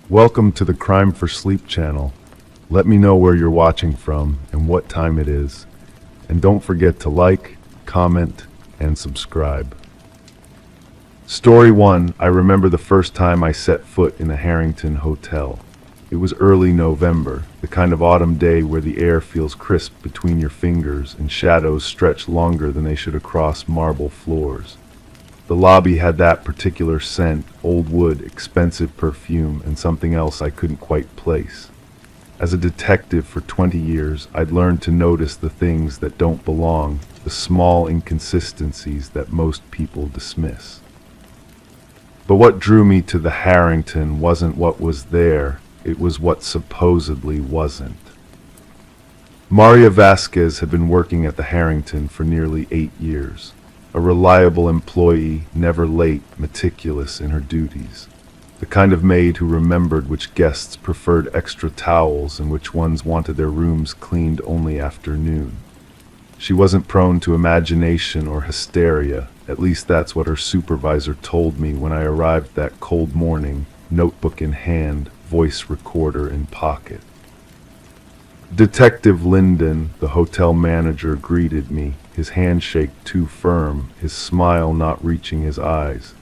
Welcome to the Crime for Sleep channel. Let me know where you're watching from and what time it is. And don't forget to like, comment, and subscribe. Story 1. I remember the first time I set foot in a Harrington hotel. It was early November, the kind of autumn day where the air feels crisp between your fingers and shadows stretch longer than they should across marble floors. The lobby had that particular scent, old wood, expensive perfume, and something else I couldn't quite place. As a detective for 20 years, I'd learned to notice the things that don't belong, the small inconsistencies that most people dismiss. But what drew me to the Harrington wasn't what was there, it was what supposedly wasn't. Maria Vasquez had been working at the Harrington for nearly 8 years. A reliable employee, never late, meticulous in her duties. The kind of maid who remembered which guests preferred extra towels and which ones wanted their rooms cleaned only after noon. She wasn't prone to imagination or hysteria, at least that's what her supervisor told me when I arrived that cold morning, notebook in hand, voice recorder in pocket. Detective Linden, the hotel manager, greeted me, his handshake too firm, his smile not reaching his eyes.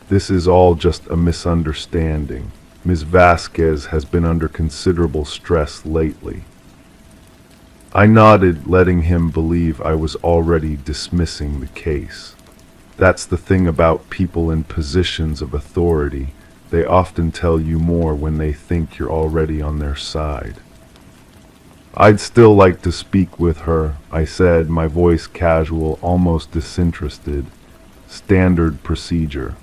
This is all just a misunderstanding. Ms. Vasquez has been under considerable stress lately. I nodded, letting him believe I was already dismissing the case. That's the thing about people in positions of authority. They often tell you more when they think you're already on their side. I'd still like to speak with her, I said, my voice casual, almost disinterested. Standard procedure.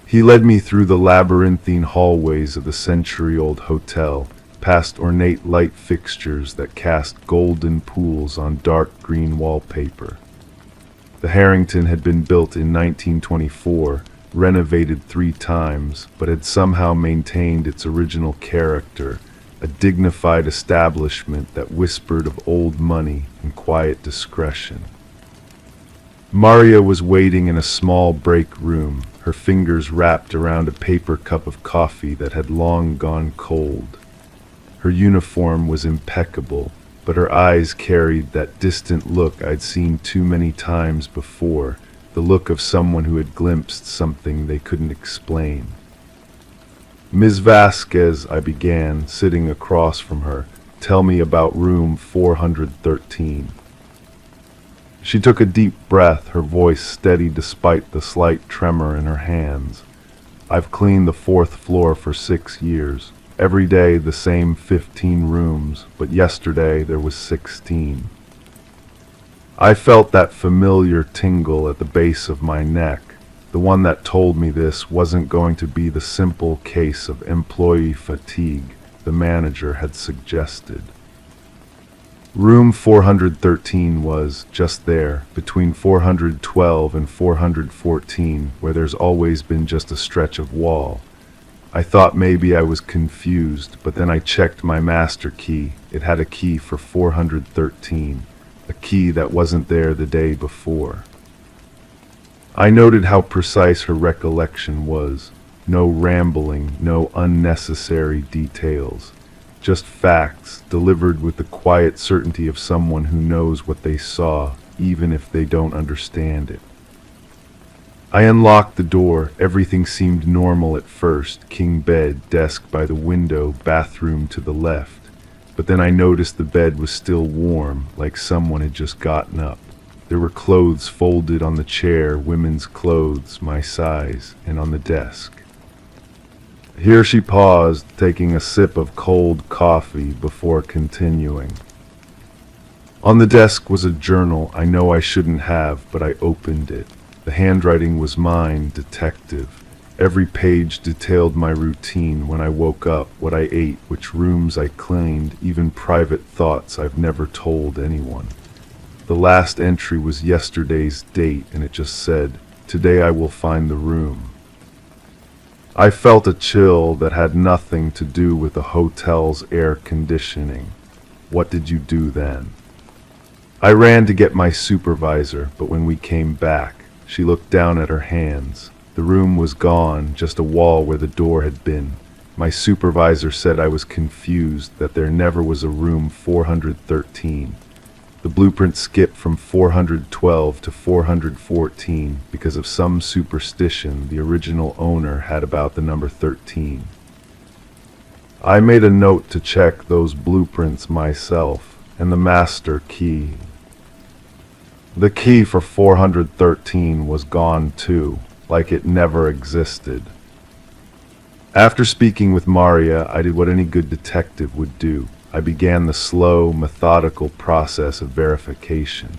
He led me through the labyrinthine hallways of the century-old hotel, past ornate light fixtures that cast golden pools on dark green wallpaper. The Harrington had been built in 1924, renovated 3 times, but had somehow maintained its original character, a dignified establishment that whispered of old money and quiet discretion. Maria was waiting in a small break room, her fingers wrapped around a paper cup of coffee that had long gone cold. Her uniform was impeccable, but her eyes carried that distant look I'd seen too many times before, the look of someone who had glimpsed something they couldn't explain. Ms. Vasquez, I began, sitting across from her, tell me about room 413. She took a deep breath, her voice steady despite the slight tremor in her hands. I've cleaned the 4th floor for 6 years. Every day the same 15 rooms, but yesterday there was 16. I felt that familiar tingle at the base of my neck. The one that told me this wasn't going to be the simple case of employee fatigue the manager had suggested. Room 413 was just there, between 412 and 414, where there's always been just a stretch of wall. I thought maybe I was confused, but then I checked my master key. It had a key for 413, a key that wasn't there the day before. I noted how precise her recollection was. No rambling, no unnecessary details. Just facts, delivered with the quiet certainty of someone who knows what they saw, even if they don't understand it. I unlocked the door. Everything seemed normal at first. King bed, desk by the window, bathroom to the left. But then I noticed the bed was still warm, like someone had just gotten up. There were clothes folded on the chair, women's clothes, my size, and on the desk. Here she paused, taking a sip of cold coffee before continuing. On the desk was a journal I know I shouldn't have, but I opened it. The handwriting was mine, detective. Every page detailed my routine when I woke up, what I ate, which rooms I cleaned, even private thoughts I've never told anyone. The last entry was yesterday's date, and it just said, "Today I will find the room." I felt a chill that had nothing to do with the hotel's air conditioning. What did you do then? I ran to get my supervisor, but when we came back, she looked down at her hands. The room was gone, just a wall where the door had been. My supervisor said I was confused, that there never was a room 413. The blueprint skipped from 412 to 414 because of some superstition the original owner had about the number 13. I made a note to check those blueprints myself, and the master key. The key for 413 was gone too, like it never existed. After speaking with Maria, I did what any good detective would do. I began the slow, methodical process of verification.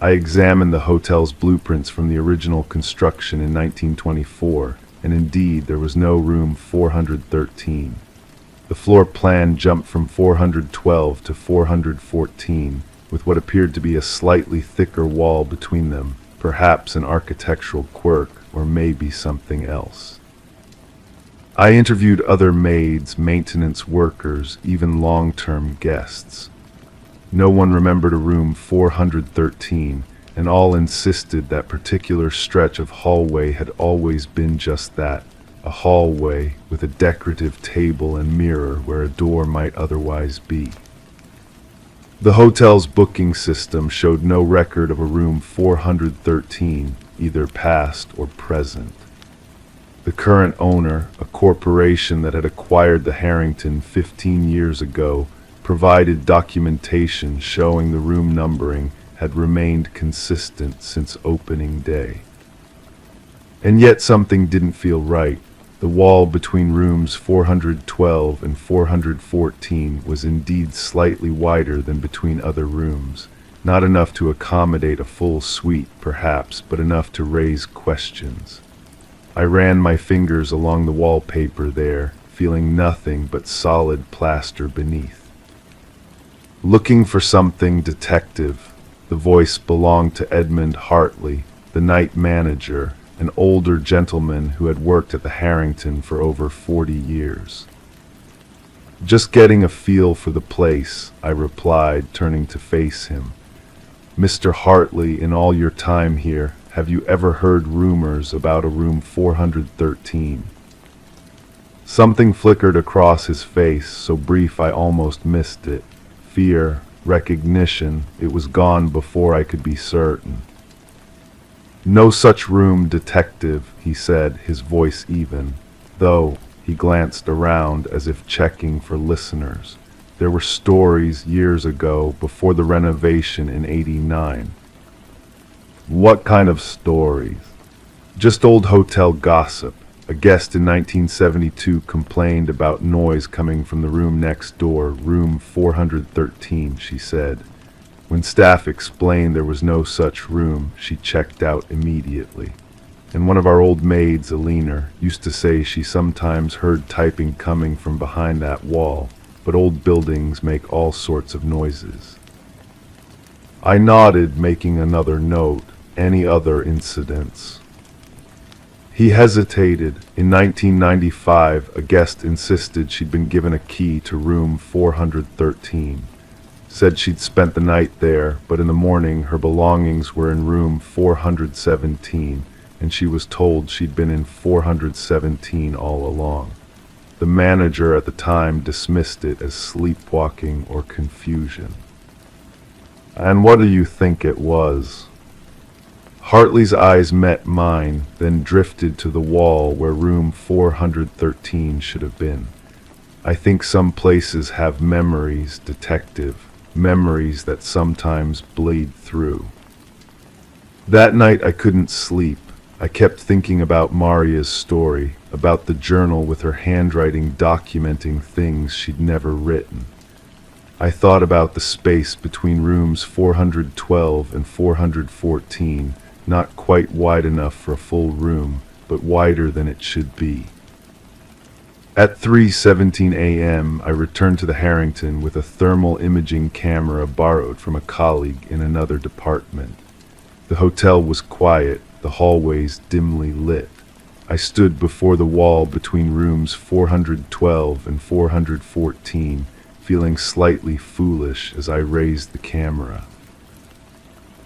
I examined the hotel's blueprints from the original construction in 1924, and indeed there was no room 413. The floor plan jumped from 412 to 414, with what appeared to be a slightly thicker wall between them, perhaps an architectural quirk, or maybe something else. I interviewed other maids, maintenance workers, even long-term guests. No one remembered a room 413, and all insisted that particular stretch of hallway had always been just that, a hallway with a decorative table and mirror where a door might otherwise be. The hotel's booking system showed no record of a room 413, either past or present. The current owner, a corporation that had acquired the Harrington 15 years ago, provided documentation showing the room numbering had remained consistent since opening day. And yet something didn't feel right. The wall between rooms 412 and 414 was indeed slightly wider than between other rooms, not enough to accommodate a full suite perhaps, but enough to raise questions. I ran my fingers along the wallpaper there, feeling nothing but solid plaster beneath. Looking for something detective, the voice belonged to Edmund Hartley, the night manager, an older gentleman who had worked at the Harrington for over 40 years. Just getting a feel for the place, I replied, turning to face him. Mr. Hartley, in all your time here, have you ever heard rumors about a room 413? Something flickered across his face, so brief I almost missed it. Fear, recognition, it was gone before I could be certain. No such room, detective, he said, his voice even, though he glanced around as if checking for listeners. There were stories years ago, before the renovation in '89. What kind of stories? Just old hotel gossip. A guest in 1972 complained about noise coming from the room next door, room 413, she said. When staff explained there was no such room, she checked out immediately. And one of our old maids, Alina, used to say she sometimes heard typing coming from behind that wall, but old buildings make all sorts of noises. I nodded, making another note. Any other incidents? He hesitated. In 1995, a guest insisted she'd been given a key to room 413. Said she'd spent the night there, but in the morning her belongings were in room 417, and she was told she'd been in 417 all along. The manager at the time dismissed it as sleepwalking or confusion. And what do you think it was? Hartley's eyes met mine, then drifted to the wall where room 413 should have been. I think some places have memories, detective, memories that sometimes bleed through. That night I couldn't sleep. I kept thinking about Maria's story, about the journal with her handwriting documenting things she'd never written. I thought about the space between rooms 412 and 414, not quite wide enough for a full room, but wider than it should be. At 3:17 a.m., I returned to the Harrington with a thermal imaging camera borrowed from a colleague in another department. The hotel was quiet, the hallways dimly lit. I stood before the wall between rooms 412 and 414, feeling slightly foolish as I raised the camera.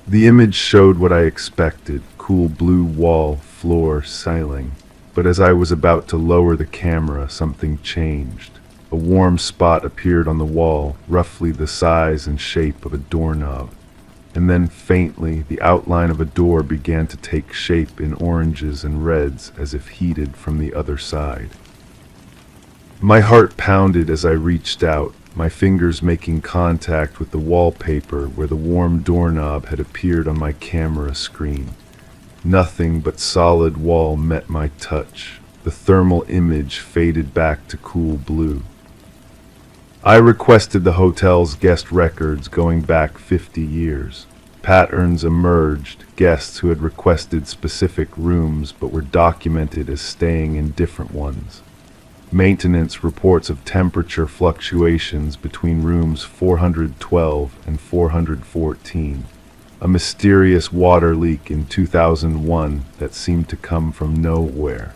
The image showed what I expected: cool blue wall, floor, ceiling. But as I was about to lower the camera, something changed. A warm spot appeared on the wall, roughly the size and shape of a doorknob. And then, faintly, the outline of a door began to take shape in oranges and reds as if heated from the other side. My heart pounded as I reached out, my fingers making contact with the wallpaper where the warm doorknob had appeared on my camera screen. Nothing but solid wall met my touch. The thermal image faded back to cool blue. I requested the hotel's guest records going back 50 years. Patterns emerged, guests who had requested specific rooms but were documented as staying in different ones. Maintenance reports of temperature fluctuations between rooms 412 and 414. A mysterious water leak in 2001 that seemed to come from nowhere.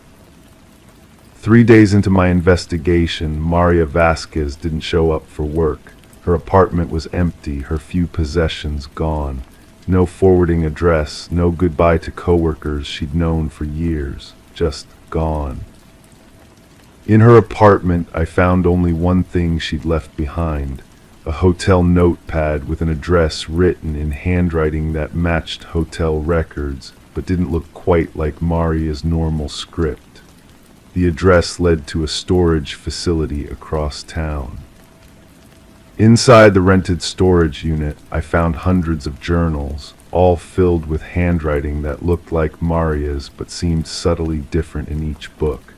3 days into my investigation, Maria Vasquez didn't show up for work. Her apartment was empty, her few possessions gone. No forwarding address, no goodbye to coworkers she'd known for years. Just gone. In her apartment, I found only one thing she'd left behind. A hotel notepad with an address written in handwriting that matched hotel records, but didn't look quite like Maria's normal script. The address led to a storage facility across town. Inside the rented storage unit, I found hundreds of journals, all filled with handwriting that looked like Maria's but seemed subtly different in each book.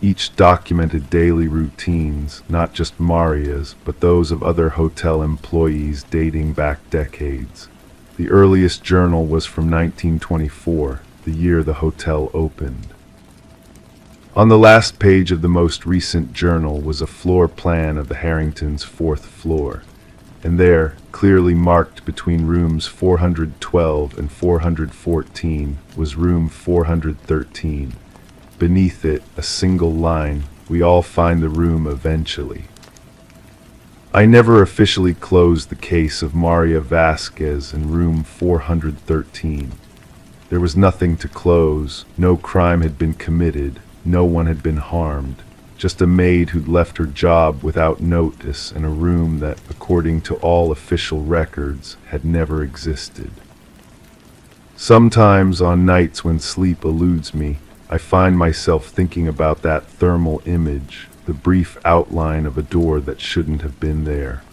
Each documented daily routines, not just Maria's, but those of other hotel employees dating back decades. The earliest journal was from 1924, the year the hotel opened. On the last page of the most recent journal was a floor plan of the Harrington's 4th floor, and there, clearly marked between rooms 412 and 414, was room 413. Beneath it, a single line, "We all find the room eventually." I never officially closed the case of Maria Vasquez in room 413. There was nothing to close, no crime had been committed, no one had been harmed, just a maid who'd left her job without notice in a room that, according to all official records, had never existed. Sometimes, on nights when sleep eludes me, I find myself thinking about that thermal image, the brief outline of a door that shouldn't have been there.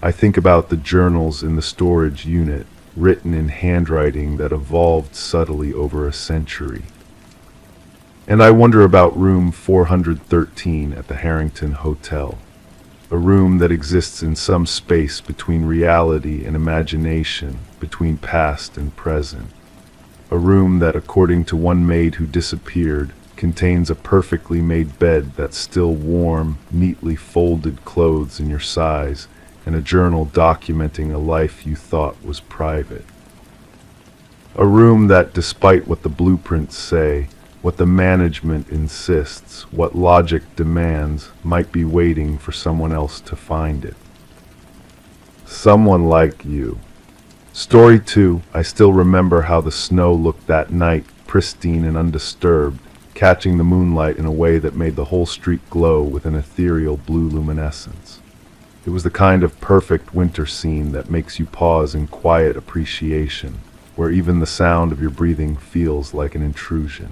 I think about the journals in the storage unit, written in handwriting that evolved subtly over a century. And I wonder about room 413 at the Harrington Hotel, a room that exists in some space between reality and imagination, between past and present. A room that, according to one maid who disappeared, contains a perfectly made bed that's still warm, neatly folded clothes in your size, and a journal documenting a life you thought was private. A room that, despite what the blueprints say, what the management insists, what logic demands, might be waiting for someone else to find it. Someone like you. Story 2, I still remember how the snow looked that night, pristine and undisturbed, catching the moonlight in a way that made the whole street glow with an ethereal blue luminescence. It was the kind of perfect winter scene that makes you pause in quiet appreciation, where even the sound of your breathing feels like an intrusion.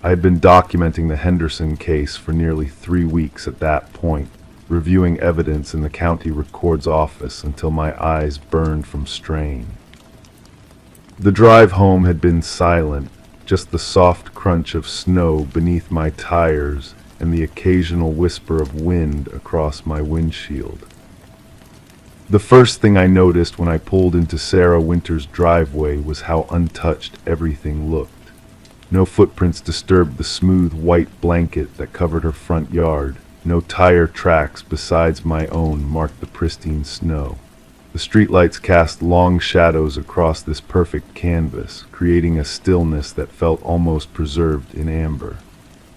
I had been documenting the Henderson case for nearly 3 weeks at that point, reviewing evidence in the county record's office until my eyes burned from strain. The drive home had been silent, just the soft crunch of snow beneath my tires and the occasional whisper of wind across my windshield. The first thing I noticed when I pulled into Sarah Winter's driveway was how untouched everything looked. No footprints disturbed the smooth white blanket that covered her front yard. No tire tracks besides my own marked the pristine snow. The streetlights cast long shadows across this perfect canvas, creating a stillness that felt almost preserved in amber.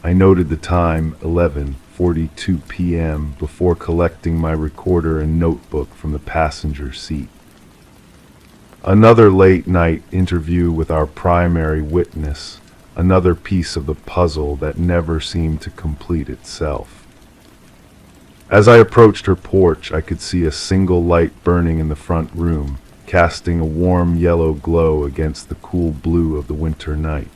I noted the time, 11:42 p.m., before collecting my recorder and notebook from the passenger seat. Another late-night interview with our primary witness, another piece of the puzzle that never seemed to complete itself. As I approached her porch, I could see a single light burning in the front room, casting a warm yellow glow against the cool blue of the winter night.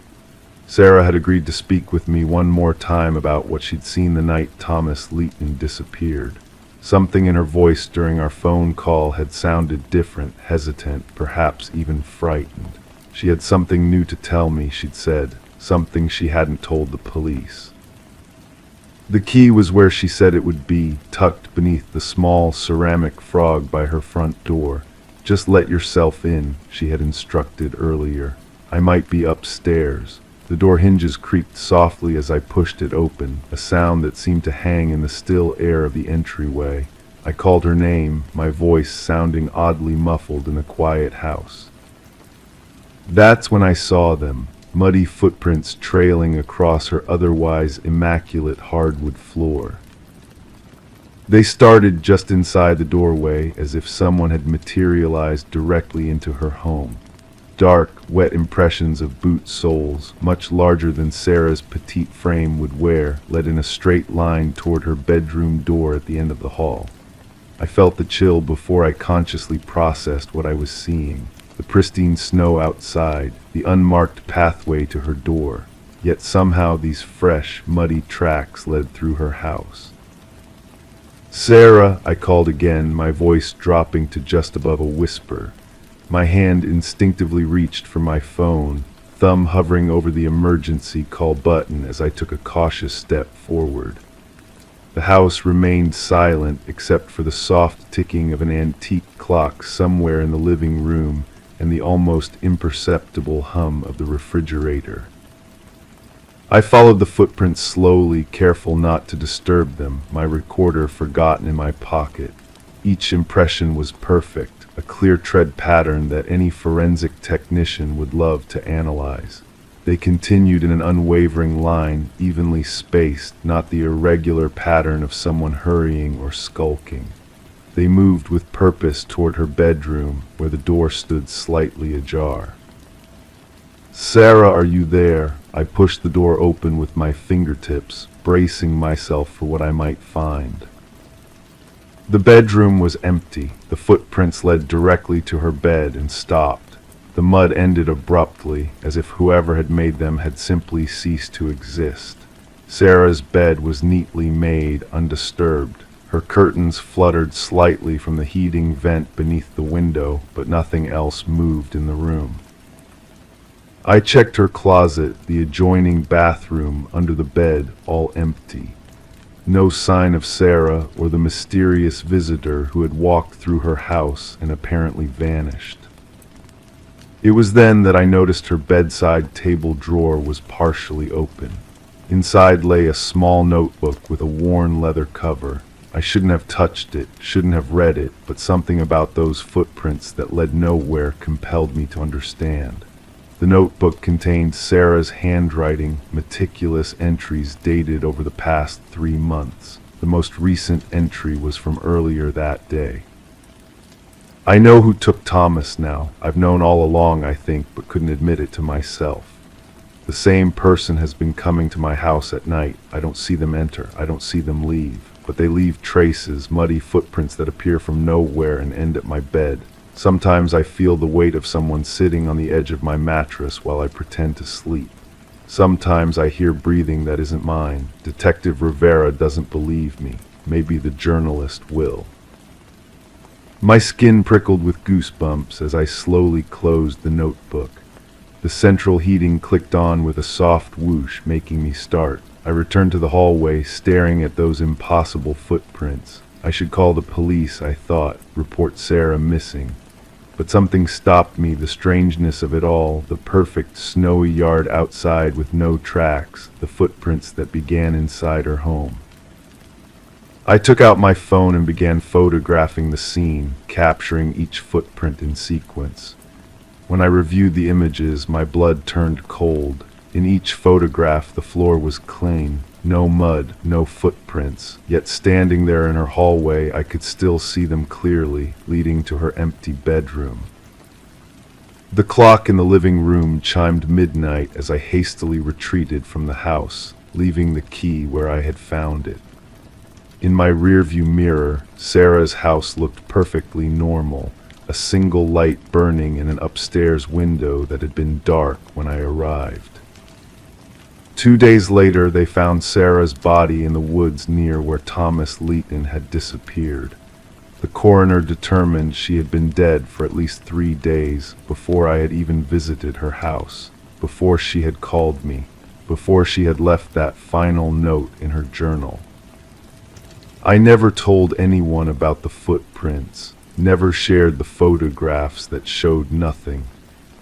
Sarah had agreed to speak with me one more time about what she'd seen the night Thomas Leighton disappeared. Something in her voice during our phone call had sounded different, hesitant, perhaps even frightened. She had something new to tell me, she'd said, something she hadn't told the police. The key was where she said it would be, tucked beneath the small ceramic frog by her front door. Just let yourself in, she had instructed earlier. I might be upstairs. The door hinges creaked softly as I pushed it open, a sound that seemed to hang in the still air of the entryway. I called her name, my voice sounding oddly muffled in a quiet house. That's when I saw them, muddy footprints trailing across her otherwise immaculate hardwood floor. They started just inside the doorway, as if someone had materialized directly into her home. Dark, wet impressions of boot soles, much larger than Sarah's petite frame would wear, led in a straight line toward her bedroom door at the end of the hall. I felt the chill before I consciously processed what I was seeing. The pristine snow outside, the unmarked pathway to her door, yet somehow these fresh, muddy tracks led through her house. "Sarah," I called again, my voice dropping to just above a whisper. My hand instinctively reached for my phone, thumb hovering over the emergency call button as I took a cautious step forward. The house remained silent except for the soft ticking of an antique clock somewhere in the living room and the almost imperceptible hum of the refrigerator. I followed the footprints slowly, careful not to disturb them, my recorder forgotten in my pocket. Each impression was perfect, a clear tread pattern that any forensic technician would love to analyze. They continued in an unwavering line, evenly spaced, not the irregular pattern of someone hurrying or skulking. They moved with purpose toward her bedroom, where the door stood slightly ajar. "Sarah, are you there?" I pushed the door open with my fingertips, bracing myself for what I might find. The bedroom was empty. The footprints led directly to her bed and stopped. The mud ended abruptly, as if whoever had made them had simply ceased to exist. Sarah's bed was neatly made, undisturbed. Her curtains fluttered slightly from the heating vent beneath the window, but nothing else moved in the room. I checked her closet, the adjoining bathroom, under the bed, all empty. No sign of Sarah or the mysterious visitor who had walked through her house and apparently vanished. It was then that I noticed her bedside table drawer was partially open. Inside lay a small notebook with a worn leather cover. I shouldn't have touched it, shouldn't have read it, but something about those footprints that led nowhere compelled me to understand. The notebook contained Sarah's handwriting, meticulous entries dated over the past 3 months. The most recent entry was from earlier that day. "I know who took Thomas now. I've known all along, I think, but couldn't admit it to myself. The same person has been coming to my house at night. I don't see them enter. I don't see them leave. But they leave traces, muddy footprints that appear from nowhere and end at my bed. Sometimes I feel the weight of someone sitting on the edge of my mattress while I pretend to sleep. Sometimes I hear breathing that isn't mine. Detective Rivera doesn't believe me. Maybe the journalist will." My skin prickled with goosebumps as I slowly closed the notebook. The central heating clicked on with a soft whoosh, making me start. I returned to the hallway, staring at those impossible footprints. I should call the police, I thought, report Sarah missing. But something stopped me, the strangeness of it all, the perfect snowy yard outside with no tracks, the footprints that began inside her home. I took out my phone and began photographing the scene, capturing each footprint in sequence. When I reviewed the images, my blood turned cold. In each photograph, the floor was clean, no mud, no footprints, yet standing there in her hallway, I could still see them clearly, leading to her empty bedroom. The clock in the living room chimed midnight as I hastily retreated from the house, leaving the key where I had found it. In my rearview mirror, Sarah's house looked perfectly normal, a single light burning in an upstairs window that had been dark when I arrived. 2 days later, they found Sarah's body in the woods near where Thomas Leighton had disappeared. The coroner determined she had been dead for at least 3 days before I had even visited her house, before she had called me, before she had left that final note in her journal. I never told anyone about the footprints, never shared the photographs that showed nothing,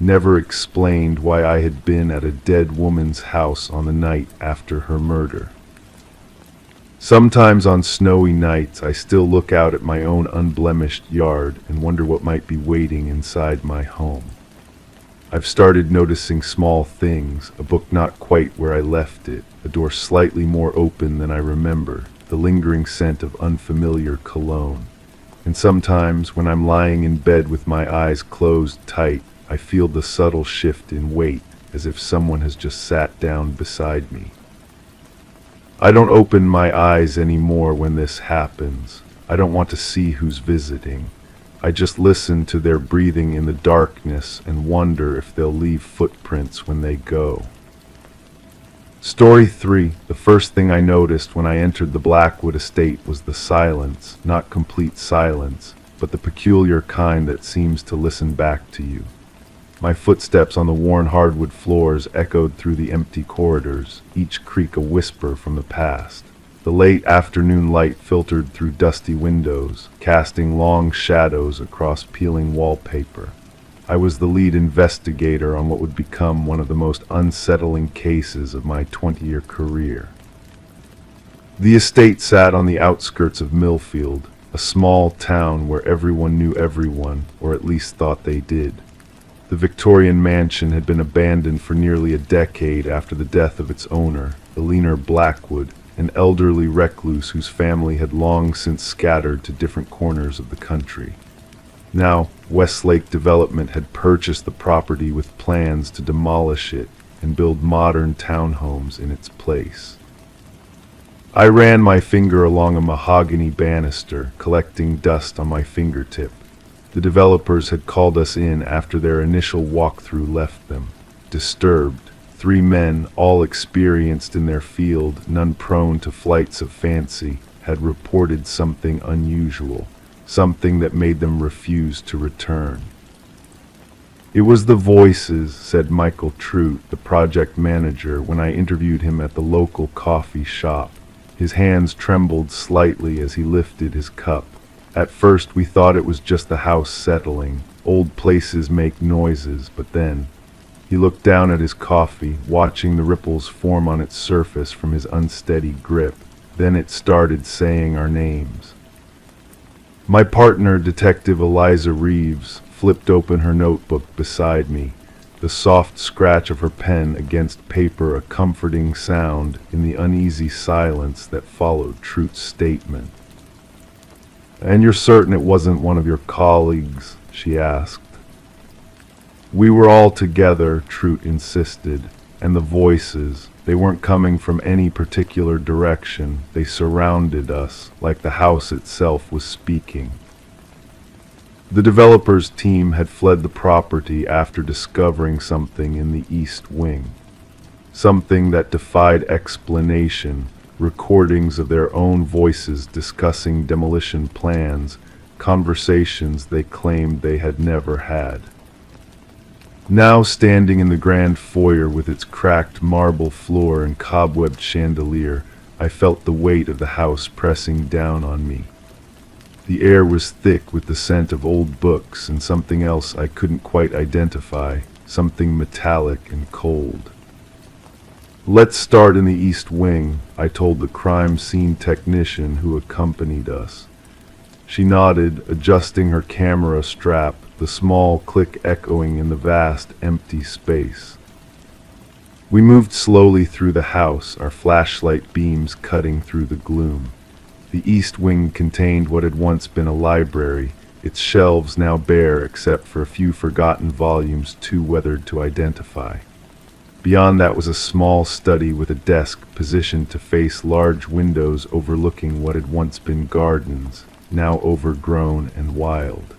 never explained why I had been at a dead woman's house on the night after her murder. Sometimes on snowy nights, I still look out at my own unblemished yard and wonder what might be waiting inside my home. I've started noticing small things, a book not quite where I left it, a door slightly more open than I remember, the lingering scent of unfamiliar cologne. And sometimes, when I'm lying in bed with my eyes closed tight, I feel the subtle shift in weight, as if someone has just sat down beside me. I don't open my eyes anymore when this happens. I don't want to see who's visiting. I just listen to their breathing in the darkness and wonder if they'll leave footprints when they go. Story 3. The first thing I noticed when I entered the Blackwood estate was the silence, not complete silence, but the peculiar kind that seems to listen back to you. My footsteps on the worn hardwood floors echoed through the empty corridors, each creak a whisper from the past. The late afternoon light filtered through dusty windows, casting long shadows across peeling wallpaper. I was the lead investigator on what would become one of the most unsettling cases of my 20-year career. The estate sat on the outskirts of Millfield, a small town where everyone knew everyone, or at least thought they did. The Victorian mansion had been abandoned for nearly a decade after the death of its owner, Eleanor Blackwood, an elderly recluse whose family had long since scattered to different corners of the country. Now, Westlake Development had purchased the property with plans to demolish it and build modern townhomes in its place. I ran my finger along a mahogany banister, collecting dust on my fingertip. The developers had called us in after their initial walkthrough left them, disturbed. 3 men, all experienced in their field, none prone to flights of fancy, had reported something unusual, something that made them refuse to return. "It was the voices," said Michael Trout, the project manager, when I interviewed him at the local coffee shop. His hands trembled slightly as he lifted his cup. At first we thought it was just the house settling. Old places make noises, but then he looked down at his coffee, watching the ripples form on its surface from his unsteady grip. Then it started saying our names. My partner, Detective Eliza Reeves, flipped open her notebook beside me, the soft scratch of her pen against paper a comforting sound in the uneasy silence that followed Trout's statement. "And you're certain it wasn't one of your colleagues?" she asked. "We were all together," Trout insisted, "and the voices, they weren't coming from any particular direction. They surrounded us, like the house itself was speaking." The developers' team had fled the property after discovering something in the East Wing. Something that defied explanation, recordings of their own voices discussing demolition plans, conversations they claimed they had never had. Now standing in the grand foyer with its cracked marble floor and cobwebbed chandelier, I felt the weight of the house pressing down on me. The air was thick with the scent of old books and something else I couldn't quite identify, something metallic and cold. "Let's start in the East Wing," I told the crime scene technician who accompanied us. She nodded, adjusting her camera strap, the small click echoing in the vast, empty space. We moved slowly through the house, our flashlight beams cutting through the gloom. The East Wing contained what had once been a library, its shelves now bare except for a few forgotten volumes too weathered to identify. Beyond that was a small study with a desk positioned to face large windows overlooking what had once been gardens, now overgrown and wild.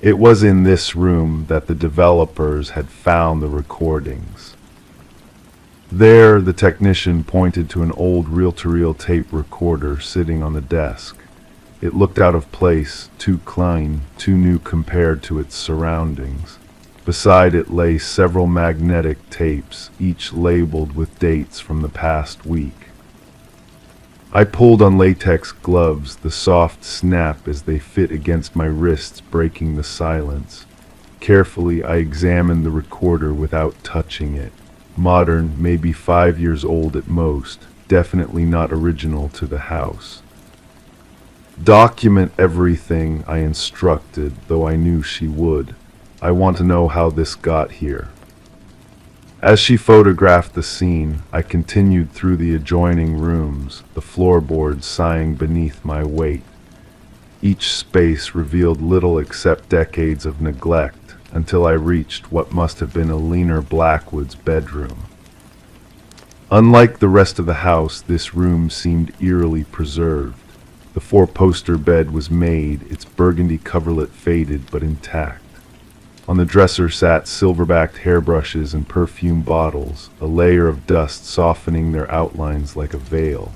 It was in this room that the developers had found the recordings. There, the technician pointed to an old reel-to-reel tape recorder sitting on the desk. It looked out of place, too clean, too new compared to its surroundings. Beside it lay several magnetic tapes, each labeled with dates from the past week. I pulled on latex gloves, the soft snap as they fit against my wrists breaking the silence. Carefully, I examined the recorder without touching it. Modern, maybe 5 years old at most, definitely not original to the house. Document everything, I instructed, though I knew she would. I want to know how this got here. As she photographed the scene, I continued through the adjoining rooms, the floorboards sighing beneath my weight. Each space revealed little except decades of neglect, until I reached what must have been Alina Blackwood's bedroom. Unlike the rest of the house, this room seemed eerily preserved. The four-poster bed was made, its burgundy coverlet faded but intact. On the dresser sat silver-backed hairbrushes and perfume bottles, a layer of dust softening their outlines like a veil.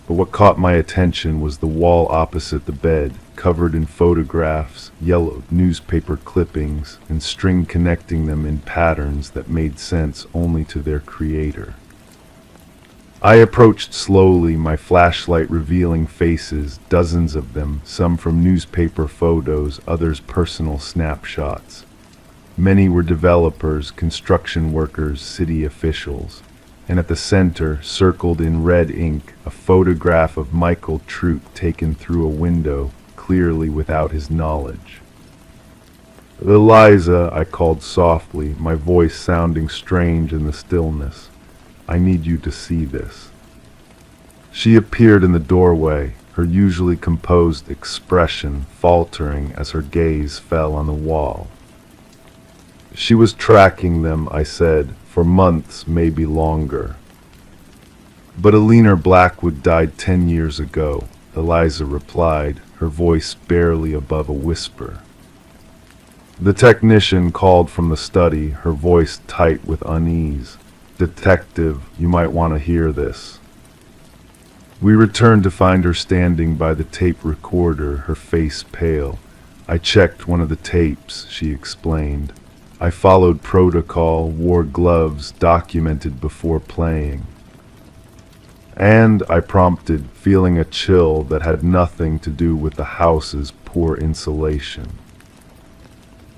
But what caught my attention was the wall opposite the bed, covered in photographs, yellowed newspaper clippings, and string connecting them in patterns that made sense only to their creator. I approached slowly, my flashlight revealing faces, dozens of them, some from newspaper photos, others personal snapshots. Many were developers, construction workers, city officials, and at the center, circled in red ink, a photograph of Michael Trout taken through a window, clearly without his knowledge. "Eliza," I called softly, my voice sounding strange in the stillness. "I need you to see this." She appeared in the doorway, her usually composed expression faltering as her gaze fell on the wall. "She was tracking them," I said, "for months, maybe longer." "But Alina Blackwood died 10 years ago," Eliza replied, her voice barely above a whisper. The technician called from the study, her voice tight with unease. "Detective, you might want to hear this." We returned to find her standing by the tape recorder, her face pale. "I checked one of the tapes," she explained. "I followed protocol, wore gloves, documented before playing." "And," I prompted, feeling a chill that had nothing to do with the house's poor insulation.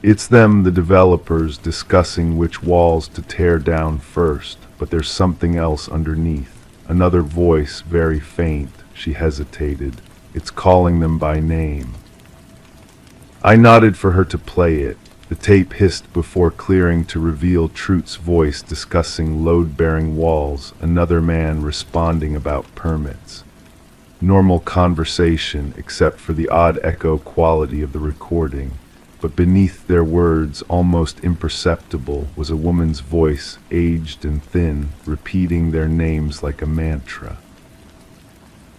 "It's them, the developers, discussing which walls to tear down first, but there's something else underneath." Another voice, very faint, she hesitated. "It's calling them by name." I nodded for her to play it. The tape hissed before clearing to reveal Trout's voice discussing load-bearing walls, another man responding about permits. Normal conversation, except for the odd echo quality of the recording. But beneath their words, almost imperceptible, was a woman's voice, aged and thin, repeating their names like a mantra.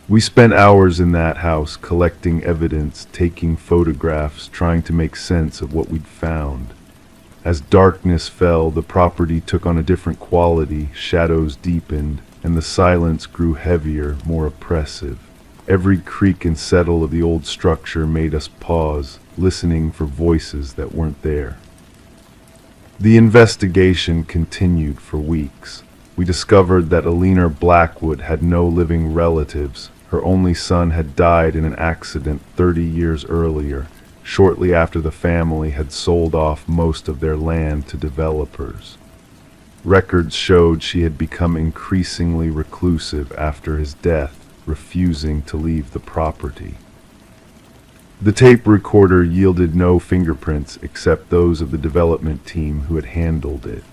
We spent hours in that house, collecting evidence, taking photographs, trying to make sense of what we'd found. As darkness fell, the property took on a different quality, shadows deepened, and the silence grew heavier, more oppressive. Every creak and settle of the old structure made us pause, listening for voices that weren't there. The investigation continued for weeks. We discovered that Alina Blackwood had no living relatives. Her only son had died in an accident 30 years earlier, shortly after the family had sold off most of their land to developers. Records showed she had become increasingly reclusive after his death, refusing to leave the property. The tape recorder yielded no fingerprints except those of the development team who had handled it.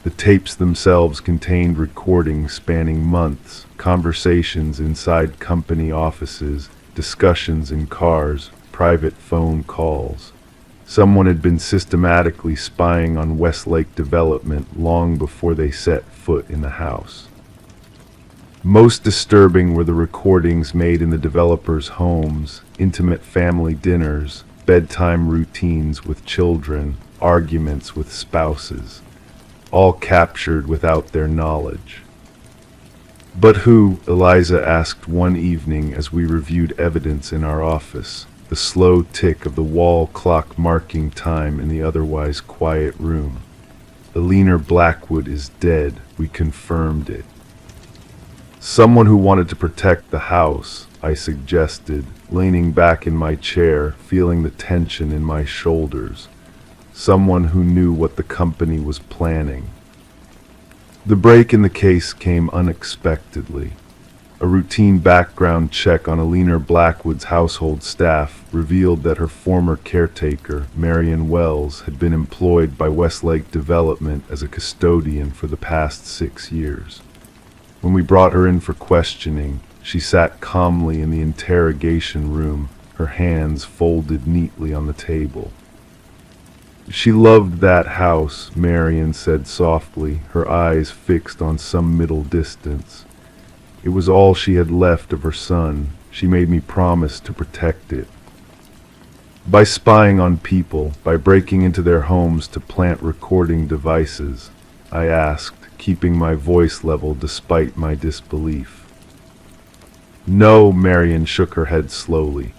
The tapes themselves contained recordings spanning months, conversations inside company offices, discussions in cars, private phone calls. Someone had been systematically spying on Westlake Development long before they set foot in the house. Most disturbing were the recordings made in the developers' homes, intimate family dinners, bedtime routines with children, arguments with spouses, all captured without their knowledge. "But who?" Eliza asked one evening as we reviewed evidence in our office, the slow tick of the wall clock marking time in the otherwise quiet room. "Eleanor Blackwood is dead," we confirmed it. "Someone who wanted to protect the house," I suggested, leaning back in my chair, feeling the tension in my shoulders. "Someone who knew what the company was planning." The break in the case came unexpectedly. A routine background check on Eleanor Blackwood's household staff revealed that her former caretaker, Marion Wells, had been employed by Westlake Development as a custodian for the past 6 years. When we brought her in for questioning, she sat calmly in the interrogation room, her hands folded neatly on the table. "She loved that house," Marion said softly, her eyes fixed on some middle distance. "It was all she had left of her son. She made me promise to protect it." By spying on people, by breaking into their homes to plant recording devices, I asked, keeping my voice level despite my disbelief. "No," Marion shook her head slowly.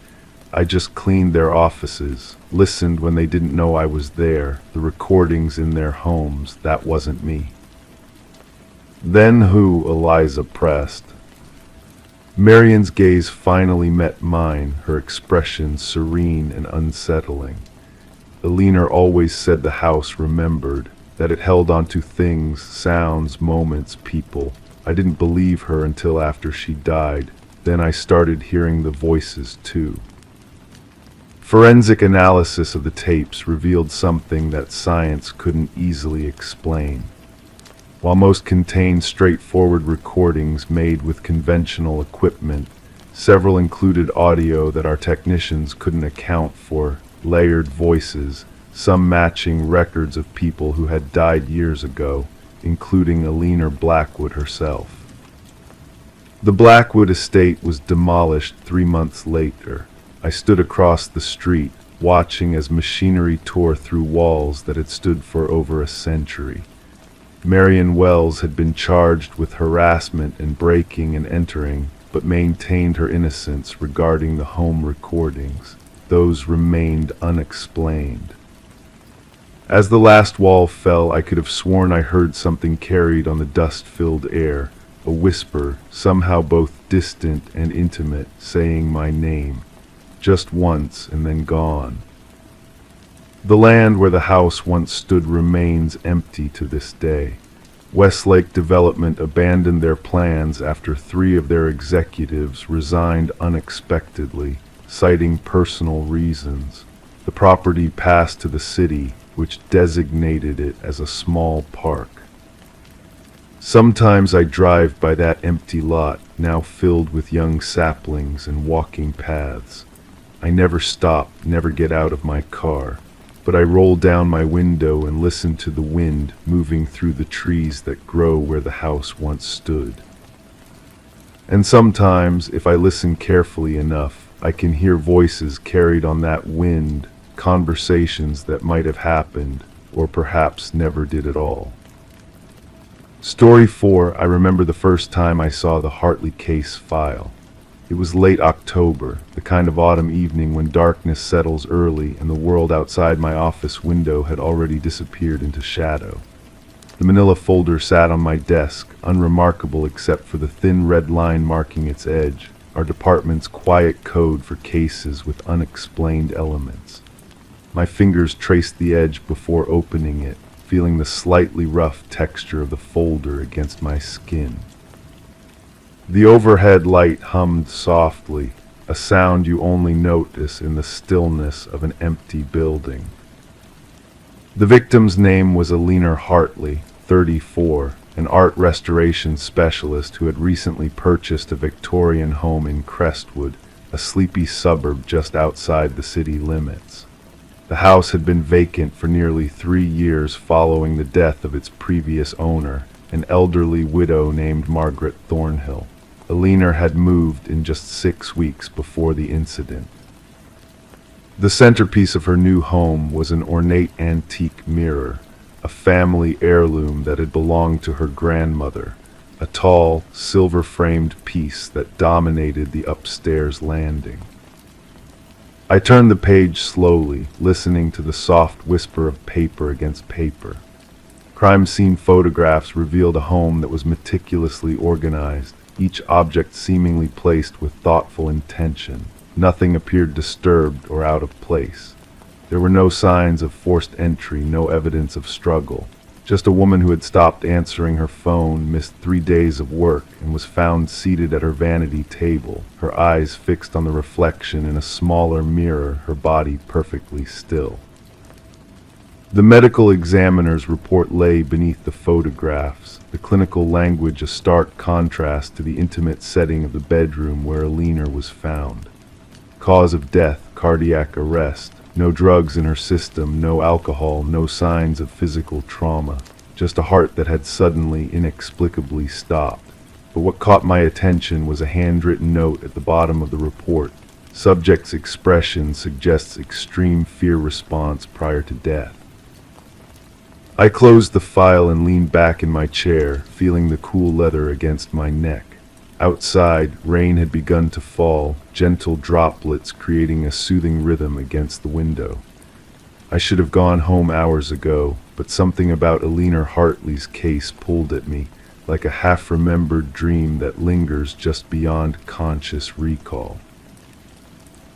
"I just cleaned their offices, listened when they didn't know I was there, the recordings in their homes, that wasn't me." "Then who?" Eliza pressed. Marion's gaze finally met mine, her expression serene and unsettling. Eleanor always said the house remembered, that it held on to things, sounds, moments, people. I didn't believe her until after she died. Then I started hearing the voices too. Forensic analysis of the tapes revealed something that science couldn't easily explain. While most contained straightforward recordings made with conventional equipment, several included audio that our technicians couldn't account for, layered voices, some matching records of people who had died years ago, including Eleanor Blackwood herself. The Blackwood estate was demolished 3 months later. I stood across the street, watching as machinery tore through walls that had stood for over a century. Marion Wells had been charged with harassment and breaking and entering, but maintained her innocence regarding the home recordings. Those remained unexplained. As the last wall fell, I could have sworn I heard something carried on the dust-filled air, a whisper, somehow both distant and intimate, saying my name, just once and then gone. The land where the house once stood remains empty to this day. Westlake Development abandoned their plans after 3 of their executives resigned unexpectedly, citing personal reasons. The property passed to the city, which designated it as a small park. Sometimes I drive by that empty lot, now filled with young saplings and walking paths. I never stop, never get out of my car, but I roll down my window and listen to the wind moving through the trees that grow where the house once stood. And sometimes, if I listen carefully enough, I can hear voices carried on that wind, conversations that might have happened, or perhaps never did at all. Story 4, I remember the first time I saw the Hartley case file. It was late October, the kind of autumn evening when darkness settles early and the world outside my office window had already disappeared into shadow. The manila folder sat on my desk, unremarkable except for the thin red line marking its edge, our department's quiet code for cases with unexplained elements. My fingers traced the edge before opening it, feeling the slightly rough texture of the folder against my skin. The overhead light hummed softly, a sound you only notice in the stillness of an empty building. The victim's name was Eleanor Hartley, 34, an art restoration specialist who had recently purchased a Victorian home in Crestwood, a sleepy suburb just outside the city limits. The house had been vacant for nearly 3 years following the death of its previous owner, an elderly widow named Margaret Thornhill. Alina had moved in just 6 weeks before the incident. The centerpiece of her new home was an ornate antique mirror, a family heirloom that had belonged to her grandmother, a tall, silver-framed piece that dominated the upstairs landing. I turned the page slowly, listening to the soft whisper of paper against paper. Crime scene photographs revealed a home that was meticulously organized, each object seemingly placed with thoughtful intention. Nothing appeared disturbed or out of place. There were no signs of forced entry, no evidence of struggle. Just a woman who had stopped answering her phone, missed 3 days of work, and was found seated at her vanity table, her eyes fixed on the reflection in a smaller mirror, her body perfectly still. The medical examiner's report lay beneath the photographs, the clinical language a stark contrast to the intimate setting of the bedroom where Alina was found. Cause of death, cardiac arrest. No drugs in her system, no alcohol, no signs of physical trauma. Just a heart that had suddenly, inexplicably stopped. But what caught my attention was a handwritten note at the bottom of the report. Subject's expression suggests extreme fear response prior to death. I closed the file and leaned back in my chair, feeling the cool leather against my neck. Outside, rain had begun to fall, gentle droplets creating a soothing rhythm against the window. I should have gone home hours ago, but something about Alina Hartley's case pulled at me, like a half-remembered dream that lingers just beyond conscious recall.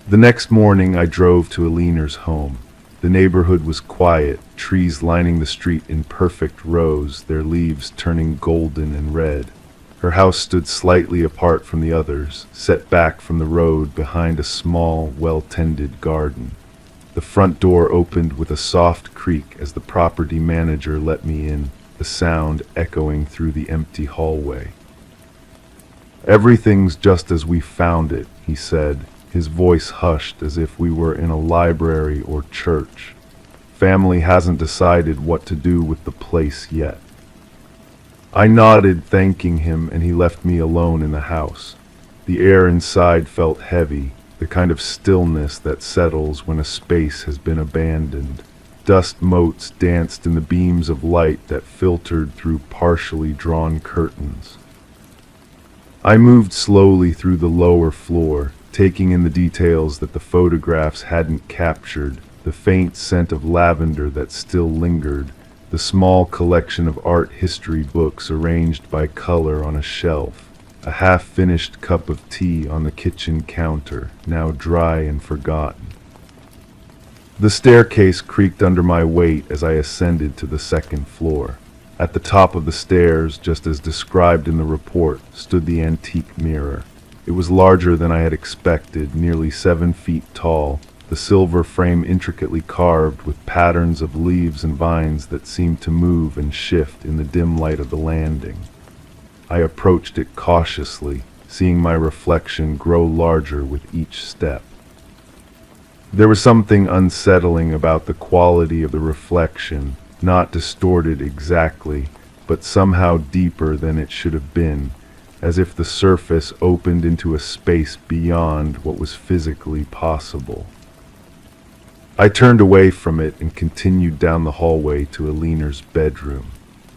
The next morning I drove to Alina's home. The neighborhood was quiet, trees lining the street in perfect rows, their leaves turning golden and red. Her house stood slightly apart from the others, set back from the road behind a small, well-tended garden. The front door opened with a soft creak as the property manager let me in, the sound echoing through the empty hallway. "Everything's just as we found it," he said, his voice hushed as if we were in a library or church. "Family hasn't decided what to do with the place yet." I nodded, thanking him, and he left me alone in the house. The air inside felt heavy, the kind of stillness that settles when a space has been abandoned. Dust motes danced in the beams of light that filtered through partially drawn curtains. I moved slowly through the lower floor, taking in the details that the photographs hadn't captured, the faint scent of lavender that still lingered, the small collection of art history books arranged by color on a shelf, a half-finished cup of tea on the kitchen counter, now dry and forgotten. The staircase creaked under my weight as I ascended to the second floor. At the top of the stairs, just as described in the report, stood the antique mirror. It was larger than I had expected, nearly 7 feet tall, the silver frame intricately carved with patterns of leaves and vines that seemed to move and shift in the dim light of the landing. I approached it cautiously, seeing my reflection grow larger with each step. There was something unsettling about the quality of the reflection, not distorted exactly, but somehow deeper than it should have been, as if the surface opened into a space beyond what was physically possible. I turned away from it and continued down the hallway to Alina's bedroom.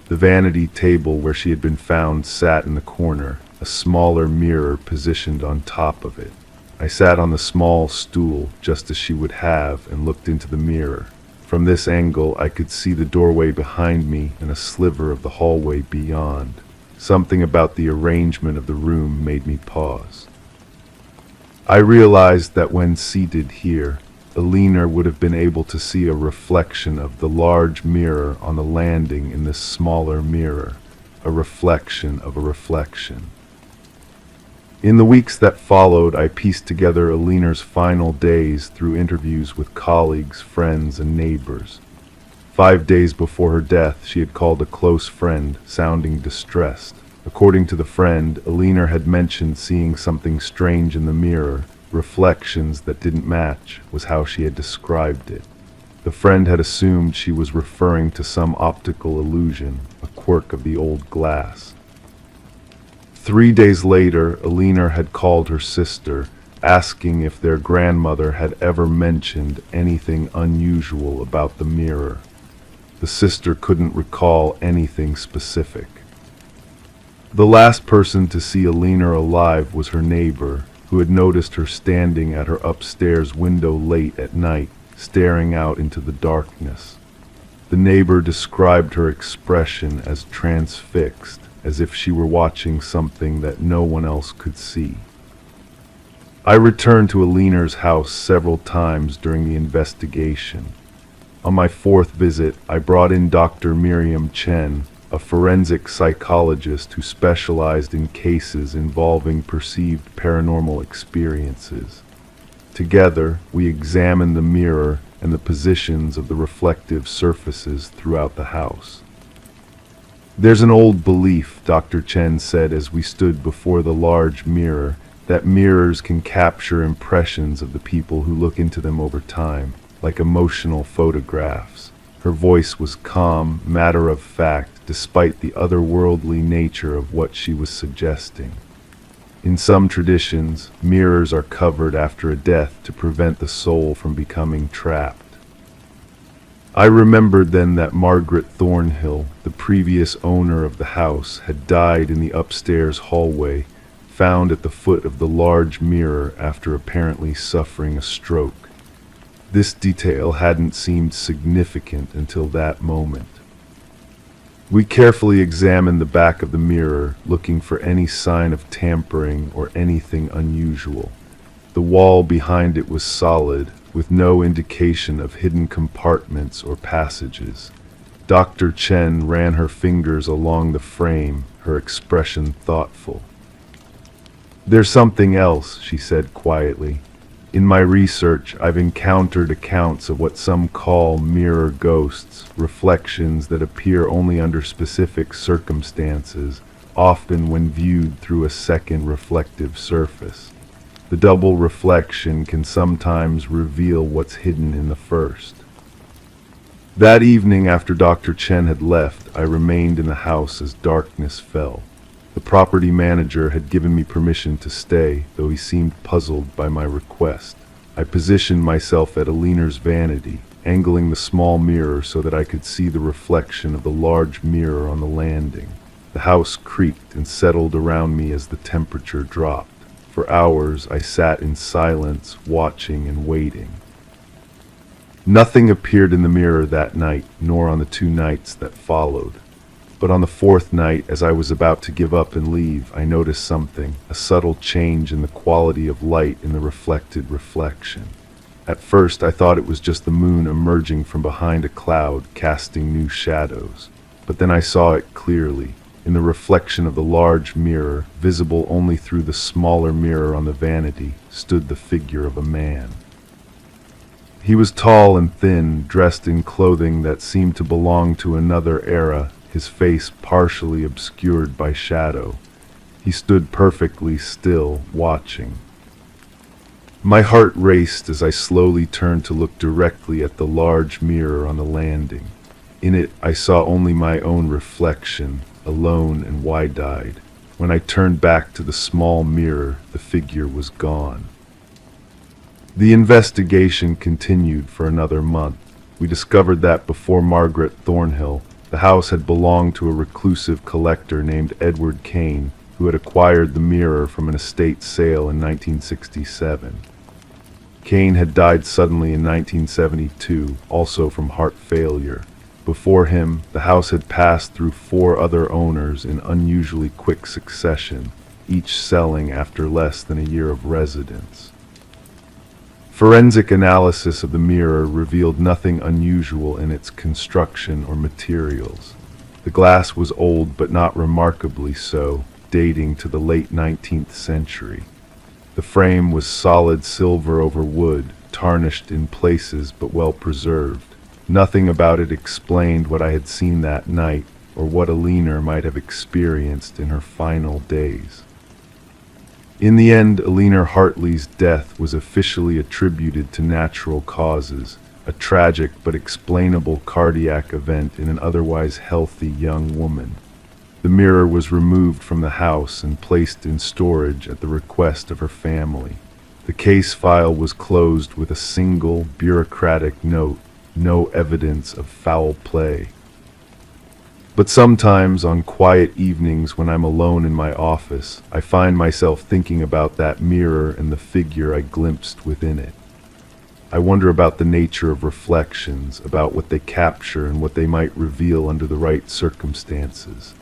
The vanity table where she had been found sat in the corner, a smaller mirror positioned on top of it. I sat on the small stool, just as she would have, and looked into the mirror. From this angle, I could see the doorway behind me and a sliver of the hallway beyond. Something about the arrangement of the room made me pause. I realized that when seated here, Alina would have been able to see a reflection of the large mirror on the landing in this smaller mirror, a reflection of a reflection. In the weeks that followed, I pieced together Alina's final days through interviews with colleagues, friends, and neighbors. 5 days before her death, she had called a close friend, sounding distressed. According to the friend, Alina had mentioned seeing something strange in the mirror, reflections that didn't match, was how she had described it. The friend had assumed she was referring to some optical illusion, a quirk of the old glass. 3 days later, Alina had called her sister, asking if their grandmother had ever mentioned anything unusual about the mirror. The sister couldn't recall anything specific. The last person to see Alina alive was her neighbor, who had noticed her standing at her upstairs window late at night, staring out into the darkness. The neighbor described her expression as transfixed, as if she were watching something that no one else could see. I returned to Alina's house several times during the investigation. On my 4th visit, I brought in Dr. Miriam Chen, a forensic psychologist who specialized in cases involving perceived paranormal experiences. Together, we examined the mirror and the positions of the reflective surfaces throughout the house. "There's an old belief," Dr. Chen said as we stood before the large mirror, "that mirrors can capture impressions of the people who look into them over time, like emotional photographs." Her voice was calm, matter-of-fact, despite the otherworldly nature of what she was suggesting. In some traditions, mirrors are covered after a death to prevent the soul from becoming trapped. I remembered then that Margaret Thornhill, the previous owner of the house, had died in the upstairs hallway, found at the foot of the large mirror after apparently suffering a stroke. This detail hadn't seemed significant until that moment. We carefully examined the back of the mirror, looking for any sign of tampering or anything unusual. The wall behind it was solid, with no indication of hidden compartments or passages. Dr. Chen ran her fingers along the frame, her expression thoughtful. "There's something else," she said quietly. "In my research, I've encountered accounts of what some call mirror ghosts, reflections that appear only under specific circumstances, often when viewed through a second reflective surface. The double reflection can sometimes reveal what's hidden in the first." That evening, after Dr. Chen had left, I remained in the house as darkness fell. The property manager had given me permission to stay, though he seemed puzzled by my request. I positioned myself at Alina's vanity, angling the small mirror so that I could see the reflection of the large mirror on the landing. The house creaked and settled around me as the temperature dropped. For hours I sat in silence, watching and waiting. Nothing appeared in the mirror that night, nor on the 2 nights that followed. But on the 4th night, as I was about to give up and leave, I noticed something, a subtle change in the quality of light in the reflected reflection. At first I thought it was just the moon emerging from behind a cloud, casting new shadows. But then I saw it clearly. In the reflection of the large mirror, visible only through the smaller mirror on the vanity, stood the figure of a man. He was tall and thin, dressed in clothing that seemed to belong to another era, his face partially obscured by shadow. He stood perfectly still, watching. My heart raced as I slowly turned to look directly at the large mirror on the landing. In it, I saw only my own reflection, alone and wide-eyed. When I turned back to the small mirror, the figure was gone. The investigation continued for another month. We discovered that before Margaret Thornhill, the house had belonged to a reclusive collector named Edward Kane, who had acquired the mirror from an estate sale in 1967. Kane had died suddenly in 1972, also from heart failure. Before him, the house had passed through 4 other owners in unusually quick succession, each selling after less than a year of residence. Forensic analysis of the mirror revealed nothing unusual in its construction or materials. The glass was old, but not remarkably so, dating to the late 19th century. The frame was solid silver over wood, tarnished in places but well preserved. Nothing about it explained what I had seen that night, or what Alina might have experienced in her final days. In the end, Alina Hartley's death was officially attributed to natural causes, a tragic but explainable cardiac event in an otherwise healthy young woman. The mirror was removed from the house and placed in storage at the request of her family. The case file was closed with a single bureaucratic note: no evidence of foul play. But sometimes, on quiet evenings when I'm alone in my office, I find myself thinking about that mirror and the figure I glimpsed within it. I wonder about the nature of reflections, about what they capture and what they might reveal under the right circumstances.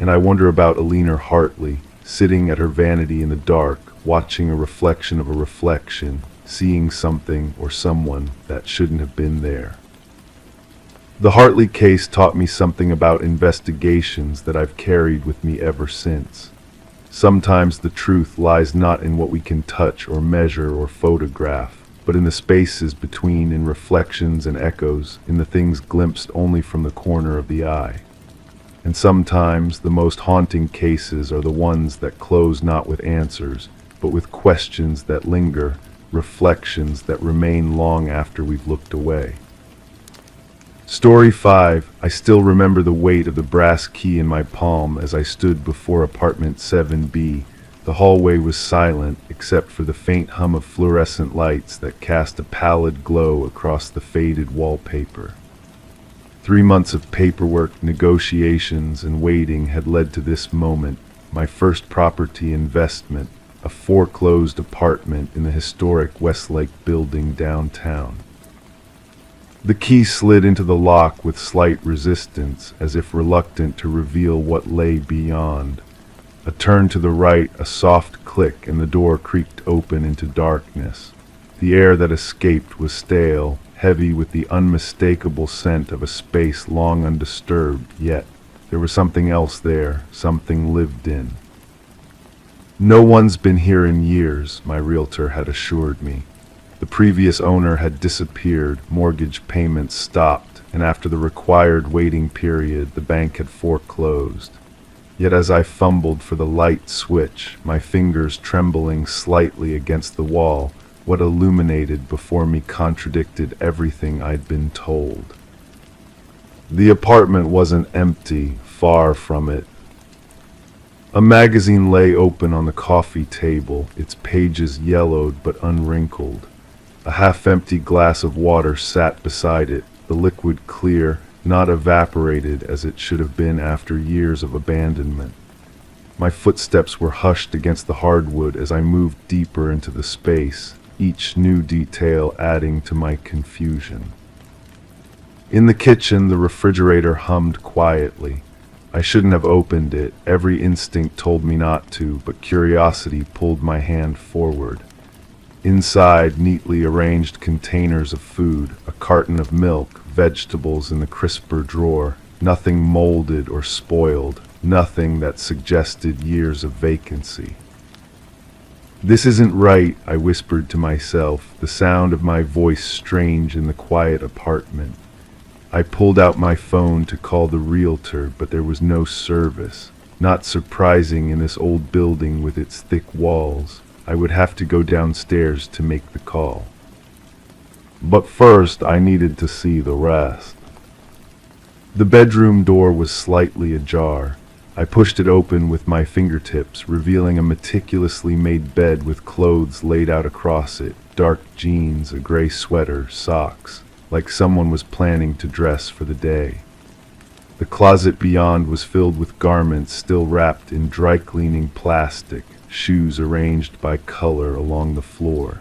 And I wonder about Alina Hartley, sitting at her vanity in the dark, watching a reflection of a reflection, seeing something or someone that shouldn't have been there. The Hartley case taught me something about investigations that I've carried with me ever since. Sometimes the truth lies not in what we can touch or measure or photograph, but in the spaces between, in reflections and echoes, in the things glimpsed only from the corner of the eye. And sometimes the most haunting cases are the ones that close not with answers, but with questions that linger, reflections that remain long after we've looked away. Story 5. I still remember the weight of the brass key in my palm as I stood before apartment 7B. The hallway was silent except for the faint hum of fluorescent lights that cast a pallid glow across the faded wallpaper. 3 months of paperwork, negotiations, and waiting had led to this moment, my first property investment, a foreclosed apartment in the historic Westlake building downtown. The key slid into the lock with slight resistance, as if reluctant to reveal what lay beyond. A turn to the right, a soft click, and the door creaked open into darkness. The air that escaped was stale, heavy with the unmistakable scent of a space long undisturbed, yet there was something else there, something lived in. No one's been here in years, my realtor had assured me. The previous owner had disappeared, mortgage payments stopped, and after the required waiting period, the bank had foreclosed. Yet as I fumbled for the light switch, my fingers trembling slightly against the wall, what illuminated before me contradicted everything I'd been told. The apartment wasn't empty, far from it. A magazine lay open on the coffee table, its pages yellowed but unwrinkled. A half-empty glass of water sat beside it, the liquid clear, not evaporated as it should have been after years of abandonment. My footsteps were hushed against the hardwood as I moved deeper into the space, each new detail adding to my confusion. In the kitchen, the refrigerator hummed quietly. I shouldn't have opened it, every instinct told me not to, but curiosity pulled my hand forward. Inside, neatly arranged containers of food, a carton of milk, vegetables in the crisper drawer, nothing molded or spoiled, nothing that suggested years of vacancy. "This isn't right," I whispered to myself, the sound of my voice strange in the quiet apartment. I pulled out my phone to call the realtor, but there was no service. Not surprising in this old building with its thick walls. I would have to go downstairs to make the call. But first, I needed to see the rest. The bedroom door was slightly ajar. I pushed it open with my fingertips, revealing a meticulously made bed with clothes laid out across it, dark jeans, a gray sweater, socks, like someone was planning to dress for the day. The closet beyond was filled with garments still wrapped in dry-cleaning plastic, shoes arranged by color along the floor.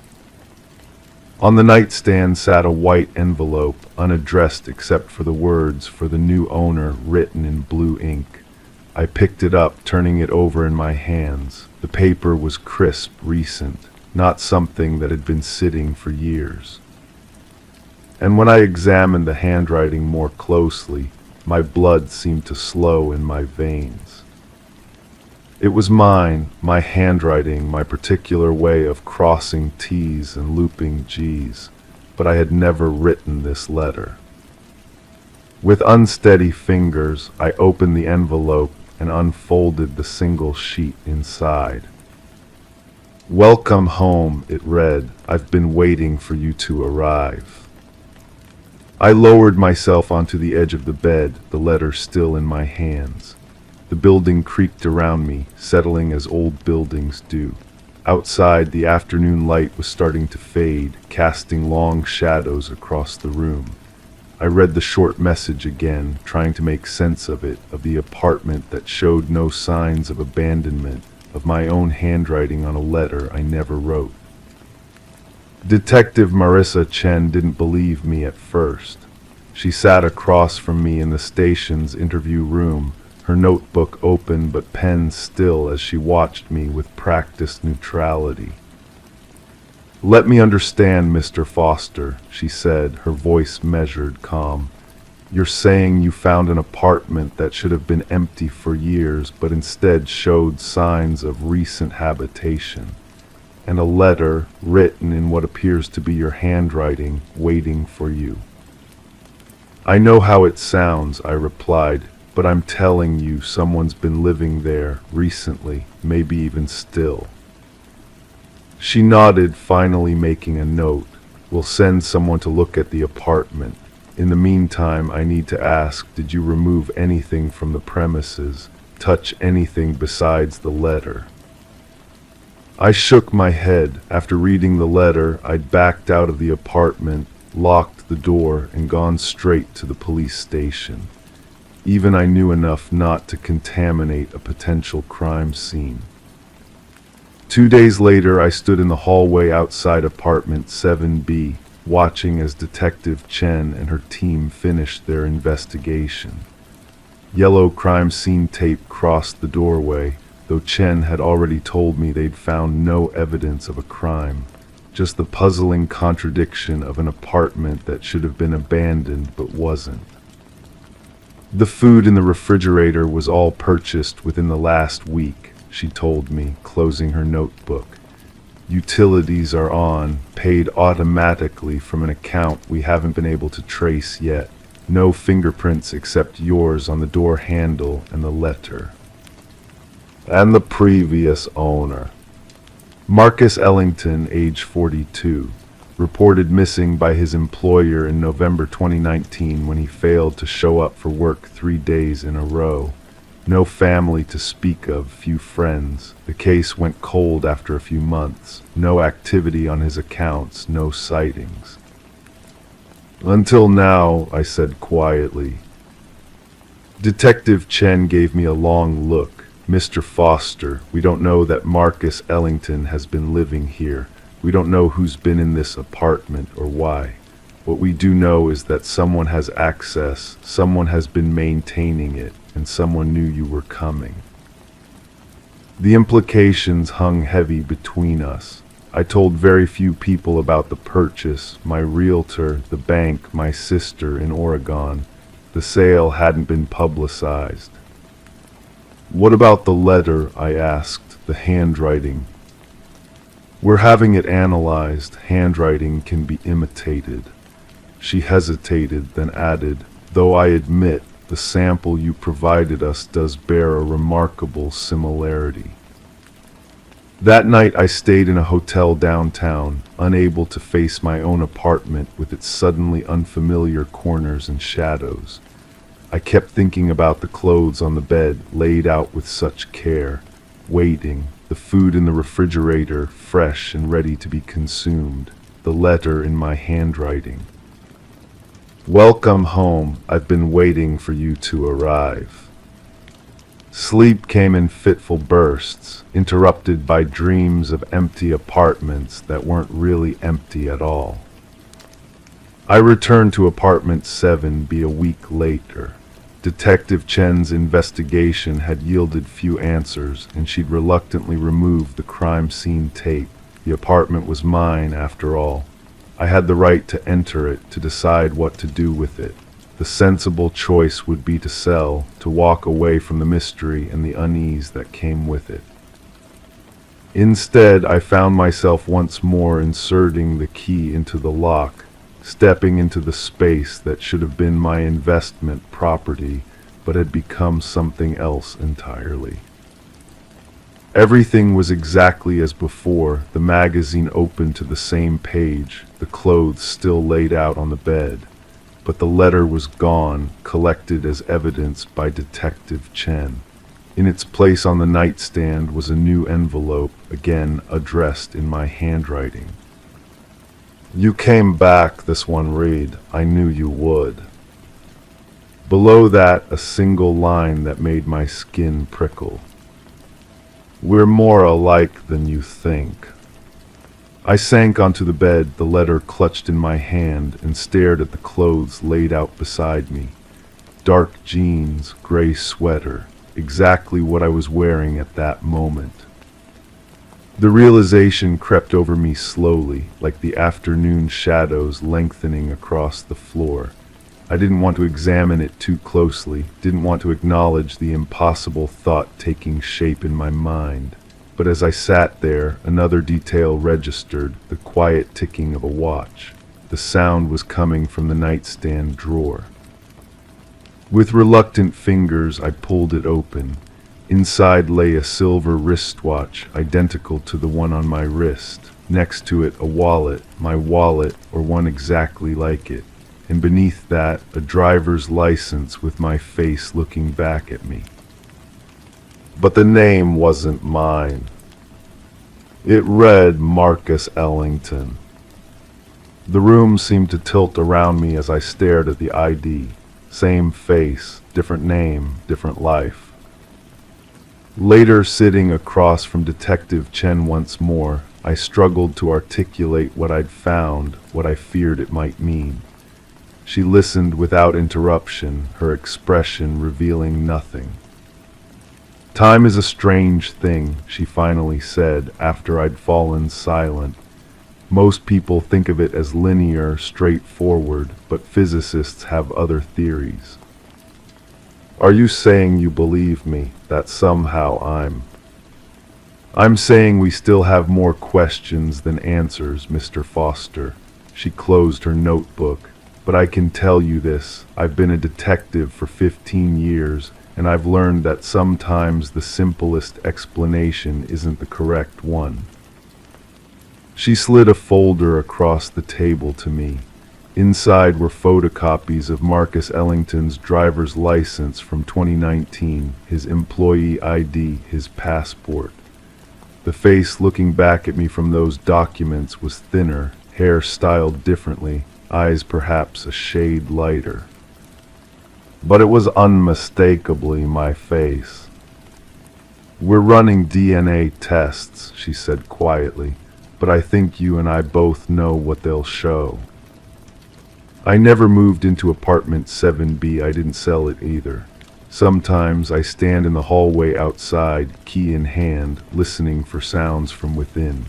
On the nightstand sat a white envelope, unaddressed except for the words "for the new owner" written in blue ink. I picked it up, turning it over in my hands. The paper was crisp, recent, not something that had been sitting for years. And when I examined the handwriting more closely, my blood seemed to slow in my veins. It was mine, my handwriting, my particular way of crossing T's and looping G's, but I had never written this letter. With unsteady fingers, I opened the envelope and unfolded the single sheet inside. Welcome home, it read. I've been waiting for you to arrive. I lowered myself onto the edge of the bed, the letter still in my hands. The building creaked around me, settling as old buildings do. Outside, the afternoon light was starting to fade, casting long shadows across the room. I read the short message again, trying to make sense of it, of the apartment that showed no signs of abandonment, of my own handwriting on a letter I never wrote. Detective Marissa Chen didn't believe me at first. She sat across from me in the station's interview room, her notebook open but pen still as she watched me with practiced neutrality. "Let me understand, Mr. Foster," she said, her voice measured, calm. "You're saying you found an apartment that should have been empty for years but instead showed signs of recent habitation, and a letter written in what appears to be your handwriting waiting for you." "I know how it sounds," I replied, "but I'm telling you someone's been living there recently, maybe even still." She nodded, finally making a note. "We'll send someone to look at the apartment. In the meantime, I need to ask, did you remove anything from the premises, touch anything besides the letter?" I shook my head. After reading the letter, I'd backed out of the apartment, locked the door, and gone straight to the police station. Even I knew enough not to contaminate a potential crime scene. 2 days later, I stood in the hallway outside apartment 7B, watching as Detective Chen and her team finished their investigation. Yellow crime scene tape crossed the doorway, though Chen had already told me they'd found no evidence of a crime, just the puzzling contradiction of an apartment that should have been abandoned but wasn't. "The food in the refrigerator was all purchased within the last week," she told me, closing her notebook. "Utilities are on, paid automatically from an account we haven't been able to trace yet. No fingerprints except yours on the door handle and the letter." "And the previous owner?" "Marcus Ellington, age 42, reported missing by his employer in November 2019 when he failed to show up for work 3 days in a row. No family to speak of, few friends. The case went cold after a few months. No activity on his accounts, no sightings." "Until now," I said quietly. Detective Chen gave me a long look. "Mr. Foster, we don't know that Marcus Ellington has been living here. We don't know who's been in this apartment or why. What we do know is that someone has access, someone has been maintaining it, and someone knew you were coming." The implications hung heavy between us. I told very few people about the purchase, my realtor, the bank, my sister in Oregon. The sale hadn't been publicized. "What about the letter?" I asked, "the handwriting?" "We're having it analyzed. Handwriting can be imitated." She hesitated, then added, "Though I admit, the sample you provided us does bear a remarkable similarity." That night I stayed in a hotel downtown, unable to face my own apartment with its suddenly unfamiliar corners and shadows. I kept thinking about the clothes on the bed, laid out with such care, waiting, the food in the refrigerator, fresh and ready to be consumed, the letter in my handwriting. "Welcome home. I've been waiting for you to arrive." Sleep came in fitful bursts, interrupted by dreams of empty apartments that weren't really empty at all. I returned to apartment 7B a week later. Detective Chen's investigation had yielded few answers, and she'd reluctantly removed the crime scene tape. The apartment was mine, after all. I had the right to enter it, to decide what to do with it. The sensible choice would be to sell, to walk away from the mystery and the unease that came with it. Instead, I found myself once more inserting the key into the lock, stepping into the space that should have been my investment property, but had become something else entirely. Everything was exactly as before, the magazine open to the same page, the clothes still laid out on the bed. But the letter was gone, collected as evidence by Detective Chen. In its place on the nightstand was a new envelope, again addressed in my handwriting. "You came back," this one read. "I knew you would." Below that, a single line that made my skin prickle. "We're more alike than you think." I sank onto the bed, the letter clutched in my hand, and stared at the clothes laid out beside me. Dark jeans, gray sweater, exactly what I was wearing at that moment. The realization crept over me slowly, like the afternoon shadows lengthening across the floor. I didn't want to examine it too closely, didn't want to acknowledge the impossible thought taking shape in my mind. But as I sat there, another detail registered, the quiet ticking of a watch. The sound was coming from the nightstand drawer. With reluctant fingers, I pulled it open. Inside lay a silver wristwatch, identical to the one on my wrist. Next to it, a wallet, my wallet, or one exactly like it. And beneath that, a driver's license with my face looking back at me. But the name wasn't mine. It read Marcus Ellington. The room seemed to tilt around me as I stared at the ID. Same face, different name, different life. Later, sitting across from Detective Chen once more, I struggled to articulate what I'd found, what I feared it might mean. She listened without interruption, her expression revealing nothing. "Time is a strange thing," she finally said after I'd fallen silent. "Most people think of it as linear, straightforward, but physicists have other theories." "Are you saying you believe me, that somehow I'm saying we still have more questions than answers, Mr. Foster." She closed her notebook. "But I can tell you this, I've been a detective for 15 years, and I've learned that sometimes the simplest explanation isn't the correct one." She slid a folder across the table to me. Inside were photocopies of Marcus Ellington's driver's license from 2019, his employee ID, his passport. The face looking back at me from those documents was thinner, hair styled differently, eyes perhaps a shade lighter. But it was unmistakably my face. "We're running DNA tests," she said quietly, "but I think you and I both know what they'll show." I never moved into apartment 7B, I didn't sell it either. Sometimes I stand in the hallway outside, key in hand, listening for sounds from within.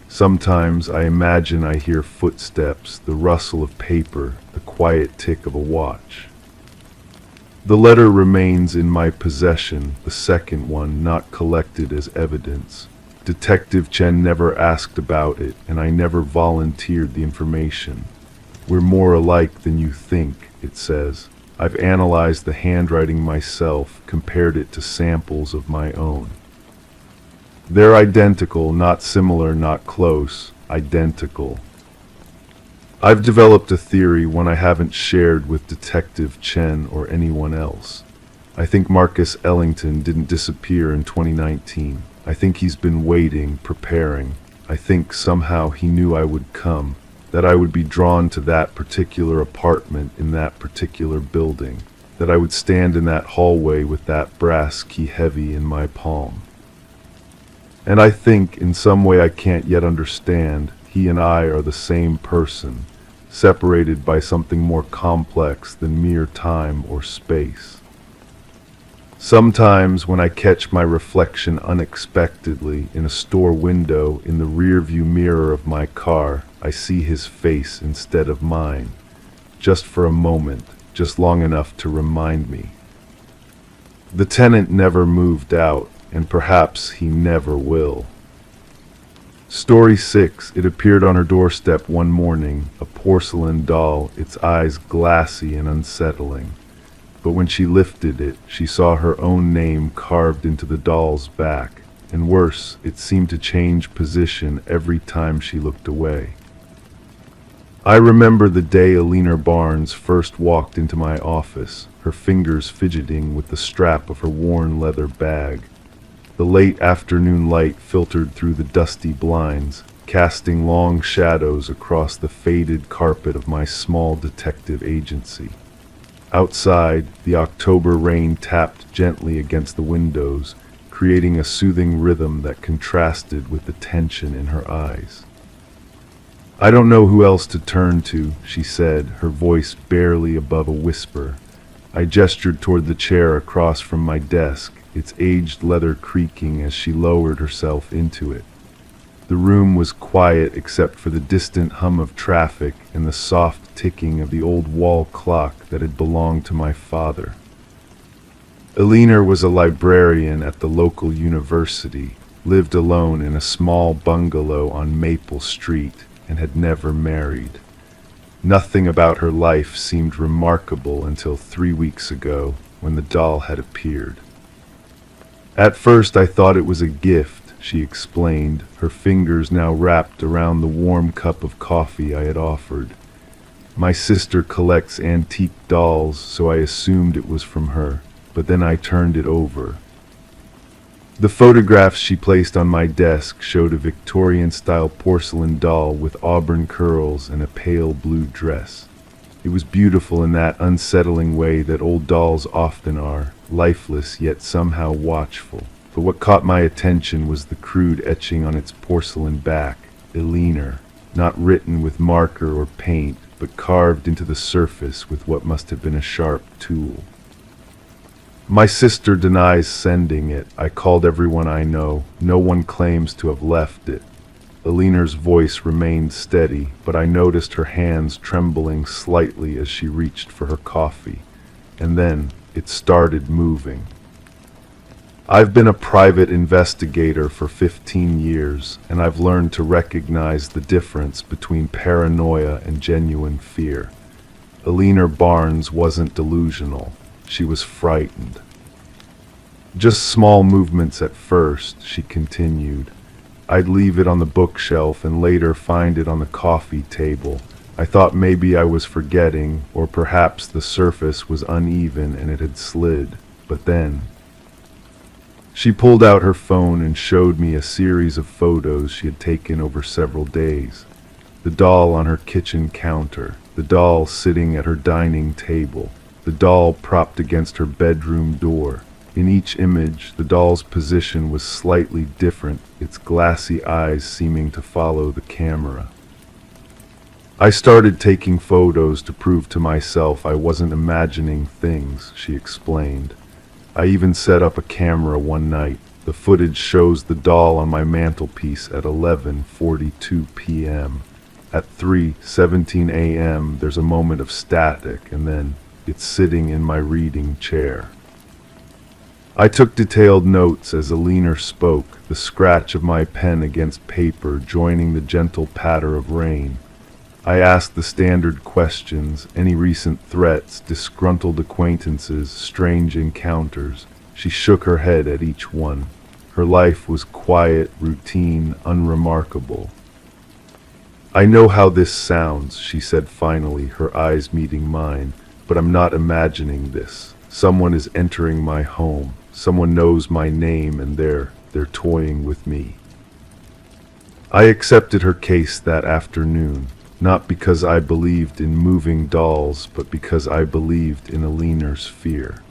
Sometimes I imagine I hear footsteps, the rustle of paper, the quiet tick of a watch. The letter remains in my possession, the second one not collected as evidence. Detective Chen never asked about it, and I never volunteered the information. "We're more alike than you think," it says. I've analyzed the handwriting myself, compared it to samples of my own. They're identical, not similar, not close, identical. I've developed a theory, one I haven't shared with Detective Chen or anyone else. I think Marcus Ellington didn't disappear in 2019. I think he's been waiting, preparing. I think somehow he knew I would come, that I would be drawn to that particular apartment in that particular building, that I would stand in that hallway with that brass key heavy in my palm. And I think, in some way I can't yet understand, he and I are the same person, separated by something more complex than mere time or space. Sometimes when I catch my reflection unexpectedly in a store window in the rearview mirror of my car, I see his face instead of mine, just for a moment, just long enough to remind me. The tenant never moved out, and perhaps he never will. Story 6. It appeared on her doorstep one morning, a porcelain doll, its eyes glassy and unsettling. But when she lifted it, she saw her own name carved into the doll's back. and worse, it seemed to change position every time she looked away. I remember the day Alina Barnes first walked into my office, her fingers fidgeting with the strap of her worn leather bag. The late afternoon light filtered through the dusty blinds, casting long shadows across the faded carpet of my small detective agency. Outside, the October rain tapped gently against the windows, creating a soothing rhythm that contrasted with the tension in her eyes. "I don't know who else to turn to," she said, her voice barely above a whisper. I gestured toward the chair across from my desk, its aged leather creaking as she lowered herself into it. The room was quiet except for the distant hum of traffic and the soft ticking of the old wall clock that had belonged to my father. Alina was a librarian at the local university, lived alone in a small bungalow on Maple Street, and had never married. Nothing about her life seemed remarkable until 3 weeks ago, when the doll had appeared. "At first I thought it was a gift," she explained, her fingers now wrapped around the warm cup of coffee I had offered. "My sister collects antique dolls, so I assumed it was from her, but then I turned it over." The photographs she placed on my desk showed a Victorian-style porcelain doll with auburn curls and a pale blue dress. It was beautiful in that unsettling way that old dolls often are, lifeless yet somehow watchful. But what caught my attention was the crude etching on its porcelain back, Alina, not written with marker or paint, but carved into the surface with what must have been a sharp tool. "My sister denies sending it. I called everyone I know. No one claims to have left it." Alina's voice remained steady, but I noticed her hands trembling slightly as she reached for her coffee. And then it started moving. "I've been a private investigator for 15 years, and I've learned to recognize the difference between paranoia and genuine fear. Alina Barnes wasn't delusional. She was frightened. Just small movements at first," she continued. "I'd leave it on the bookshelf and later find it on the coffee table. I thought maybe I was forgetting, or perhaps the surface was uneven and it had slid. But then..." She pulled out her phone and showed me a series of photos she had taken over several days. The doll on her kitchen counter, the doll sitting at her dining table, the doll propped against her bedroom door. In each image, the doll's position was slightly different, its glassy eyes seeming to follow the camera. "I started taking photos to prove to myself I wasn't imagining things," she explained. "I even set up a camera one night. The footage shows the doll on my mantelpiece at 11:42 p.m. At 3:17 a.m. there's a moment of static, and then it's sitting in my reading chair." I took detailed notes as Alina spoke, the scratch of my pen against paper joining the gentle patter of rain. I asked the standard questions, any recent threats, disgruntled acquaintances, strange encounters. She shook her head at each one. Her life was quiet, routine, unremarkable. "I know how this sounds," she said finally, her eyes meeting mine, "but I'm not imagining this. Someone is entering my home. Someone knows my name and they're toying with me." I accepted her case that afternoon, not because I believed in moving dolls, but because I believed in Alina's fear.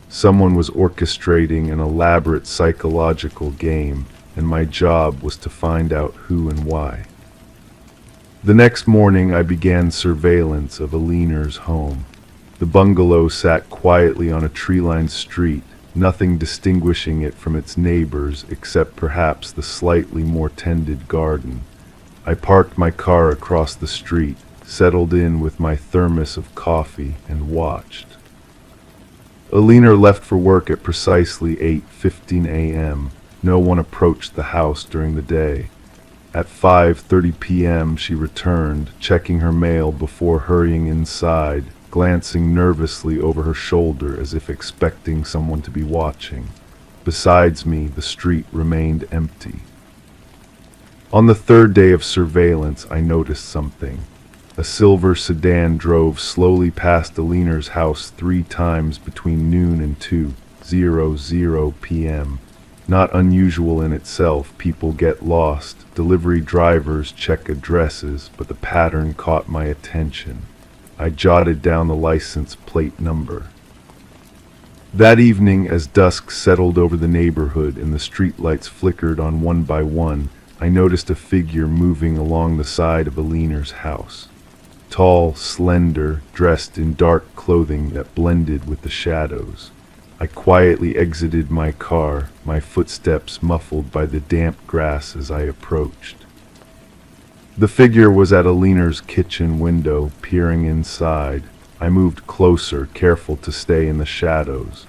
Someone was orchestrating an elaborate psychological game, and my job was to find out who and why. The next morning I began surveillance of Alina's home. The bungalow sat quietly on a tree-lined street, nothing distinguishing it from its neighbors except perhaps the slightly more tended garden. I parked my car across the street, settled in with my thermos of coffee, and watched. Alina left for work at precisely 8:15 a.m. No one approached the house during the day. At 5:30 p.m. she returned, checking her mail before hurrying inside, glancing nervously over her shoulder as if expecting someone to be watching. Besides me, the street remained empty. On the third day of surveillance, I noticed something. A silver sedan drove slowly past Aliner's house 3 times between noon and 2:00 p.m. Not unusual in itself, people get lost, delivery drivers check addresses, but the pattern caught my attention. I jotted down the license plate number. That evening, as dusk settled over the neighborhood and the streetlights flickered on one by one, I noticed a figure moving along the side of Aliner's house. Tall, slender, dressed in dark clothing that blended with the shadows. I quietly exited my car, my footsteps muffled by the damp grass as I approached. The figure was at Aliner's kitchen window, peering inside. I moved closer, careful to stay in the shadows.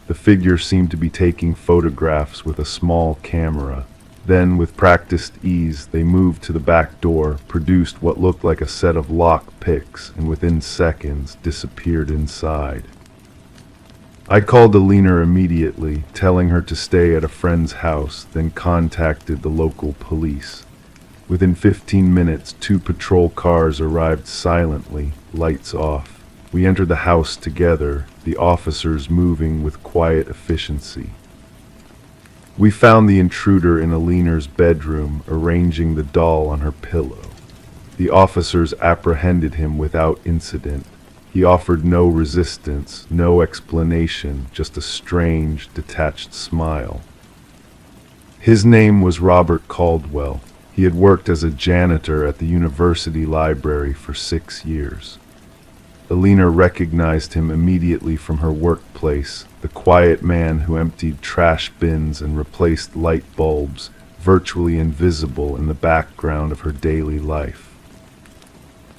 The figure seemed to be taking photographs with a small camera. Then, with practiced ease, they moved to the back door, produced what looked like a set of lock picks, and within seconds disappeared inside. I called Alina immediately, telling her to stay at a friend's house, then contacted the local police. Within 15 minutes, 2 patrol cars arrived silently, lights off. We entered the house together, the officers moving with quiet efficiency. We found the intruder in Aliner's bedroom, arranging the doll on her pillow. The officers apprehended him without incident. He offered no resistance, no explanation, just a strange, detached smile. His name was Robert Caldwell. He had worked as a janitor at the university library for 6 years. Alina recognized him immediately from her workplace, the quiet man who emptied trash bins and replaced light bulbs, virtually invisible in the background of her daily life.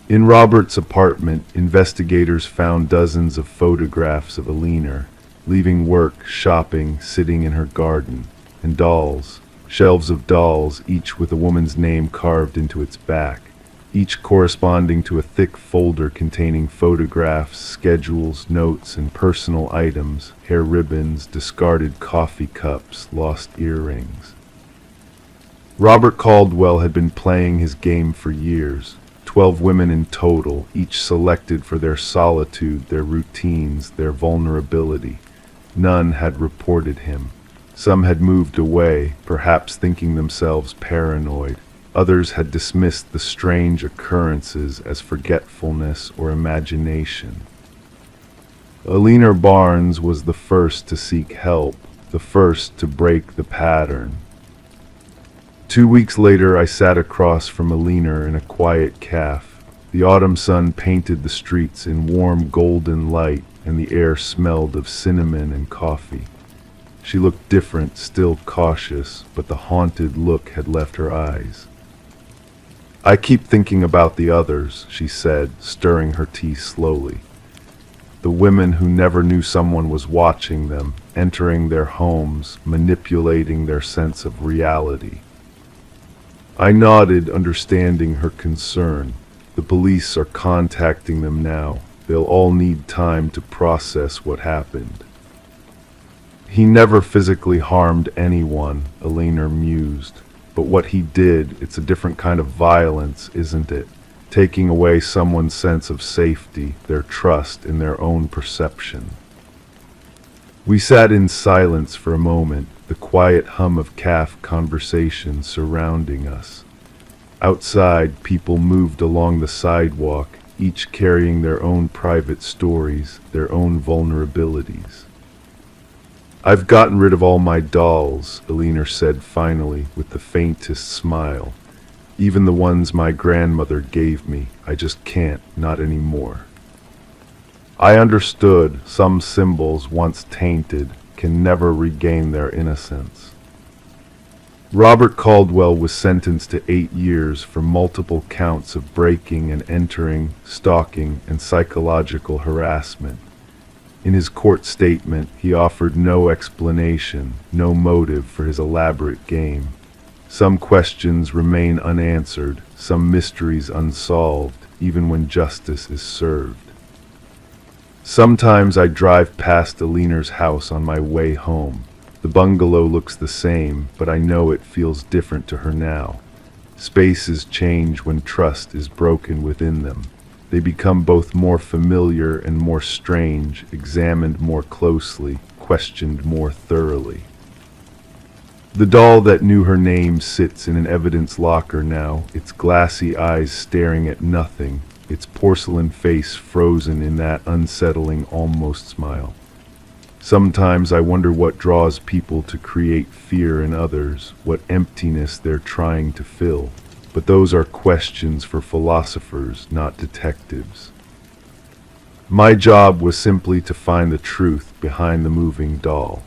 In Robert's apartment, investigators found dozens of photographs of Alina, leaving work, shopping, sitting in her garden, and dolls, shelves of dolls, each with a woman's name carved into its back, each corresponding to a thick folder containing photographs, schedules, notes, and personal items, hair ribbons, discarded coffee cups, lost earrings. Robert Caldwell had been playing his game for years. 12 women in total, each selected for their solitude, their routines, their vulnerability. None had reported him. Some had moved away, perhaps thinking themselves paranoid. Others had dismissed the strange occurrences as forgetfulness or imagination. Alina Barnes was the first to seek help, the first to break the pattern. 2 weeks later, I sat across from Alina in a quiet cafe. The autumn sun painted the streets in warm golden light, and the air smelled of cinnamon and coffee. She looked different, still cautious, but the haunted look had left her eyes. "I keep thinking about the others," she said, stirring her tea slowly. "The women who never knew someone was watching them, entering their homes, manipulating their sense of reality." I nodded, understanding her concern. The police are contacting them now. They'll all need time to process what happened. "He never physically harmed anyone," Alina mused. "But what he did, it's a different kind of violence, isn't it? Taking away someone's sense of safety, their trust in their own perception." We sat in silence for a moment, the quiet hum of cafe conversation surrounding us. Outside, people moved along the sidewalk, each carrying their own private stories, their own vulnerabilities. "I've gotten rid of all my dolls," Alina said finally, with the faintest smile. "Even the ones my grandmother gave me. I just can't, not anymore." I understood. Some symbols, once tainted, can never regain their innocence. Robert Caldwell was sentenced to 8 years for multiple counts of breaking and entering, stalking, and psychological harassment. In his court statement, he offered no explanation, no motive for his elaborate game. Some questions remain unanswered, some mysteries unsolved, even when justice is served. Sometimes I drive past Alina's house on my way home. The bungalow looks the same, but I know it feels different to her now. Spaces change when trust is broken within them. They become both more familiar and more strange, examined more closely, questioned more thoroughly. The doll that knew her name sits in an evidence locker now, its glassy eyes staring at nothing, its porcelain face frozen in that unsettling almost smile. Sometimes I wonder what draws people to create fear in others, what emptiness they're trying to fill. But those are questions for philosophers, not detectives. My job was simply to find the truth behind the moving doll.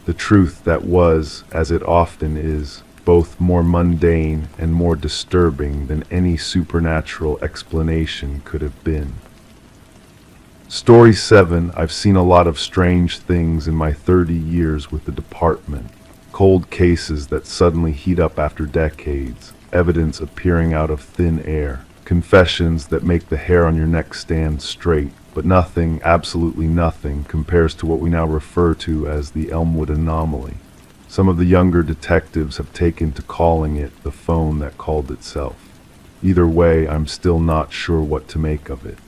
The truth that was, as it often is, both more mundane and more disturbing than any supernatural explanation could have been. Story 7. I've seen a lot of strange things in my 30 years with the department. Cold cases that suddenly heat up after decades, evidence appearing out of thin air, confessions that make the hair on your neck stand straight, but nothing, absolutely nothing, compares to what we now refer to as the Elmwood anomaly. Some of the younger detectives have taken to calling it the phone that called itself. Either way, I'm still not sure what to make of it.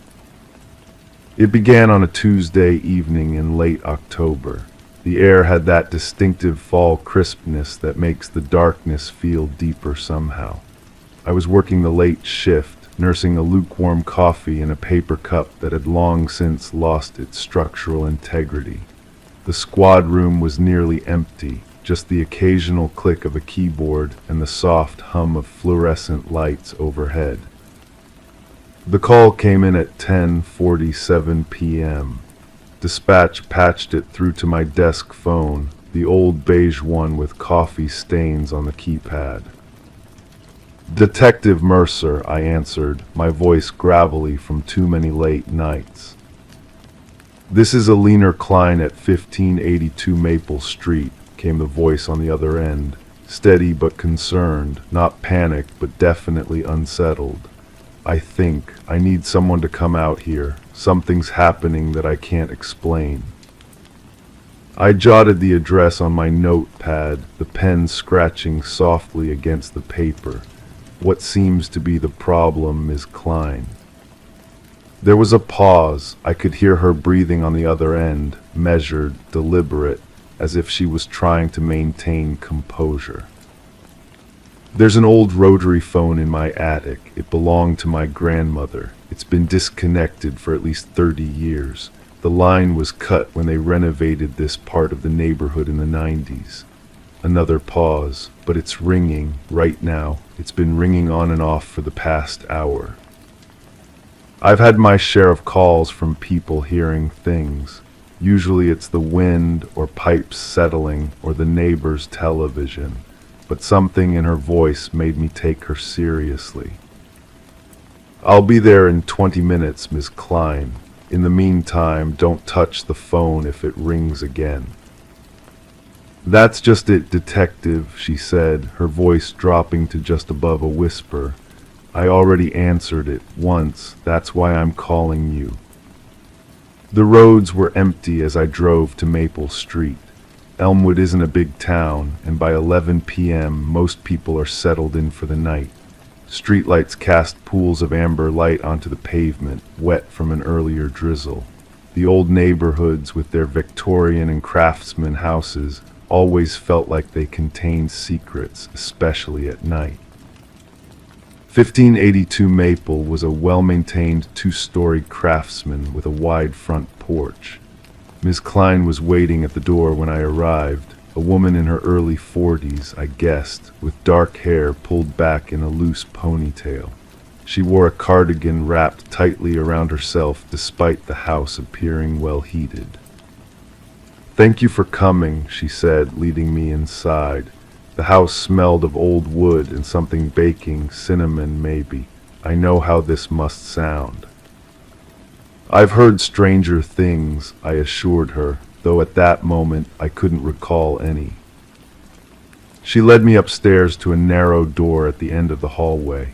It began on a Tuesday evening in late October. The air had that distinctive fall crispness that makes the darkness feel deeper somehow. I was working the late shift, nursing a lukewarm coffee in a paper cup that had long since lost its structural integrity. The squad room was nearly empty, just the occasional click of a keyboard and the soft hum of fluorescent lights overhead. The call came in at 10:47 p.m. Dispatch patched it through to my desk phone, the old beige one with coffee stains on the keypad. "Detective Mercer," I answered, my voice gravelly from too many late nights. "This is Alina Klein at 1582 Maple Street," came the voice on the other end, steady but concerned, not panicked but definitely unsettled. I need someone to come out here. Something's happening that I can't explain." I jotted the address on my notepad, the pen scratching softly against the paper. "What seems to be the problem, Ms. Klein?" There was a pause. I could hear her breathing on the other end, measured, deliberate, as if she was trying to maintain composure. "There's an old rotary phone in my attic. It belonged to my grandmother. It's been disconnected for at least 30 years. The line was cut when they renovated this part of the neighborhood in the 90s. Another pause, but it's ringing right now. It's been ringing on and off for the past hour. I've had my share of calls from people hearing things. Usually it's the wind or pipes settling or the neighbor's television. But something in her voice made me take her seriously. "I'll be there in 20 minutes, Ms. Klein. In the meantime, don't touch the phone if it rings again." "That's just it, detective," she said, her voice dropping to just above a whisper. "I already answered it once. That's why I'm calling you." The roads were empty as I drove to Maple Street. Elmwood isn't a big town, and by 11 p.m. most people are settled in for the night. Streetlights cast pools of amber light onto the pavement, wet from an earlier drizzle. The old neighborhoods with their Victorian and craftsman houses always felt like they contained secrets, especially at night. 1582 Maple was a well-maintained two-story craftsman with a wide front porch. Miss Klein was waiting at the door when I arrived, a woman in her early 40s, I guessed, with dark hair pulled back in a loose ponytail. She wore a cardigan wrapped tightly around herself despite the house appearing well heated. "Thank you for coming," she said, leading me inside. The house smelled of old wood and something baking, cinnamon maybe. I know how this must sound. "I've heard stranger things," I assured her, though at that moment I couldn't recall any. She led me upstairs to a narrow door at the end of the hallway.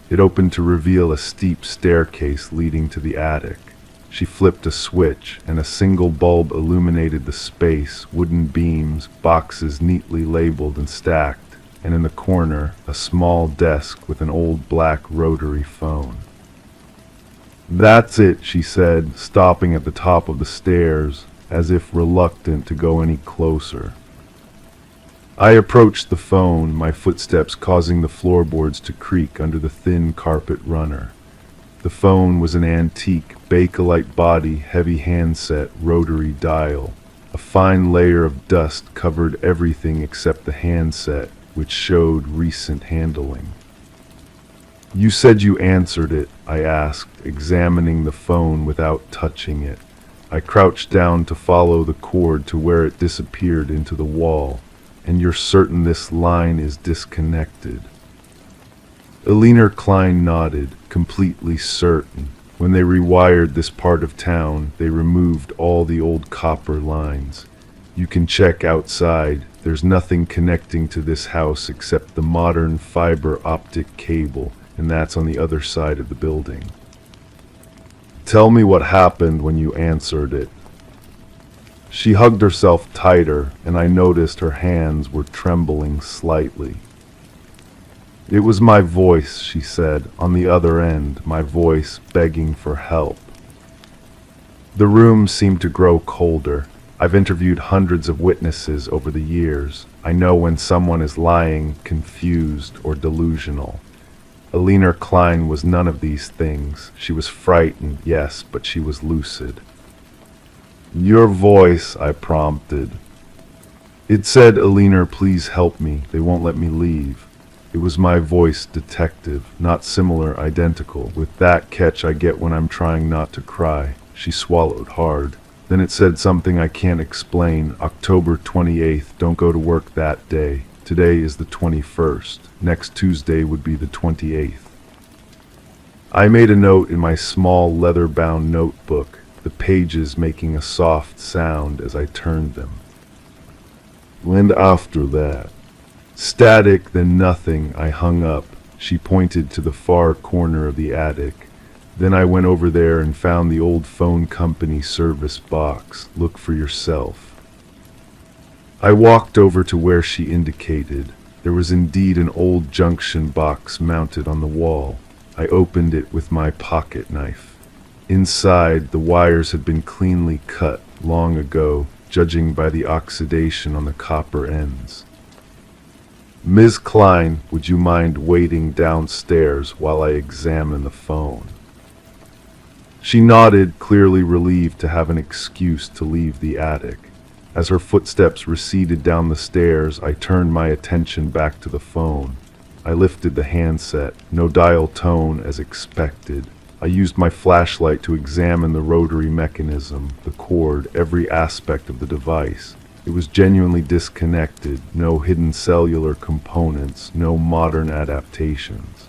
It opened to reveal a steep staircase leading to the attic. She flipped a switch, and a single bulb illuminated the space, wooden beams, boxes neatly labeled and stacked, and in the corner, a small desk with an old black rotary phone. "That's it," she said, stopping at the top of the stairs, as if reluctant to go any closer. I approached the phone, my footsteps causing the floorboards to creak under the thin carpet runner. The phone was an antique, Bakelite body, heavy handset, rotary dial. A fine layer of dust covered everything except the handset, which showed recent handling. "You said you answered it," I asked, examining the phone without touching it. I crouched down to follow the cord to where it disappeared into the wall. "And you're certain this line is disconnected?" Eleanor Klein nodded, completely certain. When they rewired this part of town, they removed all the old copper lines. You can check outside. There's nothing connecting to this house except the modern fiber optic cable, and that's on the other side of the building. "Tell me what happened when you answered it." She hugged herself tighter, and I noticed her hands were trembling slightly. "It was my voice," she said, "on the other end, my voice begging for help." The room seemed to grow colder. I've interviewed hundreds of witnesses over the years. I know when someone is lying, confused, or delusional. Eleanor Klein was none of these things. She was frightened, yes, but she was lucid. "Your voice," I prompted. "It said, 'Eleanor, please help me. They won't let me leave.' It was my voice, detective, not similar, identical, with that catch I get when I'm trying not to cry." She swallowed hard. "Then it said something I can't explain. October 28th, don't go to work that day. Today is the 21st. Next Tuesday would be the 28th. I made a note in my small leather-bound notebook, the pages making a soft sound as I turned them. "And after that?" "Static, then nothing." I hung up. She pointed to the far corner of the attic. "Then I went over there and found the old phone company service box. Look for yourself." I walked over to where she indicated. There was indeed an old junction box mounted on the wall. I opened it with my pocket knife. Inside, the wires had been cleanly cut long ago, judging by the oxidation on the copper ends. "Ms. Klein, would you mind waiting downstairs while I examine the phone?" She nodded, clearly relieved to have an excuse to leave the attic. As her footsteps receded down the stairs, I turned my attention back to the phone. I lifted the handset, no dial tone as expected. I used my flashlight to examine the rotary mechanism, the cord, every aspect of the device. It was genuinely disconnected, no hidden cellular components, no modern adaptations.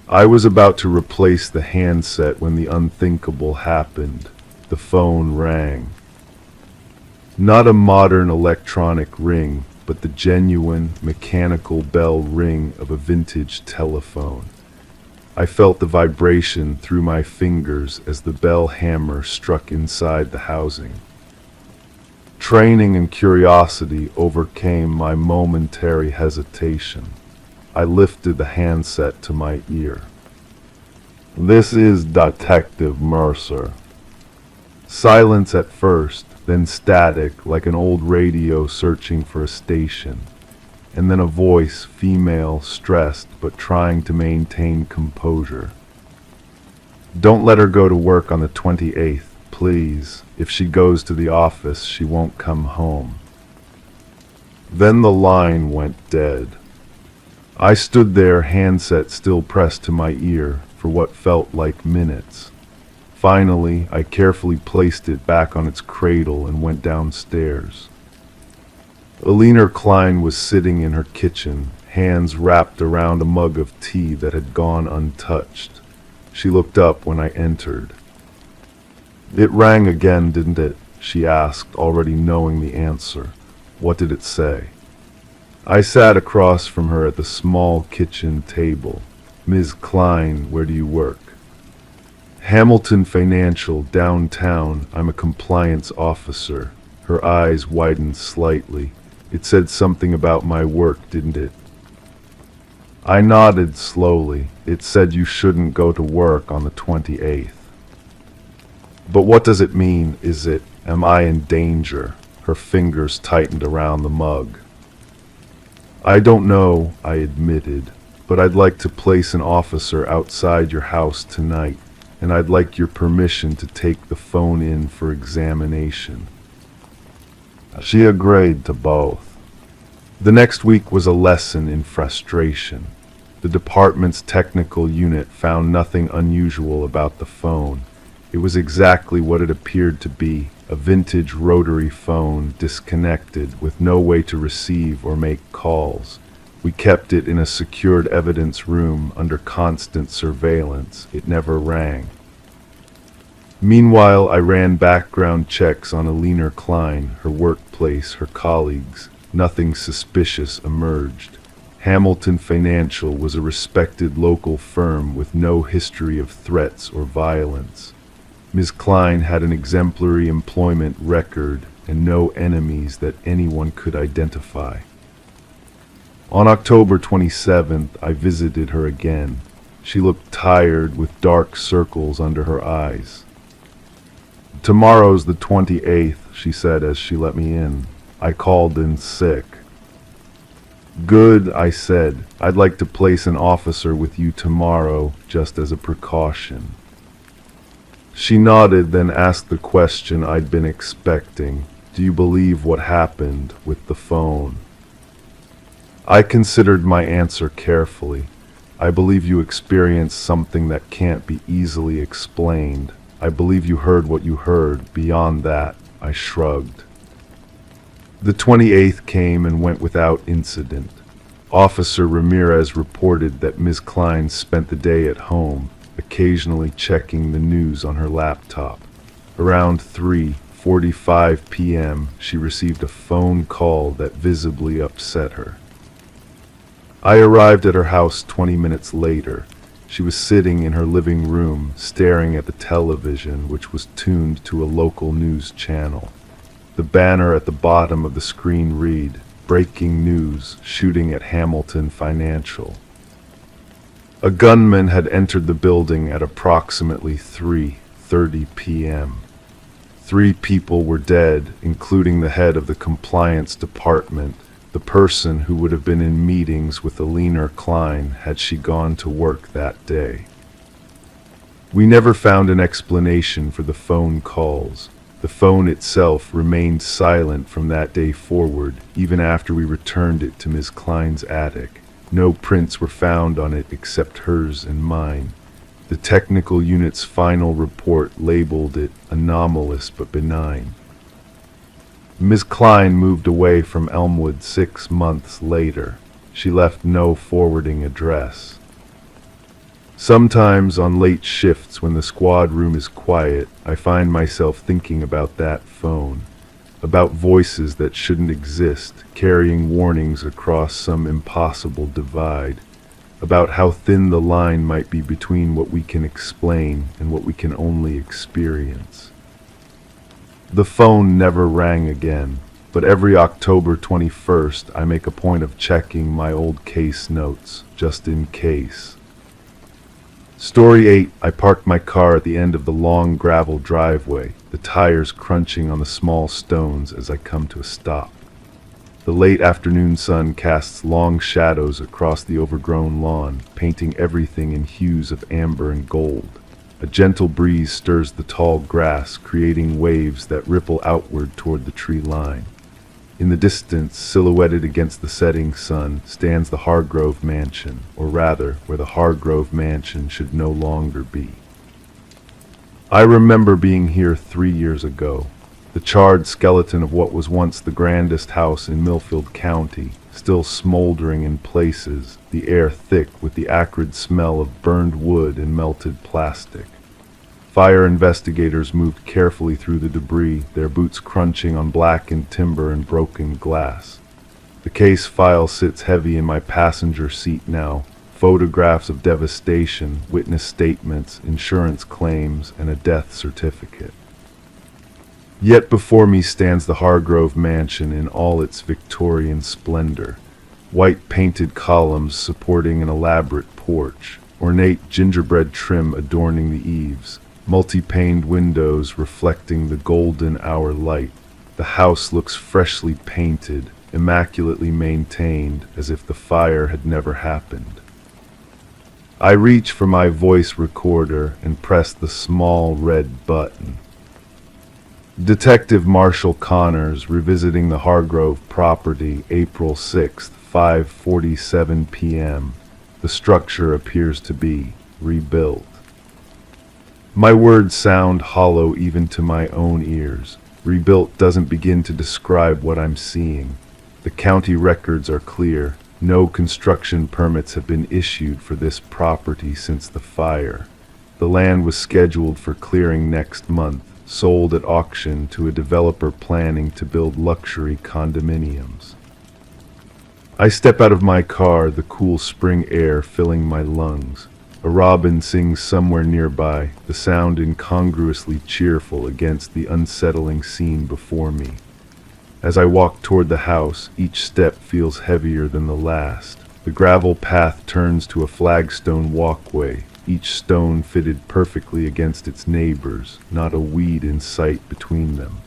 I was about to replace the handset when the unthinkable happened. The phone rang. Not a modern electronic ring, but the genuine mechanical bell ring of a vintage telephone. I felt the vibration through my fingers as the bell hammer struck inside the housing. Training and curiosity overcame my momentary hesitation. I lifted the handset to my ear. "This is Detective Mercer." Silence at first, then static like an old radio searching for a station, and then a voice, female, stressed but trying to maintain composure. "Don't let her go to work on the 28th, please. If she goes to the office, she won't come home." Then the line went dead. I stood there, handset still pressed to my ear, for what felt like minutes. Finally, I carefully placed it back on its cradle and went downstairs. Eleanor Klein was sitting in her kitchen, hands wrapped around a mug of tea that had gone untouched. She looked up when I entered. "It rang again, didn't it?" she asked, already knowing the answer. "What did it say?" I sat across from her at the small kitchen table. "Ms. Klein, where do you work?" Hamilton Financial, downtown. I'm a compliance officer. Her eyes widened slightly. It said something about my work, didn't it? I nodded slowly. It said you shouldn't go to work on the 28th. But what does it mean? Am I in danger? Her fingers tightened around the mug. I don't know, I admitted, but I'd like to place an officer outside your house tonight, and I'd like your permission to take the phone in for examination. She agreed to both. The next week was a lesson in frustration. The department's technical unit found nothing unusual about the phone. It was exactly what it appeared to be, a vintage rotary phone, disconnected, with no way to receive or make calls. We kept it in a secured evidence room under constant surveillance. It never rang. Meanwhile, I ran background checks on Alina Klein, her workplace, her colleagues. Nothing suspicious emerged. Hamilton Financial was a respected local firm with no history of threats or violence. Ms. Klein had an exemplary employment record and no enemies that anyone could identify. On October 27th, I visited her again. She looked tired with dark circles under her eyes. Tomorrow's the 28th, she said as she let me in. I called in sick. Good, I said. I'd like to place an officer with you tomorrow, just as a precaution. She nodded, then asked the question I'd been expecting. Do you believe what happened with the phone? I considered my answer carefully. I believe you experienced something that can't be easily explained. I believe you heard what you heard. Beyond that, I shrugged. The 28th came and went without incident. Officer Ramirez reported that Ms. Klein spent the day at home, occasionally checking the news on her laptop. Around 3:45 p.m., she received a phone call that visibly upset her. I arrived at her house 20 minutes later. She was sitting in her living room, staring at the television, which was tuned to a local news channel. The banner at the bottom of the screen read, "Breaking news, shooting at Hamilton Financial." A gunman had entered the building at approximately 3:30 p.m. 3 people were dead, including the head of the compliance department, the person who would have been in meetings with Alina Klein had she gone to work that day. We never found an explanation for the phone calls. The phone itself remained silent from that day forward, even after we returned it to Ms. Klein's attic. No prints were found on it except hers and mine. The technical unit's final report labeled it anomalous but benign. Ms. Klein moved away from Elmwood 6 months later. She left no forwarding address. Sometimes on late shifts when the squad room is quiet, I find myself thinking about that phone, about voices that shouldn't exist, carrying warnings across some impossible divide, about how thin the line might be between what we can explain and what we can only experience. The phone never rang again, but every October 21st I make a point of checking my old case notes, just in case. Story 8. I parked my car at the end of the long gravel driveway, the tires crunching on the small stones as I come to a stop. The late afternoon sun casts long shadows across the overgrown lawn, painting everything in hues of amber and gold. A gentle breeze stirs the tall grass, creating waves that ripple outward toward the tree line. In the distance, silhouetted against the setting sun, stands the Hargrove Mansion, or rather, where the Hargrove Mansion should no longer be. I remember being here 3 years ago, the charred skeleton of what was once the grandest house in Milfield County, still smoldering in places, the air thick with the acrid smell of burned wood and melted plastic. Fire investigators moved carefully through the debris, their boots crunching on blackened timber and broken glass. The case file sits heavy in my passenger seat now, photographs of devastation, witness statements, insurance claims, and a death certificate. Yet before me stands the Hargrove mansion in all its Victorian splendor. White painted columns supporting an elaborate porch, ornate gingerbread trim adorning the eaves, multi-paned windows reflecting the golden hour light. The house looks freshly painted, immaculately maintained, as if the fire had never happened. I reach for my voice recorder and press the small red button. Detective Marshall Connors revisiting the Hargrove property, April 6th, 5:47 p.m. The structure appears to be rebuilt. My words sound hollow even to my own ears. Rebuilt doesn't begin to describe what I'm seeing. The county records are clear. No construction permits have been issued for this property since the fire. The land was scheduled for clearing next month, sold at auction to a developer planning to build luxury condominiums. I step out of my car, the cool spring air filling my lungs. A robin sings somewhere nearby, the sound incongruously cheerful against the unsettling scene before me. As I walk toward the house, each step feels heavier than the last. The gravel path turns to a flagstone walkway, each stone fitted perfectly against its neighbors, not a weed in sight between them.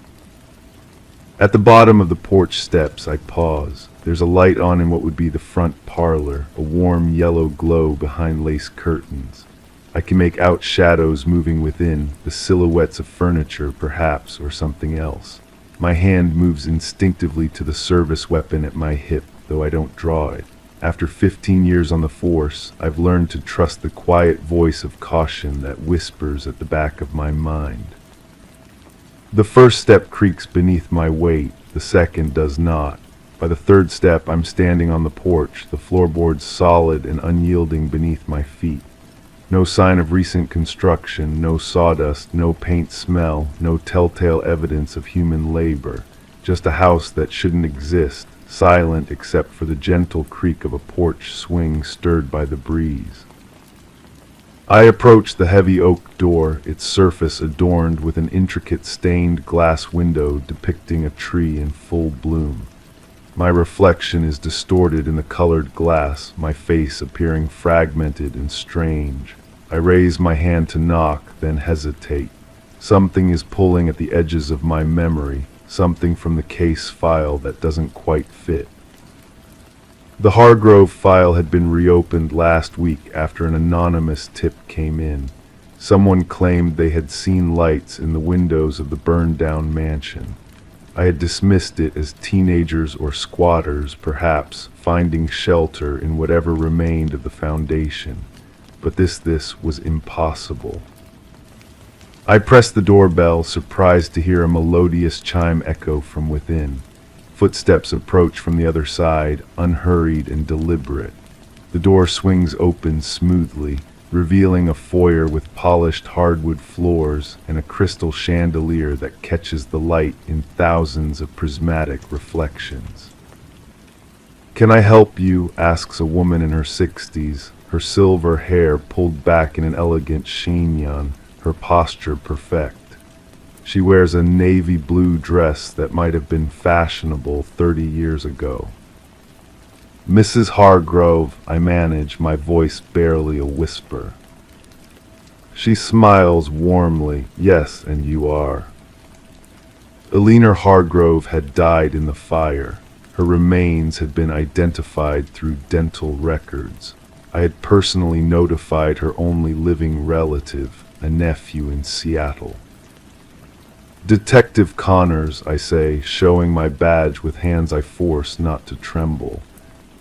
At the bottom of the porch steps, I pause. There's a light on in what would be the front parlor, a warm yellow glow behind lace curtains. I can make out shadows moving within, the silhouettes of furniture, perhaps, or something else. My hand moves instinctively to the service weapon at my hip, though I don't draw it. After 15 years on the force, I've learned to trust the quiet voice of caution that whispers at the back of my mind. The first step creaks beneath my weight, the second does not. By the third step, I'm standing on the porch, the floorboards solid and unyielding beneath my feet. No sign of recent construction, no sawdust, no paint smell, no telltale evidence of human labor. Just a house that shouldn't exist, silent except for the gentle creak of a porch swing stirred by the breeze. I approach the heavy oak door, its surface adorned with an intricate stained glass window depicting a tree in full bloom. My reflection is distorted in the colored glass, my face appearing fragmented and strange. I raise my hand to knock, then hesitate. Something is pulling at the edges of my memory, something from the case file that doesn't quite fit. The Hargrove file had been reopened last week after an anonymous tip came in. Someone claimed they had seen lights in the windows of the burned-down mansion. I had dismissed it as teenagers or squatters, perhaps, finding shelter in whatever remained of the foundation. But this was impossible. I pressed the doorbell, surprised to hear a melodious chime echo from within. Footsteps approach from the other side, unhurried and deliberate. The door swings open smoothly, revealing a foyer with polished hardwood floors and a crystal chandelier that catches the light in thousands of prismatic reflections. "Can I help you?" asks a woman in her 60s, her silver hair pulled back in an elegant chignon, her posture perfect. She wears a navy blue dress that might have been fashionable 30 years ago. "Mrs. Hargrove," I manage, my voice barely a whisper. She smiles warmly. "Yes, and you are." Eleanor Hargrove had died in the fire. Her remains had been identified through dental records. I had personally notified her only living relative, a nephew in Seattle. "Detective Connors," I say, showing my badge with hands I force not to tremble.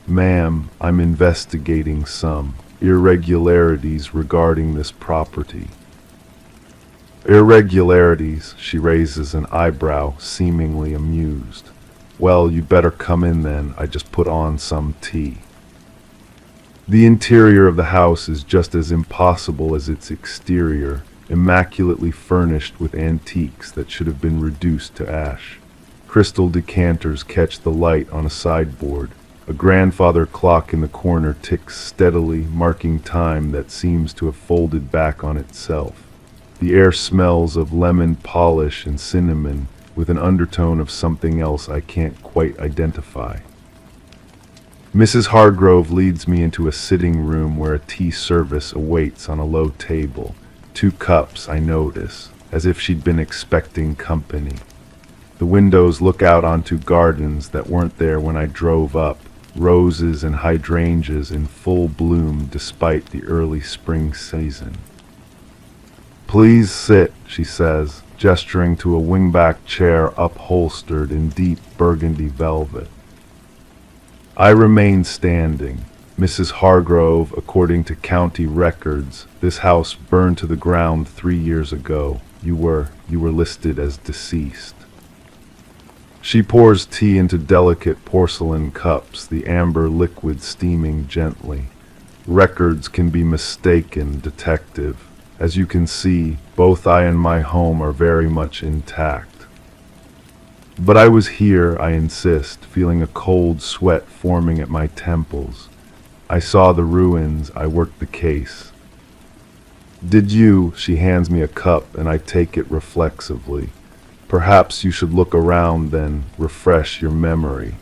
"Ma'am, I'm investigating some irregularities regarding this property." "Irregularities?" She raises an eyebrow, seemingly amused. "Well, you better come in then. I just put on some tea." The interior of the house is just as impossible as its exterior, immaculately furnished with antiques that should have been reduced to ash. Crystal decanters catch the light on a sideboard. A grandfather clock in the corner ticks steadily, marking time that seems to have folded back on itself. The air smells of lemon polish and cinnamon, with an undertone of something else I can't quite identify. Mrs. Hargrove leads me into a sitting room where a tea service awaits on a low table. 2 cups, I notice, as if she'd been expecting company. The windows look out onto gardens that weren't there when I drove up, roses and hydrangeas in full bloom despite the early spring season. "Please sit," she says, gesturing to a wingback chair upholstered in deep burgundy velvet. I remain standing. Mrs. Hargrove, according to county records, this house burned to the ground 3 years ago. You were listed as deceased. She pours tea into delicate porcelain cups, the amber liquid steaming gently. Records can be mistaken, detective. As you can see, both I and my home are very much intact. But I was here, I insist, feeling a cold sweat forming at my temples. I saw the ruins, I worked the case. "Did you?" She hands me a cup and I take it reflexively. "Perhaps you should look around then, refresh your memory."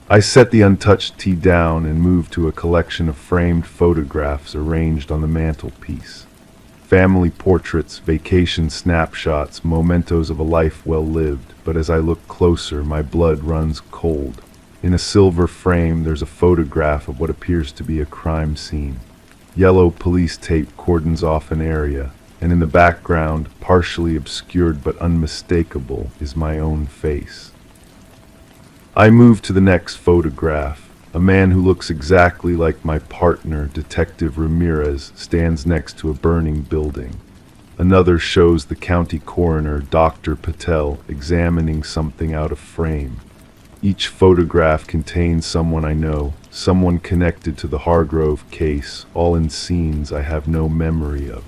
I set the untouched tea down and move to a collection of framed photographs arranged on the mantelpiece. Family portraits, vacation snapshots, mementos of a life well lived, but as I look closer, my blood runs cold. In a silver frame, there's a photograph of what appears to be a crime scene. Yellow police tape cordons off an area, and in the background, partially obscured but unmistakable, is my own face. I move to the next photograph. A man who looks exactly like my partner, Detective Ramirez, stands next to a burning building. Another shows the county coroner, Dr. Patel, examining something out of frame. Each photograph contains someone I know, someone connected to the Hargrove case, all in scenes I have no memory of.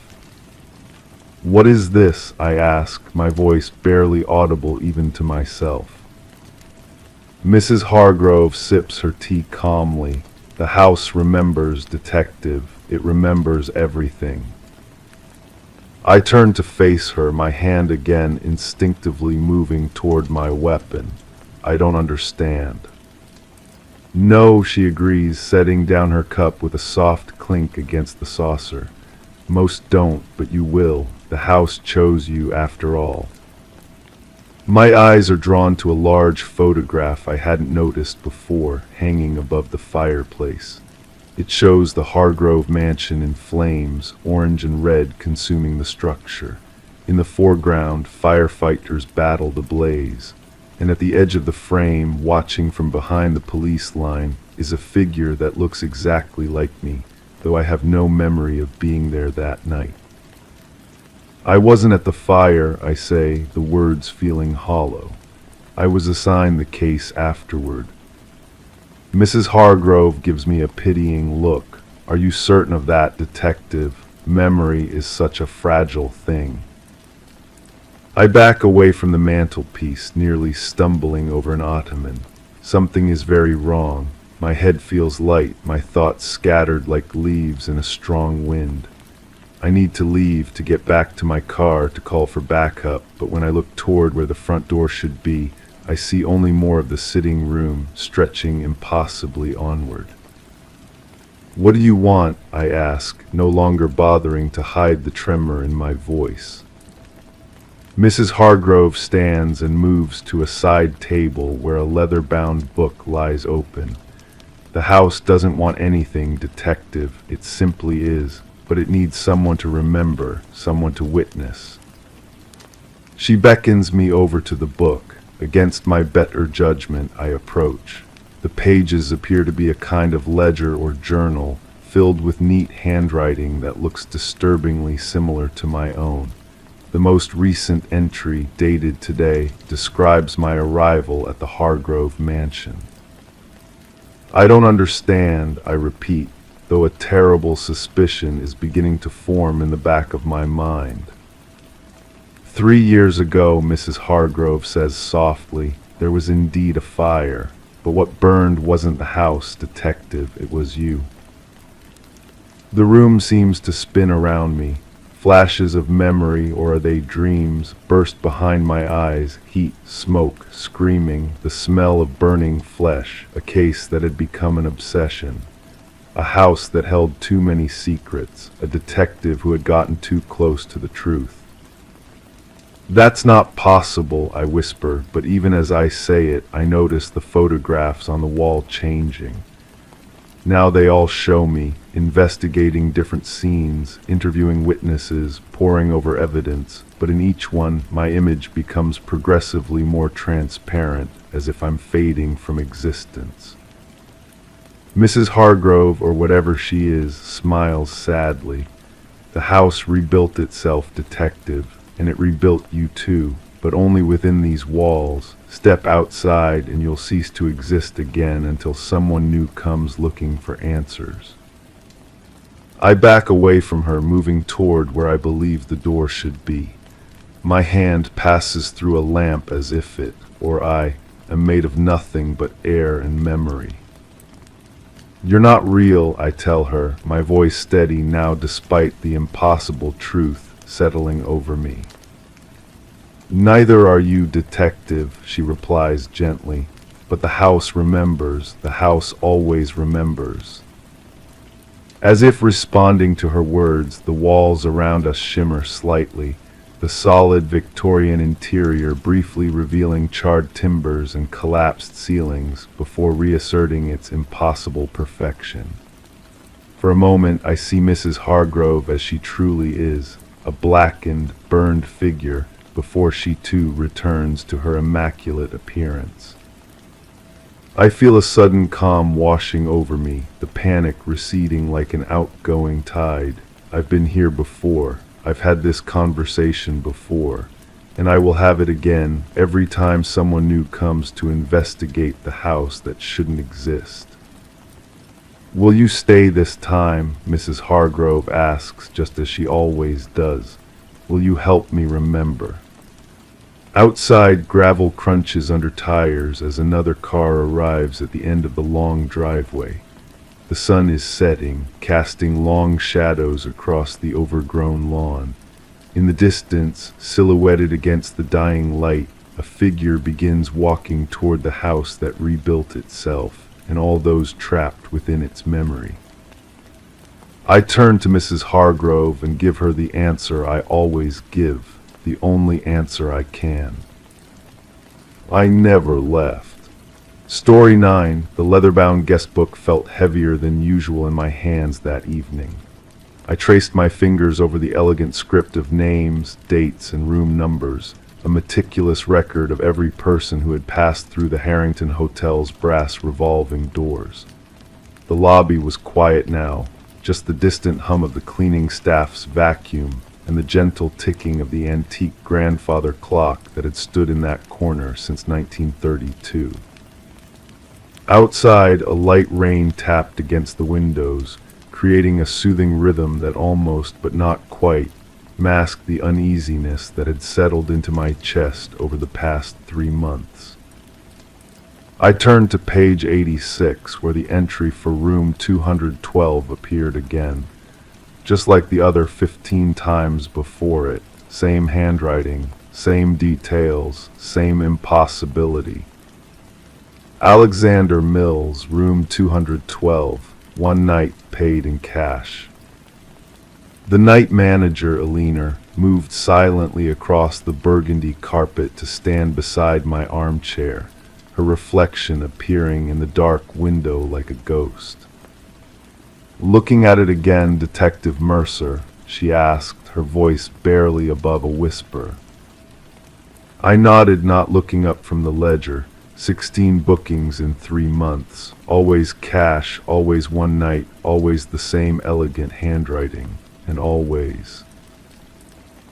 "What is this?" I ask, my voice barely audible even to myself. Mrs. Hargrove sips her tea calmly. The house remembers, detective. It remembers everything. I turn to face her, my hand again instinctively moving toward my weapon. I don't understand. "No," she agrees, setting down her cup with a soft clink against the saucer. "Most don't, but you will. The house chose you after all." My eyes are drawn to a large photograph I hadn't noticed before, hanging above the fireplace. It shows the Hargrove mansion in flames, orange and red consuming the structure. In the foreground, firefighters battle the blaze. And at the edge of the frame, watching from behind the police line, is a figure that looks exactly like me, though I have no memory of being there that night. "I wasn't at the fire," I say, the words feeling hollow. "I was assigned the case afterward." Mrs. Hargrove gives me a pitying look. "Are you certain of that, detective? Memory is such a fragile thing." I back away from the mantelpiece, nearly stumbling over an ottoman. Something is very wrong. My head feels light, my thoughts scattered like leaves in a strong wind. I need to leave, to get back to my car, to call for backup, but when I look toward where the front door should be, I see only more of the sitting room, stretching impossibly onward. "What do you want?" I ask, no longer bothering to hide the tremor in my voice. Mrs. Hargrove stands and moves to a side table where a leather-bound book lies open. "The house doesn't want anything, detective. It simply is. But it needs someone to remember, someone to witness." She beckons me over to the book. Against my better judgment, I approach. The pages appear to be a kind of ledger or journal, filled with neat handwriting that looks disturbingly similar to my own. The most recent entry, dated today, describes my arrival at the Hargrove mansion. "I don't understand," I repeat, though a terrible suspicion is beginning to form in the back of my mind. 3 years ago," Mrs. Hargrove says softly, "there was indeed a fire. But what burned wasn't the house, detective, it was you. The room seems to spin around me. Flashes of memory, or are they dreams, burst behind my eyes, heat, smoke, screaming, the smell of burning flesh, a case that had become an obsession. A house that held too many secrets, a detective who had gotten too close to the truth. "That's not possible," I whisper, but even as I say it, I notice the photographs on the wall changing. Now they all show me, investigating different scenes, interviewing witnesses, poring over evidence, but in each one, my image becomes progressively more transparent, as if I'm fading from existence. Mrs. Hargrove, or whatever she is, smiles sadly. "The house rebuilt itself, detective, and it rebuilt you too, but only within these walls. Step outside and you'll cease to exist again until someone new comes looking for answers." I back away from her, moving toward where I believe the door should be. My hand passes through a lamp as if it, or I, am made of nothing but air and memory. "You're not real," I tell her, my voice steady now despite the impossible truth settling over me. "Neither are you, detective," she replies gently, "but the house remembers, the house always remembers." As if responding to her words, the walls around us shimmer slightly, the solid Victorian interior briefly revealing charred timbers and collapsed ceilings before reasserting its impossible perfection. For a moment I see Mrs. Hargrove as she truly is, a blackened, burned figure, before she too returns to her immaculate appearance. I feel a sudden calm washing over me, the panic receding like an outgoing tide. I've been here before. I've had this conversation before, and I will have it again every time someone new comes to investigate the house that shouldn't exist. "Will you stay this time?" Mrs. Hargrove asks, just as she always does. "Will you help me remember?" Outside, gravel crunches under tires as another car arrives at the end of the long driveway. The sun is setting, casting long shadows across the overgrown lawn. In the distance, silhouetted against the dying light, a figure begins walking toward the house that rebuilt itself, and all those trapped within its memory. I turn to Mrs. Hargrove and give her the answer I always give, the only answer I can. I never left. Story 9, the leather-bound guestbook felt heavier than usual in my hands that evening. I traced my fingers over the elegant script of names, dates, and room numbers, a meticulous record of every person who had passed through the Harrington Hotel's brass revolving doors. The lobby was quiet now, just the distant hum of the cleaning staff's vacuum and the gentle ticking of the antique grandfather clock that had stood in that corner since 1932. Outside, a light rain tapped against the windows, creating a soothing rhythm that almost, but not quite, masked the uneasiness that had settled into my chest over the past 3 months. I turned to page 86, where the entry for room 212 appeared again. Just like the other 15 times before it, same handwriting, same details, same impossibility. Alexander Mills, room 212, one night paid in cash. The night manager, Alina, moved silently across the burgundy carpet to stand beside my armchair, her reflection appearing in the dark window like a ghost. "Looking at it again, Detective Mercer?" she asked, her voice barely above a whisper. I nodded, not looking up from the ledger. 16 bookings in 3 months. Always cash, always one night, always the same elegant handwriting, and always.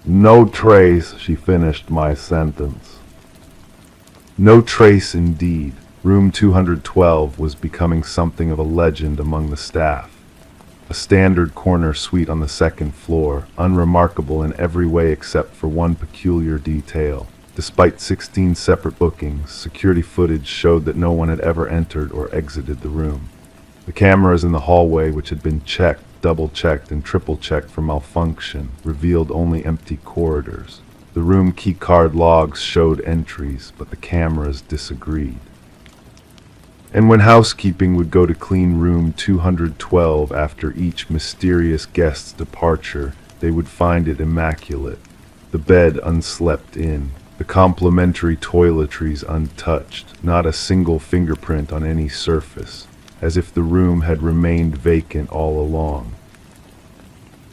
"No trace," she finished my sentence. No trace indeed. Room 212 was becoming something of a legend among the staff. A standard corner suite on the second floor, unremarkable in every way except for one peculiar detail. Despite 16 separate bookings, security footage showed that no one had ever entered or exited the room. The cameras in the hallway, which had been checked, double-checked, and triple-checked for malfunction, revealed only empty corridors. The room keycard logs showed entries, but the cameras disagreed. And when housekeeping would go to clean room 212 after each mysterious guest's departure, they would find it immaculate. The bed unslept in, the complimentary toiletries untouched, not a single fingerprint on any surface, as if the room had remained vacant all along.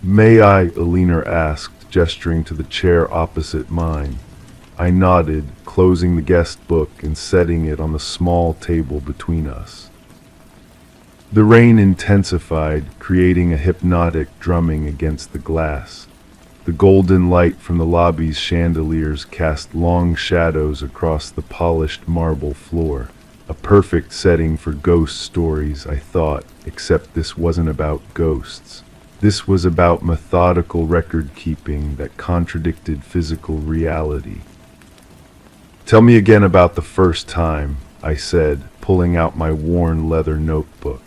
"May I?" Alina asked, gesturing to the chair opposite mine. I nodded, closing the guest book and setting it on the small table between us. The rain intensified, creating a hypnotic drumming against the glass. The golden light from the lobby's chandeliers cast long shadows across the polished marble floor. A perfect setting for ghost stories, I thought, except this wasn't about ghosts. This was about methodical record-keeping that contradicted physical reality. "Tell me again about the first time," I said, pulling out my worn leather notebook.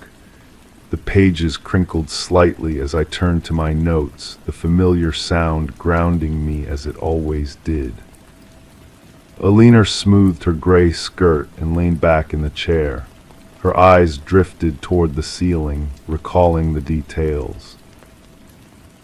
The pages crinkled slightly as I turned to my notes, the familiar sound grounding me as it always did. Alina smoothed her gray skirt and leaned back in the chair. Her eyes drifted toward the ceiling, recalling the details.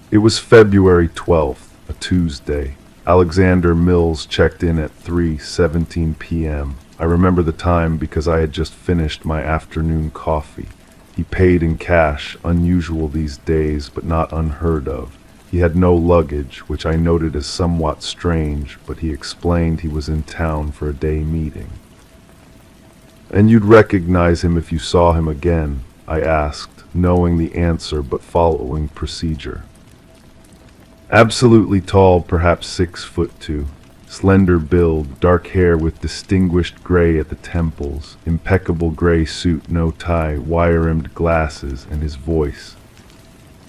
It was February 12th, a Tuesday. Alexander Mills checked in at 3:17 p.m. I remember the time because I had just finished my afternoon coffee. He paid in cash, unusual these days, but not unheard of. He had no luggage, which I noted as somewhat strange, but he explained he was in town for a day meeting. "And you'd recognize him if you saw him again?" I asked, knowing the answer but following procedure. "Absolutely tall, perhaps 6'2". Slender build, dark hair with distinguished gray at the temples, impeccable gray suit, no tie, wire-rimmed glasses, and his voice."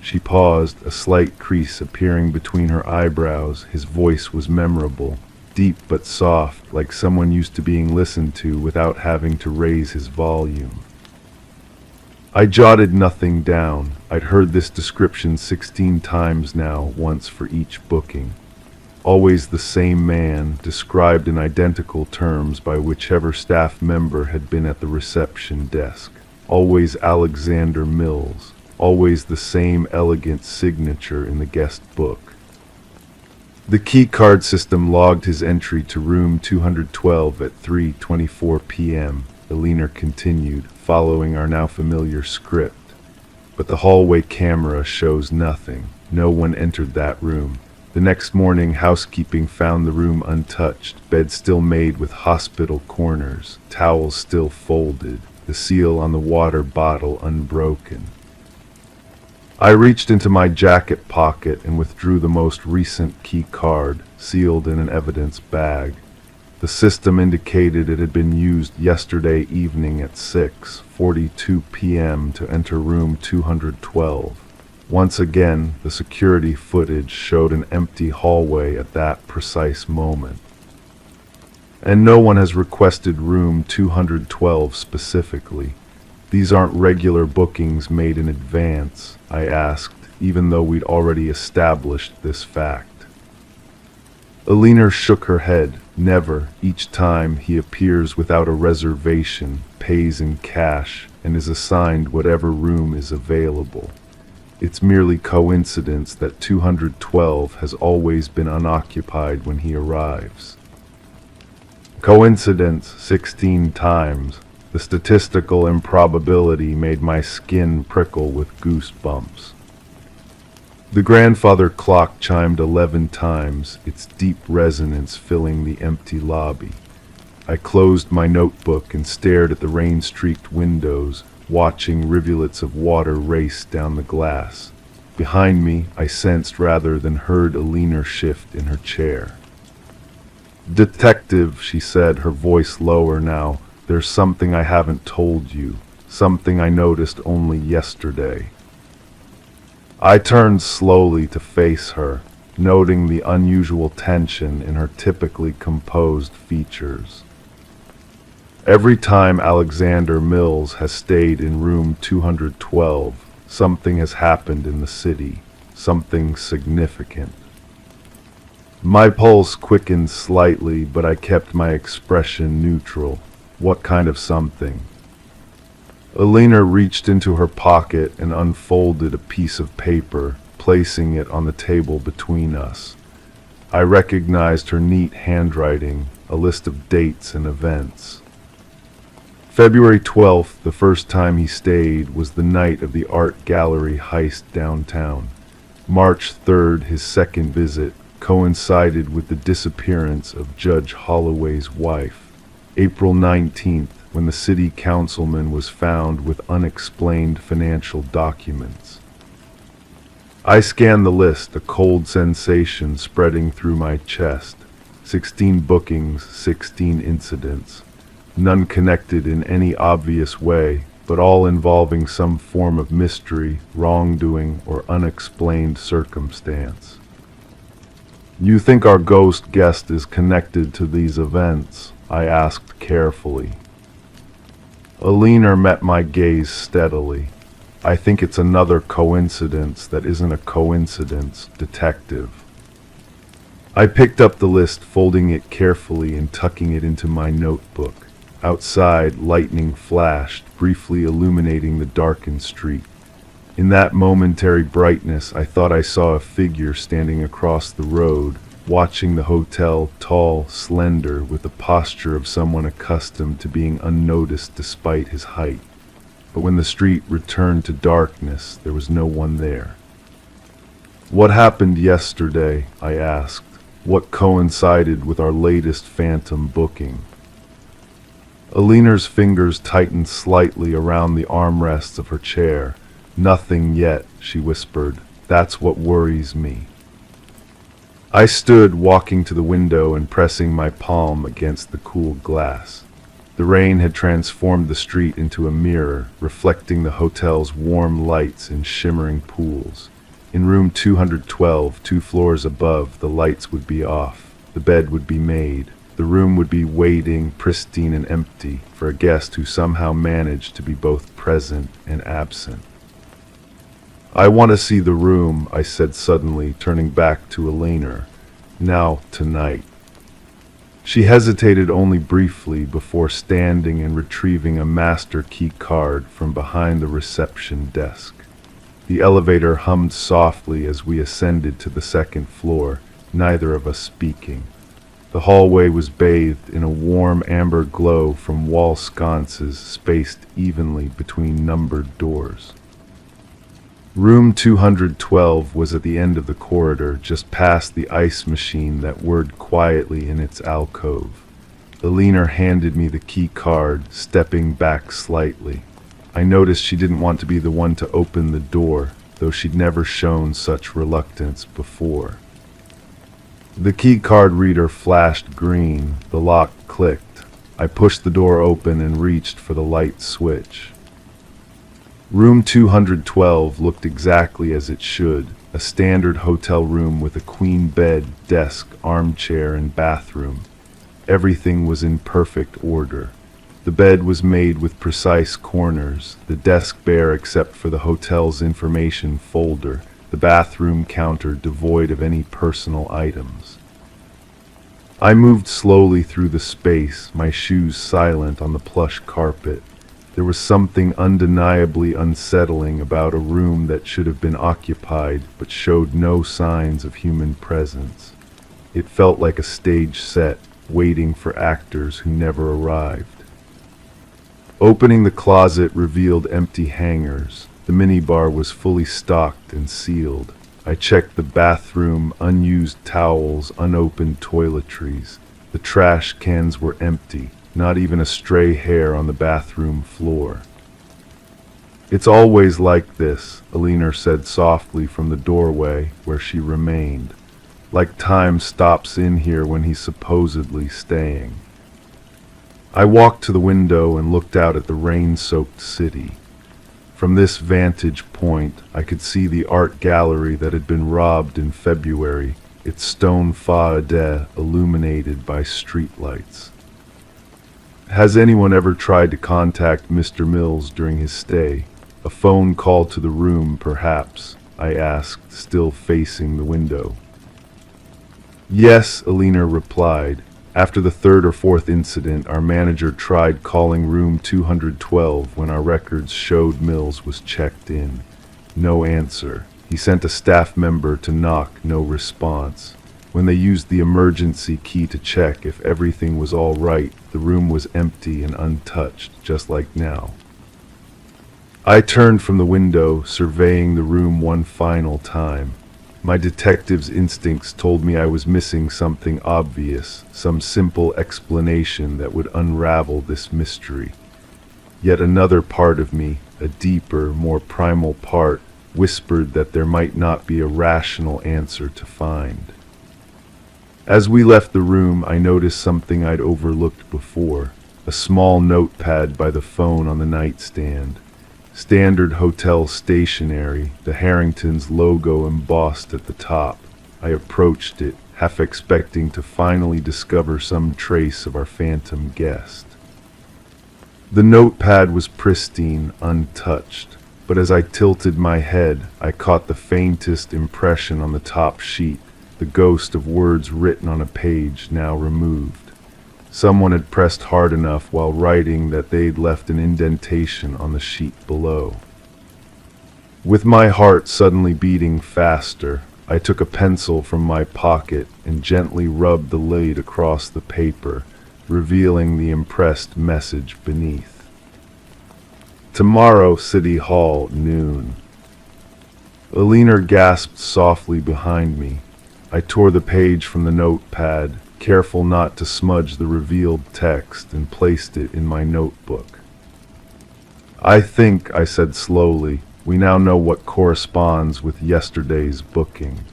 She paused, a slight crease appearing between her eyebrows. His voice was memorable, deep but soft, like someone used to being listened to without having to raise his volume. I jotted nothing down. I'd heard this description 16 times now, once for each booking. Always the same man, described in identical terms by whichever staff member had been at the reception desk. Always Alexander Mills. Always the same elegant signature in the guest book. The key card system logged his entry to room 212 at 3:24 p.m., Alina continued, following our now familiar script. But the hallway camera shows nothing. No one entered that room. The next morning, housekeeping found the room untouched, bed still made with hospital corners, towels still folded, the seal on the water bottle unbroken. I reached into my jacket pocket and withdrew the most recent key card, sealed in an evidence bag. The system indicated it had been used yesterday evening at 6:42 p.m. to enter room 212. Once again, the security footage showed an empty hallway at that precise moment. "And no one has requested room 212 specifically. These aren't regular bookings made in advance?" I asked, even though we'd already established this fact. Alina shook her head. "Never. Each time he appears without a reservation, pays in cash, and is assigned whatever room is available. It's merely coincidence that 212 has always been unoccupied when he arrives." Coincidence 16 times. The statistical improbability made my skin prickle with goosebumps. The grandfather clock chimed 11 times, its deep resonance filling the empty lobby. I closed my notebook and stared at the rain-streaked windows, watching rivulets of water race down the glass. Behind me, I sensed rather than heard Alina shift in her chair. "Detective," she said, her voice lower now, "there's something I haven't told you, something I noticed only yesterday." I turned slowly to face her. noting the unusual tension in her typically composed features. Every time Alexander Mills has stayed in room 212, something has happened in the city, something significant. My pulse quickened slightly, but I kept my expression neutral. What kind of something? Alina reached into her pocket and unfolded a piece of paper, placing it on the table between us. I recognized her neat handwriting, a list of dates and events. February 12th, the first time he stayed, was the night of the art gallery heist downtown. March 3rd, his second visit, coincided with the disappearance of Judge Holloway's wife. April 19th, when the city councilman was found with unexplained financial documents. I scanned the list, a cold sensation spreading through my chest. 16 bookings, 16 incidents. None connected in any obvious way, but all involving some form of mystery, wrongdoing, or unexplained circumstance. You think our ghost guest is connected to these events? I asked carefully. Alina met my gaze steadily. I think it's another coincidence that isn't a coincidence, detective. I picked up the list, folding it carefully and tucking it into my notebook. Outside, lightning flashed, briefly illuminating the darkened street. In that momentary brightness, I thought I saw a figure standing across the road, watching the hotel, tall, slender, with the posture of someone accustomed to being unnoticed despite his height. But when the street returned to darkness, there was no one there. What happened yesterday? I asked. What coincided with our latest phantom booking? Alina's fingers tightened slightly around the armrests of her chair. Nothing yet, she whispered. That's what worries me. I stood, walking to the window and pressing my palm against the cool glass. The rain had transformed the street into a mirror, reflecting the hotel's warm lights in shimmering pools. In room 212, 2 floors above, the lights would be off. The bed would be made. The room would be waiting, pristine and empty, for a guest who somehow managed to be both present and absent. I want to see the room, I said suddenly, turning back to Alina. Now, tonight. She hesitated only briefly before standing and retrieving a master key card from behind the reception desk. The elevator hummed softly as we ascended to the second floor, neither of us speaking. The hallway was bathed in a warm amber glow from wall sconces spaced evenly between numbered doors. Room 212 was at the end of the corridor, just past the ice machine that whirred quietly in its alcove. Alina handed me the key card, stepping back slightly. I noticed she didn't want to be the one to open the door, though she'd never shown such reluctance before. The key card reader flashed green. The lock clicked. I pushed the door open and reached for the light switch. Room 212 looked exactly as it should, a standard hotel room with a queen bed, desk, armchair, and bathroom. Everything was in perfect order. The bed was made with precise corners, the desk bare except for the hotel's information folder, the bathroom counter devoid of any personal items. I moved slowly through the space, my shoes silent on the plush carpet. There was something undeniably unsettling about a room that should have been occupied but showed no signs of human presence. It felt like a stage set, waiting for actors who never arrived. Opening the closet revealed empty hangers. The minibar was fully stocked and sealed. I checked the bathroom, unused towels, unopened toiletries. The trash cans were empty. Not even a stray hair on the bathroom floor. It's always like this, Alina said softly from the doorway where she remained. Like time stops in here when he's supposedly staying. I walked to the window and looked out at the rain-soaked city. From this vantage point, I could see the art gallery that had been robbed in February, its stone façade illuminated by streetlights. Has anyone ever tried to contact Mr. Mills during his stay? A phone call to the room, perhaps? I asked, still facing the window. Yes, Alina replied. After the third or fourth incident, our manager tried calling room 212 when our records showed Mills was checked in. No answer. He sent a staff member to knock, no response. When they used the emergency key to check if everything was all right, the room was empty and untouched, just like now. I turned from the window, surveying the room one final time. My detective's instincts told me I was missing something obvious, some simple explanation that would unravel this mystery. Yet another part of me, a deeper, more primal part, whispered that there might not be a rational answer to find. As we left the room, I noticed something I'd overlooked before, a small notepad by the phone on the nightstand. Standard hotel stationery, the Harrington's logo embossed at the top. I approached it, half expecting to finally discover some trace of our phantom guest. The notepad was pristine, untouched, but as I tilted my head, I caught the faintest impression on the top sheet, the ghost of words written on a page now removed. Someone had pressed hard enough while writing that they'd left an indentation on the sheet below. With my heart suddenly beating faster, I took a pencil from my pocket and gently rubbed the lid across the paper, revealing the impressed message beneath. Tomorrow, City Hall, noon. Alina gasped softly behind me. I tore the page from the notepad, careful not to smudge the revealed text, and placed it in my notebook. I think, I said slowly, we now know what corresponds with yesterday's booking.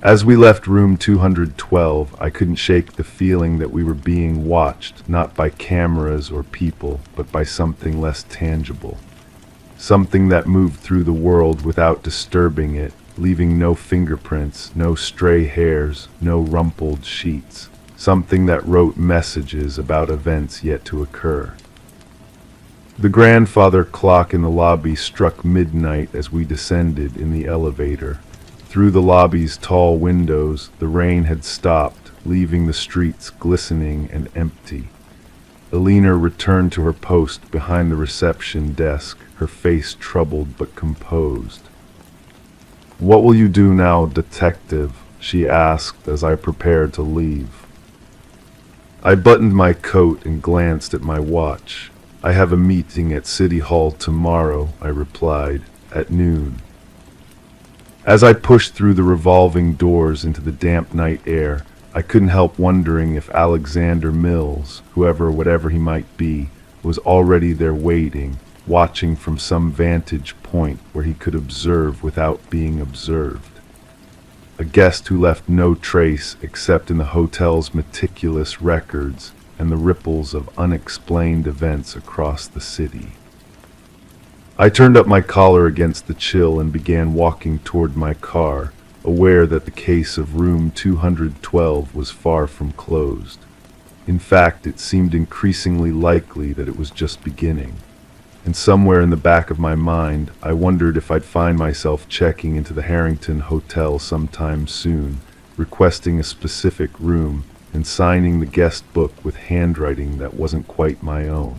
As we left room 212, I couldn't shake the feeling that we were being watched, not by cameras or people, but by something less tangible. Something that moved through the world without disturbing it, leaving no fingerprints, no stray hairs, no rumpled sheets. Something that wrote messages about events yet to occur. The grandfather clock in the lobby struck midnight as we descended in the elevator. Through the lobby's tall windows, the rain had stopped, leaving the streets glistening and empty. Alina returned to her post behind the reception desk, her face troubled but composed. "What will you do now, detective?" she asked as I prepared to leave. I buttoned my coat and glanced at my watch. "I have a meeting at City Hall tomorrow," I replied, "at noon." As I pushed through the revolving doors into the damp night air, I couldn't help wondering if Alexander Mills, whatever he might be, was already there waiting, watching from some vantage point where he could observe without being observed. A guest who left no trace except in the hotel's meticulous records and the ripples of unexplained events across the city. I turned up my collar against the chill and began walking toward my car, aware that the case of room 212 was far from closed. In fact, it seemed increasingly likely that it was just beginning. And somewhere in the back of my mind, I wondered if I'd find myself checking into the Harrington Hotel sometime soon, requesting a specific room, and signing the guest book with handwriting that wasn't quite my own.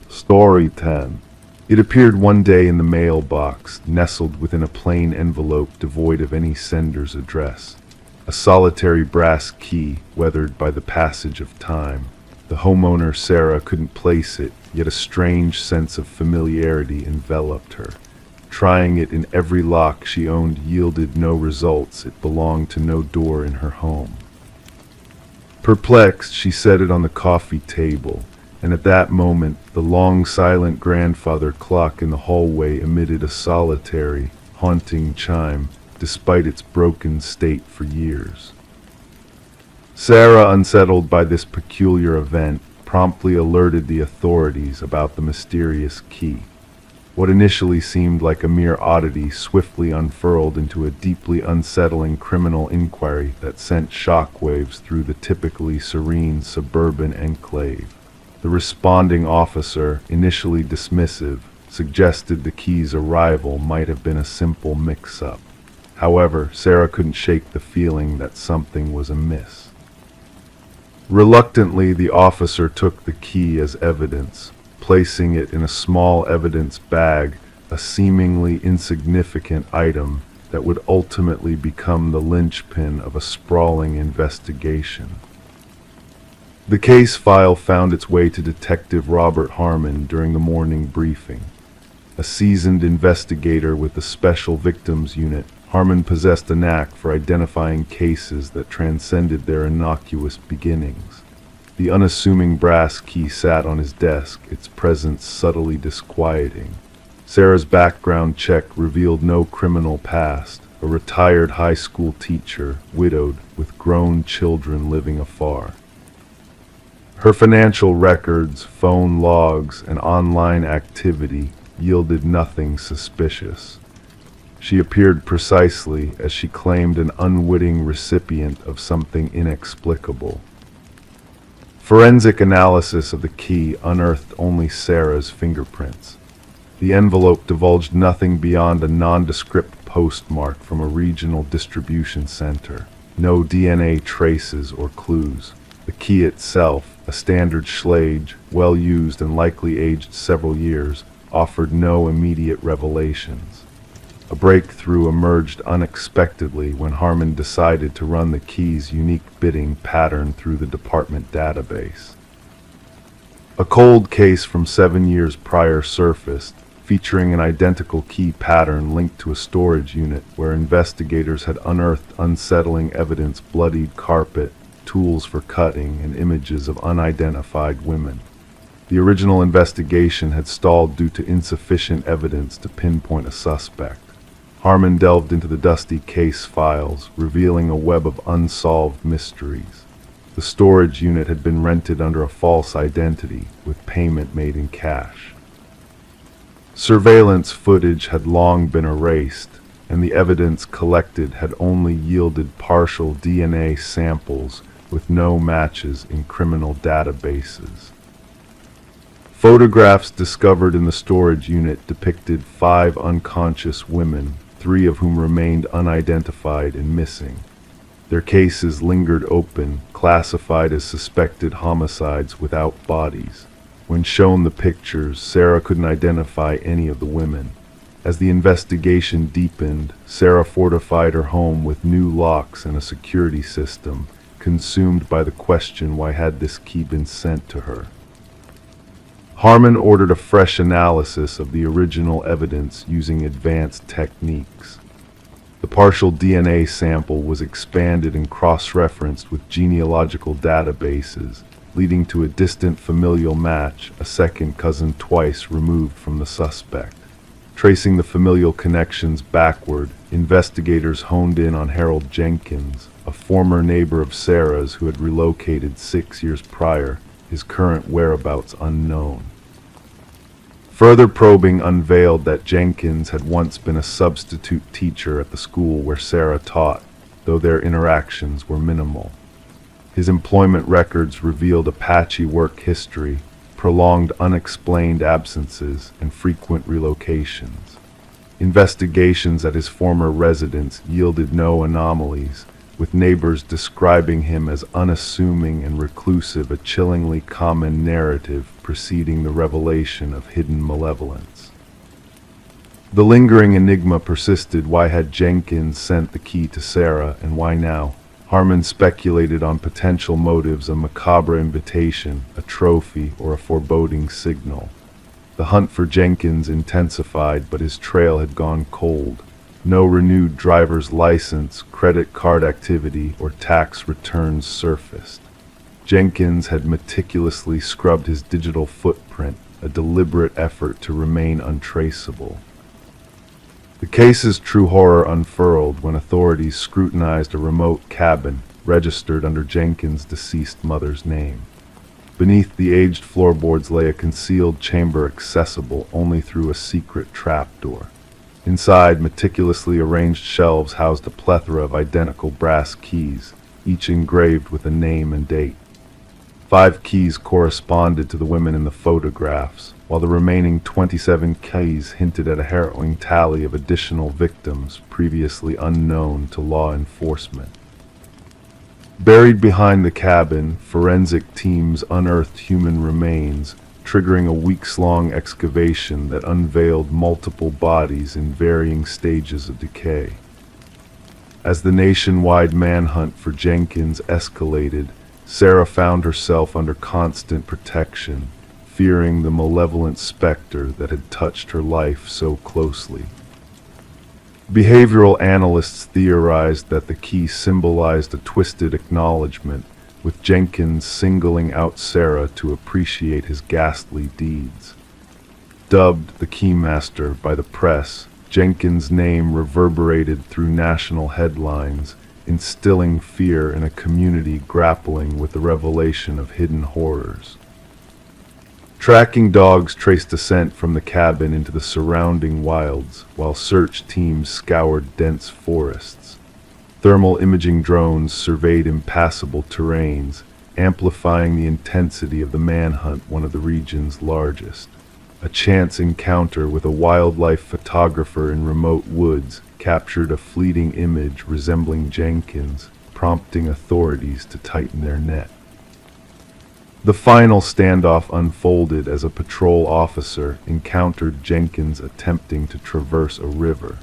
Story 10. It appeared one day in the mailbox, nestled within a plain envelope devoid of any sender's address. A solitary brass key, weathered by the passage of time. The homeowner, Sarah, couldn't place it, yet a strange sense of familiarity enveloped her. Trying it in every lock she owned yielded no results. It belonged to no door in her home. Perplexed, she set it on the coffee table, and at that moment, the long silent grandfather clock in the hallway emitted a solitary, haunting chime, despite its broken state for years. Sarah, unsettled by this peculiar event, promptly alerted the authorities about the mysterious key. What initially seemed like a mere oddity swiftly unfurled into a deeply unsettling criminal inquiry that sent shockwaves through the typically serene suburban enclave. The responding officer, initially dismissive, suggested the key's arrival might have been a simple mix-up. However, Sarah couldn't shake the feeling that something was amiss. Reluctantly, the officer took the key as evidence, placing it in a small evidence bag, a seemingly insignificant item that would ultimately become the linchpin of a sprawling investigation. The case file found its way to Detective Robert Harmon during the morning briefing. A seasoned investigator with the Special Victims Unit, Harmon possessed a knack for identifying cases that transcended their innocuous beginnings. The unassuming brass key sat on his desk, its presence subtly disquieting. Sarah's background check revealed no criminal past, a retired high school teacher, widowed, with grown children living afar. Her financial records, phone logs, and online activity yielded nothing suspicious. She appeared precisely as she claimed an unwitting recipient of something inexplicable. Forensic analysis of the key unearthed only Sarah's fingerprints. The envelope divulged nothing beyond a nondescript postmark from a regional distribution center. No DNA traces or clues. The key itself, a standard Schlage, well used and likely aged several years, offered no immediate revelations. A breakthrough emerged unexpectedly when Harmon decided to run the key's unique bidding pattern through the department database. A cold case from 7 years prior surfaced, featuring an identical key pattern linked to a storage unit where investigators had unearthed unsettling evidence: bloodied carpet, tools for cutting, and images of unidentified women. The original investigation had stalled due to insufficient evidence to pinpoint a suspect. Harmon delved into the dusty case files, revealing a web of unsolved mysteries. The storage unit had been rented under a false identity, with payment made in cash. Surveillance footage had long been erased, and the evidence collected had only yielded partial DNA samples with no matches in criminal databases. Photographs discovered in the storage unit depicted 5 unconscious women, 3 of whom remained unidentified and missing. Their cases lingered open, classified as suspected homicides without bodies. When shown the pictures, Sarah couldn't identify any of the women. As the investigation deepened, Sarah fortified her home with new locks and a security system, consumed by the question, why had this key been sent to her? Harmon ordered a fresh analysis of the original evidence using advanced techniques. The partial DNA sample was expanded and cross-referenced with genealogical databases, leading to a distant familial match, a second cousin twice removed from the suspect. Tracing the familial connections backward, investigators honed in on Harold Jenkins, a former neighbor of Sarah's who had relocated 6 years prior, his current whereabouts unknown. Further probing unveiled that Jenkins had once been a substitute teacher at the school where Sarah taught, though their interactions were minimal. His employment records revealed a patchy work history, prolonged unexplained absences, and frequent relocations. Investigations at his former residence yielded no anomalies, with neighbors describing him as unassuming and reclusive, a chillingly common narrative preceding the revelation of hidden malevolence. The lingering enigma persisted: why had Jenkins sent the key to Sarah, and why now? Harmon speculated on potential motives: a macabre invitation, a trophy, or a foreboding signal. The hunt for Jenkins intensified, but his trail had gone cold. No renewed driver's license, credit card activity, or tax returns surfaced. Jenkins had meticulously scrubbed his digital footprint, a deliberate effort to remain untraceable. The case's true horror unfurled when authorities scrutinized a remote cabin registered under Jenkins' deceased mother's name. Beneath the aged floorboards lay a concealed chamber accessible only through a secret trapdoor. Inside, meticulously arranged shelves housed a plethora of identical brass keys, each engraved with a name and date. 5 keys corresponded to the women in the photographs, while the remaining 27 keys hinted at a harrowing tally of additional victims previously unknown to law enforcement. Buried behind the cabin, forensic teams unearthed human remains, triggering a weeks-long excavation that unveiled multiple bodies in varying stages of decay. As the nationwide manhunt for Jenkins escalated, Sarah found herself under constant protection, fearing the malevolent specter that had touched her life so closely. Behavioral analysts theorized that the key symbolized a twisted acknowledgement, with Jenkins singling out Sarah to appreciate his ghastly deeds. Dubbed the Keymaster by the press, Jenkins' name reverberated through national headlines, instilling fear in a community grappling with the revelation of hidden horrors. Tracking dogs traced descent from the cabin into the surrounding wilds, while search teams scoured dense forests. Thermal imaging drones surveyed impassable terrains, amplifying the intensity of the manhunt, one of the region's largest. A chance encounter with a wildlife photographer in remote woods captured a fleeting image resembling Jenkins, prompting authorities to tighten their net. The final standoff unfolded as a patrol officer encountered Jenkins attempting to traverse a river.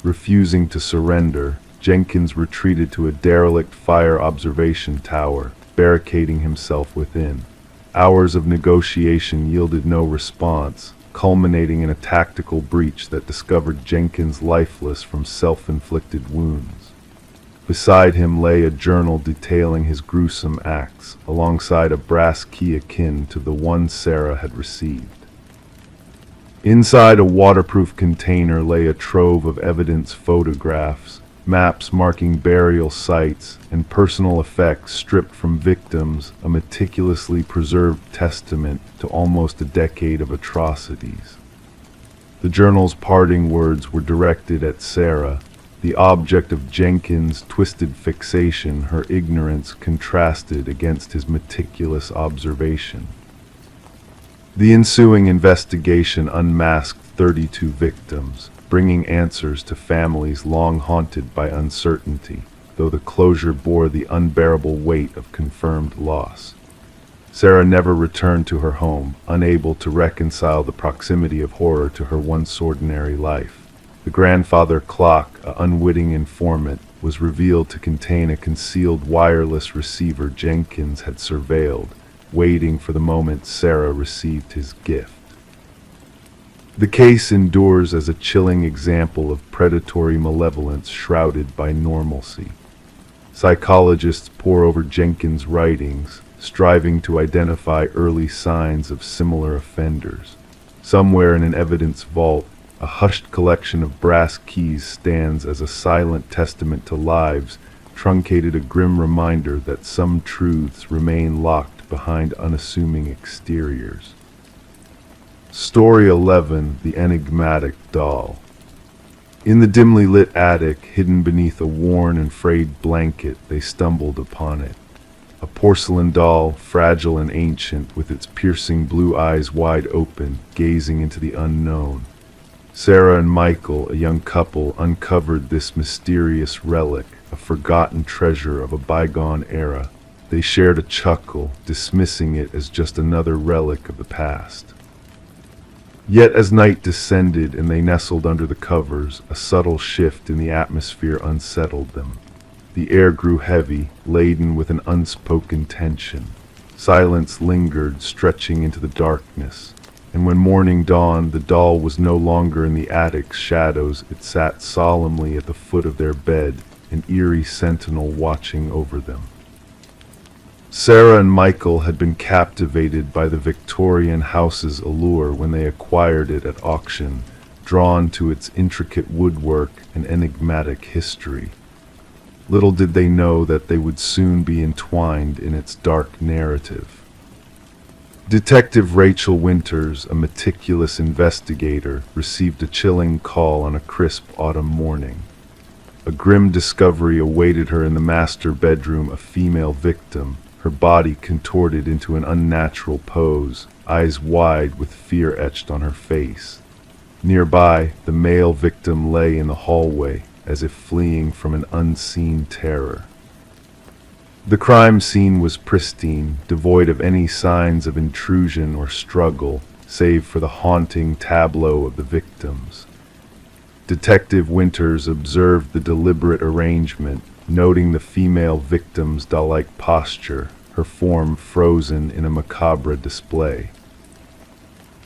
Refusing to surrender, Jenkins retreated to a derelict fire observation tower, barricading himself within. Hours of negotiation yielded no response, culminating in a tactical breach that discovered Jenkins lifeless from self-inflicted wounds. Beside him lay a journal detailing his gruesome acts, alongside a brass key akin to the one Sarah had received. Inside a waterproof container lay a trove of evidence photographs, maps marking burial sites, and personal effects stripped from victims, a meticulously preserved testament to almost a decade of atrocities. The journal's parting words were directed at Sarah, the object of Jenkins' twisted fixation. Her ignorance contrasted against his meticulous observation. The ensuing investigation unmasked 32 victims, bringing answers to families long haunted by uncertainty, though the closure bore the unbearable weight of confirmed loss. Sarah never returned to her home, unable to reconcile the proximity of horror to her once ordinary life. The grandfather clock, an unwitting informant, was revealed to contain a concealed wireless receiver Jenkins had surveilled, waiting for the moment Sarah received his gift. The case endures as a chilling example of predatory malevolence shrouded by normalcy. Psychologists pore over Jenkins' writings, striving to identify early signs of similar offenders. Somewhere in an evidence vault, a hushed collection of brass keys stands as a silent testament to lives, truncated, a grim reminder that some truths remain locked behind unassuming exteriors. Story 11: The Enigmatic Doll. In the dimly lit attic, hidden beneath a worn and frayed blanket, they stumbled upon it. A porcelain doll, fragile and ancient, with its piercing blue eyes wide open, gazing into the unknown. Sarah and Michael, a young couple, uncovered this mysterious relic, a forgotten treasure of a bygone era. They shared a chuckle, dismissing it as just another relic of the past. Yet as night descended and they nestled under the covers, a subtle shift in the atmosphere unsettled them. The air grew heavy, laden with an unspoken tension. Silence lingered, stretching into the darkness. And when morning dawned, the doll was no longer in the attic's shadows. It sat solemnly at the foot of their bed, an eerie sentinel watching over them. Sarah and Michael had been captivated by the Victorian house's allure when they acquired it at auction, drawn to its intricate woodwork and enigmatic history. Little did they know that they would soon be entwined in its dark narrative. Detective Rachel Winters, a meticulous investigator, received a chilling call on a crisp autumn morning. A grim discovery awaited her in the master bedroom, a female victim, her body contorted into an unnatural pose, eyes wide with fear etched on her face. Nearby, the male victim lay in the hallway, as if fleeing from an unseen terror. The crime scene was pristine, devoid of any signs of intrusion or struggle, save for the haunting tableau of the victims. Detective Winters observed the deliberate arrangement, noting the female victim's doll-like posture, her form frozen in a macabre display.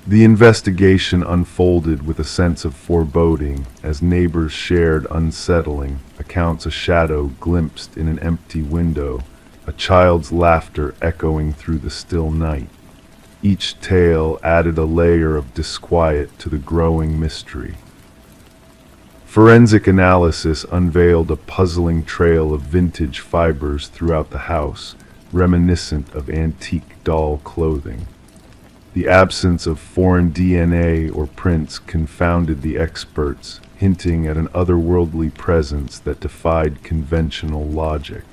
The investigation unfolded with a sense of foreboding as neighbors shared unsettling accounts, a shadow glimpsed in an empty window, a child's laughter echoing through the still night. Each tale added a layer of disquiet to the growing mystery. Forensic analysis unveiled a puzzling trail of vintage fibers throughout the house, reminiscent of antique doll clothing. The absence of foreign DNA or prints confounded the experts, hinting at an otherworldly presence that defied conventional logic.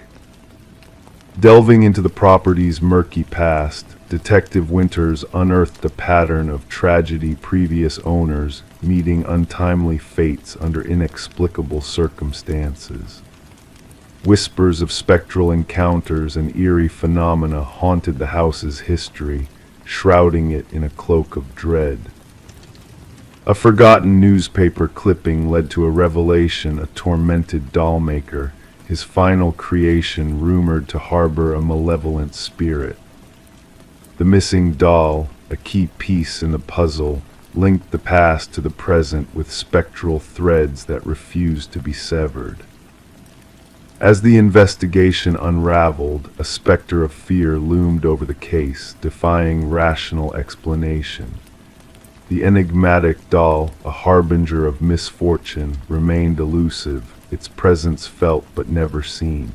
Delving into the property's murky past, Detective Winters unearthed a pattern of tragedy, previous owners meeting untimely fates under inexplicable circumstances. Whispers of spectral encounters and eerie phenomena haunted the house's history, shrouding it in a cloak of dread. A forgotten newspaper clipping led to a revelation: a tormented doll maker, his final creation rumored to harbor a malevolent spirit. The missing doll, a key piece in the puzzle, linked the past to the present with spectral threads that refused to be severed. As the investigation unraveled, a specter of fear loomed over the case, defying rational explanation. The enigmatic doll, a harbinger of misfortune, remained elusive, its presence felt but never seen.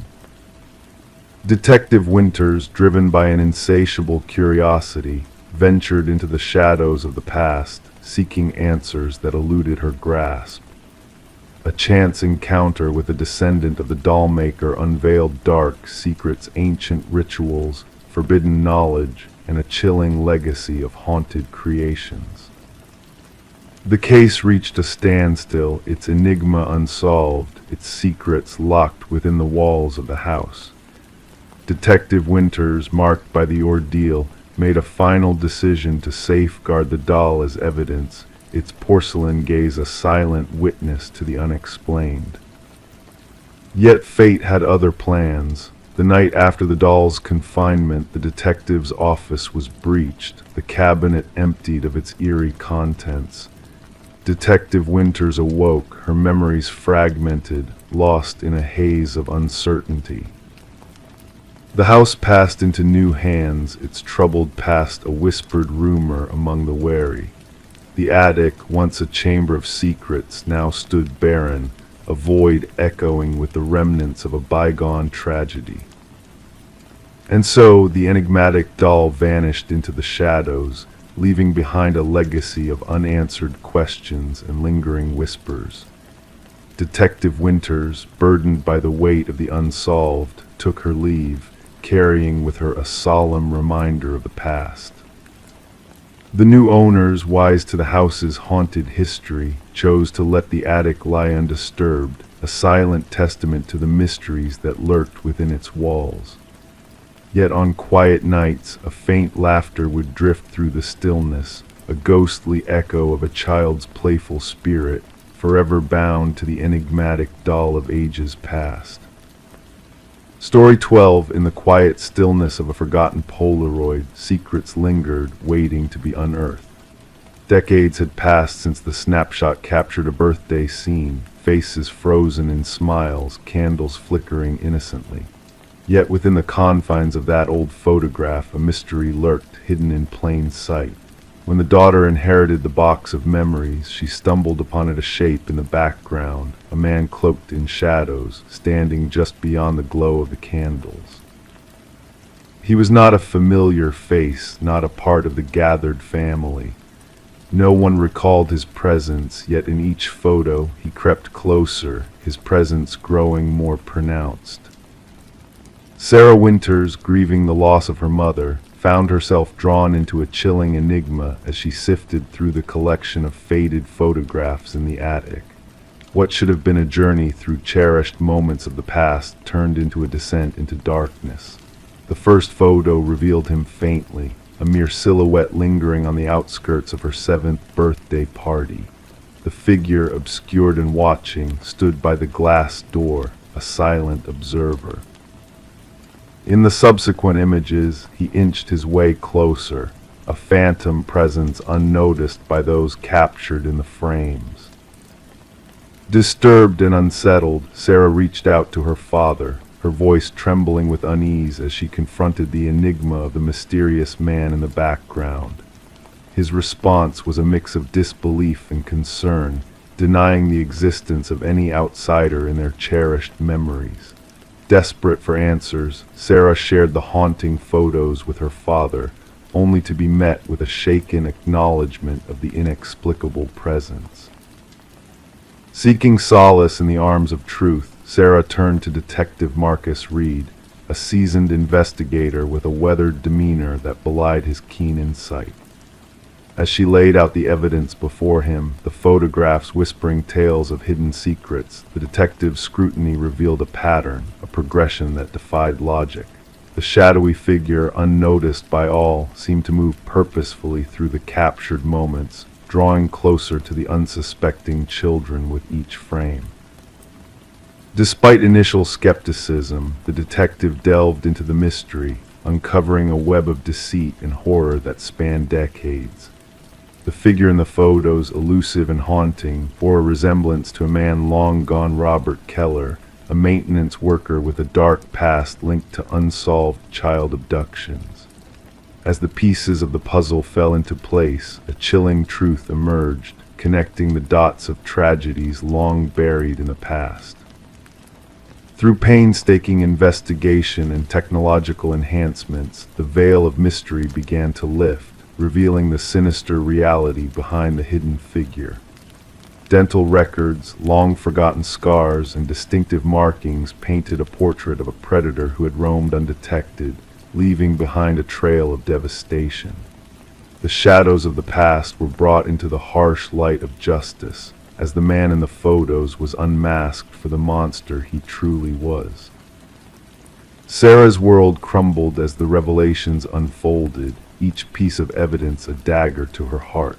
Detective Winters, driven by an insatiable curiosity, ventured into the shadows of the past, seeking answers that eluded her grasp. A chance encounter with a descendant of the doll maker unveiled dark secrets, ancient rituals, forbidden knowledge, and a chilling legacy of haunted creations. The case reached a standstill, its enigma unsolved, its secrets locked within the walls of the house. Detective Winters, marked by the ordeal, made a final decision to safeguard the doll as evidence, its porcelain gaze a silent witness to the unexplained. Yet fate had other plans. The night after the doll's confinement, the detective's office was breached, the cabinet emptied of its eerie contents. Detective Winters awoke, her memories fragmented, lost in a haze of uncertainty. The house passed into new hands, its troubled past a whispered rumor among the wary. The attic, once a chamber of secrets, now stood barren, a void echoing with the remnants of a bygone tragedy. And so the enigmatic doll vanished into the shadows, leaving behind a legacy of unanswered questions and lingering whispers. Detective Winters, burdened by the weight of the unsolved, took her leave, carrying with her a solemn reminder of the past. The new owners, wise to the house's haunted history, chose to let the attic lie undisturbed, a silent testament to the mysteries that lurked within its walls. Yet on quiet nights, a faint laughter would drift through the stillness, a ghostly echo of a child's playful spirit, forever bound to the enigmatic doll of ages past. Story 12. In the quiet stillness of a forgotten Polaroid, secrets lingered, waiting to be unearthed. Decades had passed since the snapshot captured a birthday scene, faces frozen in smiles, candles flickering innocently. Yet within the confines of that old photograph, a mystery lurked, hidden in plain sight. When the daughter inherited the box of memories, she stumbled upon it, a shape in the background, a man cloaked in shadows, standing just beyond the glow of the candles. He was not a familiar face, not a part of the gathered family. No one recalled his presence, yet in each photo he crept closer, his presence growing more pronounced. Sarah Winters, grieving the loss of her mother, found herself drawn into a chilling enigma as she sifted through the collection of faded photographs in the attic. What should have been a journey through cherished moments of the past turned into a descent into darkness. The first photo revealed him faintly, a mere silhouette lingering on the outskirts of her 7th birthday party. The figure, obscured and watching, stood by the glass door, a silent observer. In the subsequent images, he inched his way closer, a phantom presence unnoticed by those captured in the frames. Disturbed and unsettled, Sarah reached out to her father, her voice trembling with unease as she confronted the enigma of the mysterious man in the background. His response was a mix of disbelief and concern, denying the existence of any outsider in their cherished memories. Desperate for answers, Sarah shared the haunting photos with her father, only to be met with a shaken acknowledgement of the inexplicable presence. Seeking solace in the arms of truth, Sarah turned to Detective Marcus Reed, a seasoned investigator with a weathered demeanor that belied his keen insight. As she laid out the evidence before him, the photographs whispering tales of hidden secrets, the detective's scrutiny revealed a pattern, a progression that defied logic. The shadowy figure, unnoticed by all, seemed to move purposefully through the captured moments, drawing closer to the unsuspecting children with each frame. Despite initial skepticism, the detective delved into the mystery, uncovering a web of deceit and horror that spanned decades. The figure in the photos, elusive and haunting, bore a resemblance to a man long gone, Robert Keller, a maintenance worker with a dark past linked to unsolved child abductions. As the pieces of the puzzle fell into place, a chilling truth emerged, connecting the dots of tragedies long buried in the past. Through painstaking investigation and technological enhancements, the veil of mystery began to lift, revealing the sinister reality behind the hidden figure. Dental records, long-forgotten scars, and distinctive markings painted a portrait of a predator who had roamed undetected, leaving behind a trail of devastation. The shadows of the past were brought into the harsh light of justice, as the man in the photos was unmasked for the monster he truly was. Sarah's world crumbled as the revelations unfolded, each piece of evidence a dagger to her heart.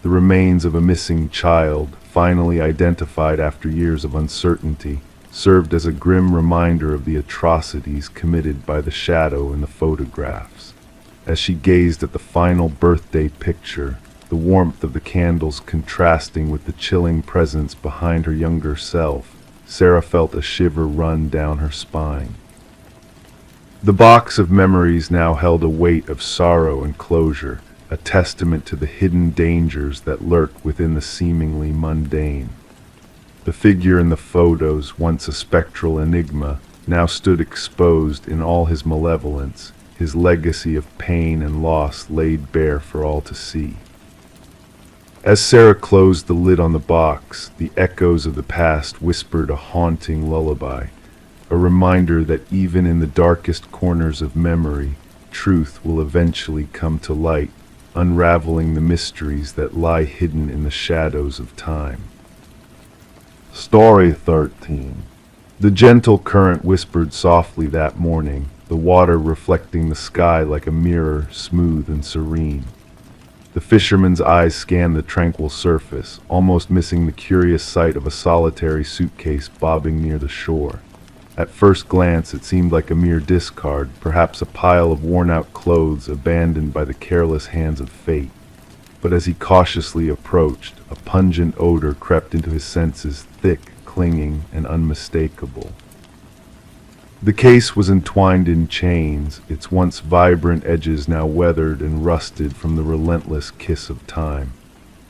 The remains of a missing child, finally identified after years of uncertainty, served as a grim reminder of the atrocities committed by the shadow in the photographs. As she gazed at the final birthday picture, the warmth of the candles contrasting with the chilling presence behind her younger self, Sarah felt a shiver run down her spine. The box of memories now held a weight of sorrow and closure, a testament to the hidden dangers that lurk within the seemingly mundane. The figure in the photos, once a spectral enigma, now stood exposed in all his malevolence, his legacy of pain and loss laid bare for all to see. As Sarah closed the lid on the box, the echoes of the past whispered a haunting lullaby, a reminder that even in the darkest corners of memory, truth will eventually come to light, unraveling the mysteries that lie hidden in the shadows of time. Story 13. The gentle current whispered softly that morning, the water reflecting the sky like a mirror, smooth and serene. The fisherman's eyes scanned the tranquil surface, almost missing the curious sight of a solitary suitcase bobbing near the shore. At first glance, it seemed like a mere discard, perhaps a pile of worn-out clothes abandoned by the careless hands of fate. But as he cautiously approached, a pungent odor crept into his senses, thick, clinging, and unmistakable. The case was entwined in chains, its once vibrant edges now weathered and rusted from the relentless kiss of time.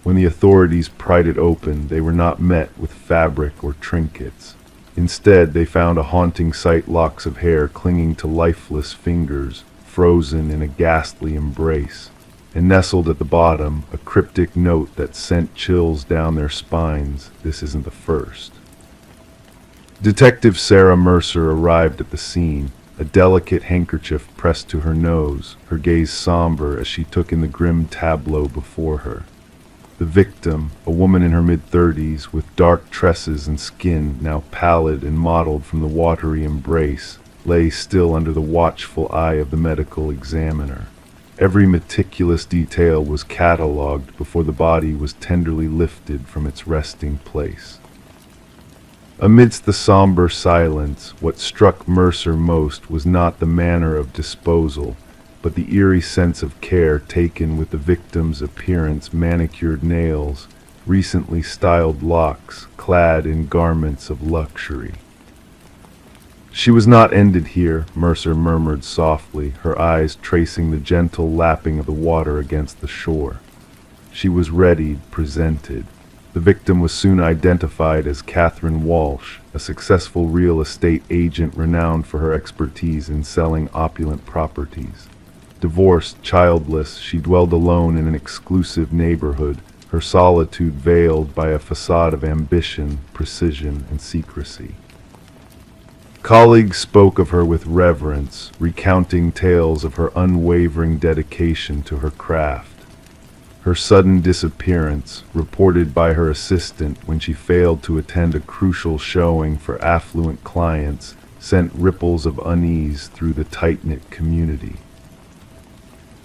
When the authorities pried it open, they were not met with fabric or trinkets. Instead, they found a haunting sight: locks of hair clinging to lifeless fingers, frozen in a ghastly embrace. And nestled at the bottom, a cryptic note that sent chills down their spines: "This isn't the first." Detective Sarah Mercer arrived at the scene, a delicate handkerchief pressed to her nose, her gaze somber as she took in the grim tableau before her. The victim, a woman in her mid-30s, with dark tresses and skin now pallid and mottled from the watery embrace, lay still under the watchful eye of the medical examiner. Every meticulous detail was catalogued before the body was tenderly lifted from its resting place. Amidst the somber silence, what struck Mercer most was not the manner of disposal, but the eerie sense of care taken with the victim's appearance: manicured nails, recently styled locks, clad in garments of luxury. "She was not ended here," Mercer murmured softly, her eyes tracing the gentle lapping of the water against the shore. She was readied, presented. The victim was soon identified as Catherine Walsh, a successful real estate agent renowned for her expertise in selling opulent properties. Divorced, childless, she dwelled alone in an exclusive neighborhood, her solitude veiled by a facade of ambition, precision, and secrecy. Colleagues spoke of her with reverence, recounting tales of her unwavering dedication to her craft. Her sudden disappearance, reported by her assistant when she failed to attend a crucial showing for affluent clients, sent ripples of unease through the tight-knit community.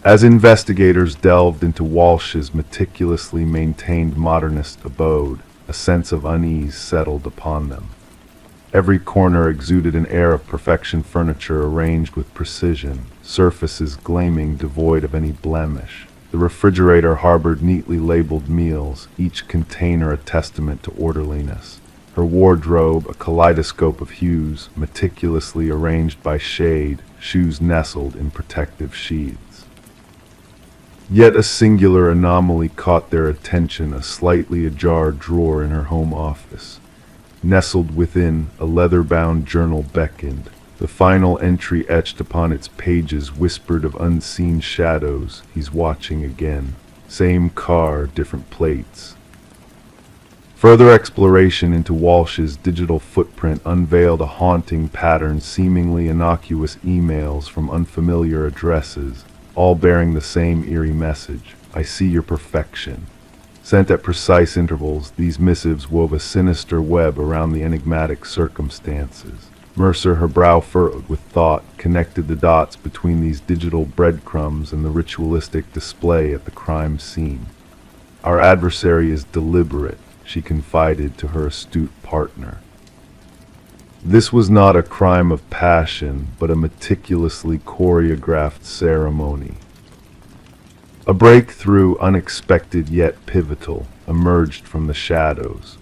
As investigators delved into Walsh's meticulously maintained modernist abode, a sense of unease settled upon them. Every corner exuded an air of perfection: furniture arranged with precision, surfaces gleaming devoid of any blemish. The refrigerator harbored neatly labeled meals, each container a testament to orderliness. Her wardrobe, a kaleidoscope of hues, meticulously arranged by shade, shoes nestled in protective sheaths. Yet a singular anomaly caught their attention: a slightly ajar drawer in her home office. Nestled within, a leather-bound journal beckoned. The final entry etched upon its pages whispered of unseen shadows: "He's watching again." Same car, different plates. Further exploration into Walsh's digital footprint unveiled a haunting pattern: seemingly innocuous emails from unfamiliar addresses, all bearing the same eerie message: "I see your perfection." Sent at precise intervals, these missives wove a sinister web around the enigmatic circumstances. Mercer, her brow furrowed with thought, connected the dots between these digital breadcrumbs and the ritualistic display at the crime scene. "Our adversary is deliberate," she confided to her astute partner. This was not a crime of passion, but a meticulously choreographed ceremony. A breakthrough, unexpected yet pivotal, emerged from the shadows.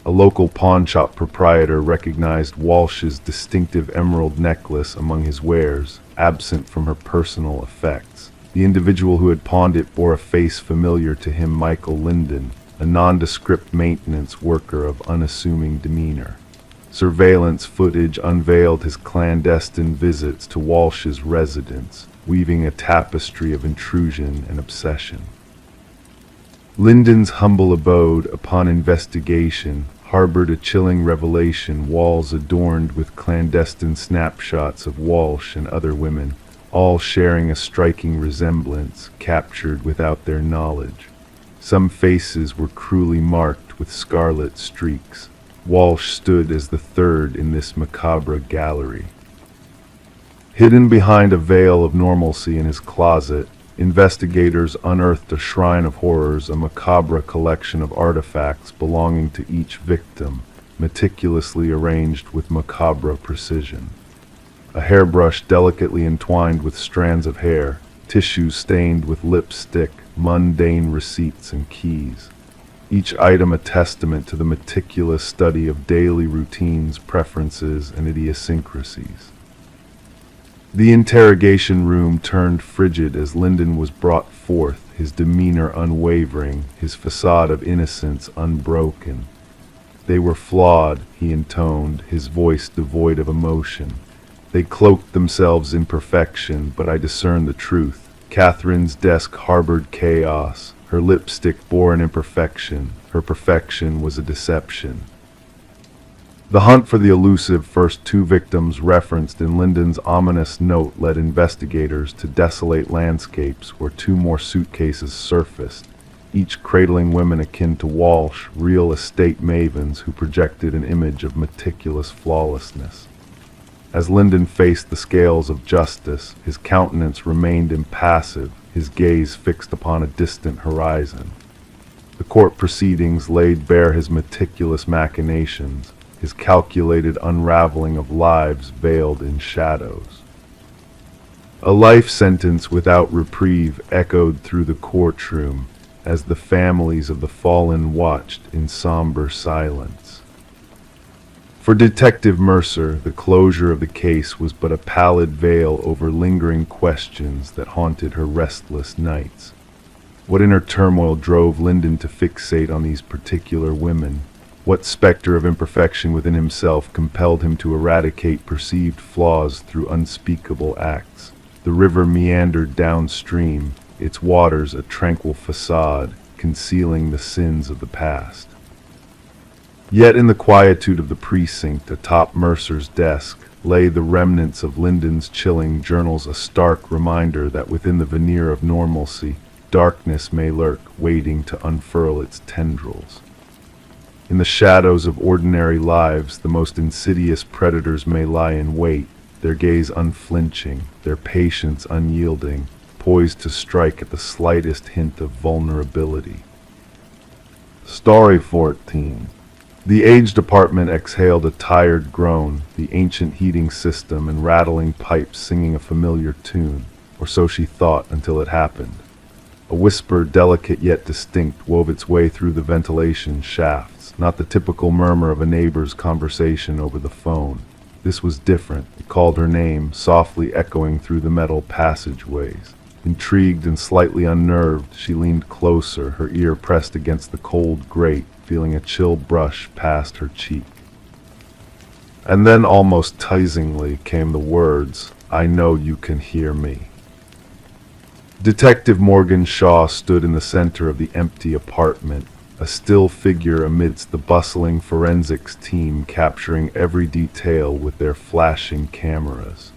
A local pawnshop proprietor recognized Walsh's distinctive emerald necklace among his wares, absent from her personal effects. The individual who had pawned it bore a face familiar to him: Michael Linden, a nondescript maintenance worker of unassuming demeanor. Surveillance footage unveiled his clandestine visits to Walsh's residence, weaving a tapestry of intrusion and obsession. Linden's humble abode, upon investigation, harbored a chilling revelation: walls adorned with clandestine snapshots of Walsh and other women, all sharing a striking resemblance, captured without their knowledge. Some faces were cruelly marked with scarlet streaks. Walsh stood as the third in this macabre gallery. Hidden behind a veil of normalcy in his closet, investigators unearthed a shrine of horrors: a macabre collection of artifacts belonging to each victim, meticulously arranged with macabre precision. A hairbrush delicately entwined with strands of hair, tissues stained with lipstick, mundane receipts and keys. Each item a testament to the meticulous study of daily routines, preferences, and idiosyncrasies. The interrogation room turned frigid as Linden was brought forth, his demeanor unwavering, his facade of innocence unbroken. They were flawed, he intoned, his voice devoid of emotion. They cloaked themselves in perfection, but I discerned the truth. Catherine's desk harbored chaos. Her lipstick bore an imperfection. Her perfection was a deception. The hunt for the elusive first two victims referenced in Lyndon's ominous note led investigators to desolate landscapes where two more suitcases surfaced, each cradling women akin to Walsh, real estate mavens who projected an image of meticulous flawlessness. As Lyndon faced the scales of justice, his countenance remained impassive, his gaze fixed upon a distant horizon. The court proceedings laid bare his meticulous machinations, his calculated unraveling of lives veiled in shadows. A life sentence without reprieve echoed through the courtroom as the families of the fallen watched in somber silence. For Detective Mercer, the closure of the case was but a pallid veil over lingering questions that haunted her restless nights. What inner turmoil drove Lyndon to fixate on these particular women? What specter of imperfection within himself compelled him to eradicate perceived flaws through unspeakable acts? The river meandered downstream, its waters a tranquil facade, concealing the sins of the past. Yet in the quietude of the precinct atop Mercer's desk lay the remnants of Lyndon's chilling journals, a stark reminder that within the veneer of normalcy, darkness may lurk, waiting to unfurl its tendrils. In the shadows of ordinary lives, the most insidious predators may lie in wait, their gaze unflinching, their patience unyielding, poised to strike at the slightest hint of vulnerability. Story 14. The aged apartment exhaled a tired groan, the ancient heating system and rattling pipes singing a familiar tune, or so she thought until it happened. A whisper, delicate yet distinct, wove its way through the ventilation shafts, not the typical murmur of a neighbor's conversation over the phone. This was different. It called her name, softly echoing through the metal passageways. Intrigued and slightly unnerved, she leaned closer, her ear pressed against the cold grate, feeling a chill brush past her cheek. And then, almost teasingly, came the words, "I know you can hear me." Detective Morgan Shaw stood in the center of the empty apartment, a still figure amidst the bustling forensics team capturing every detail with their flashing cameras.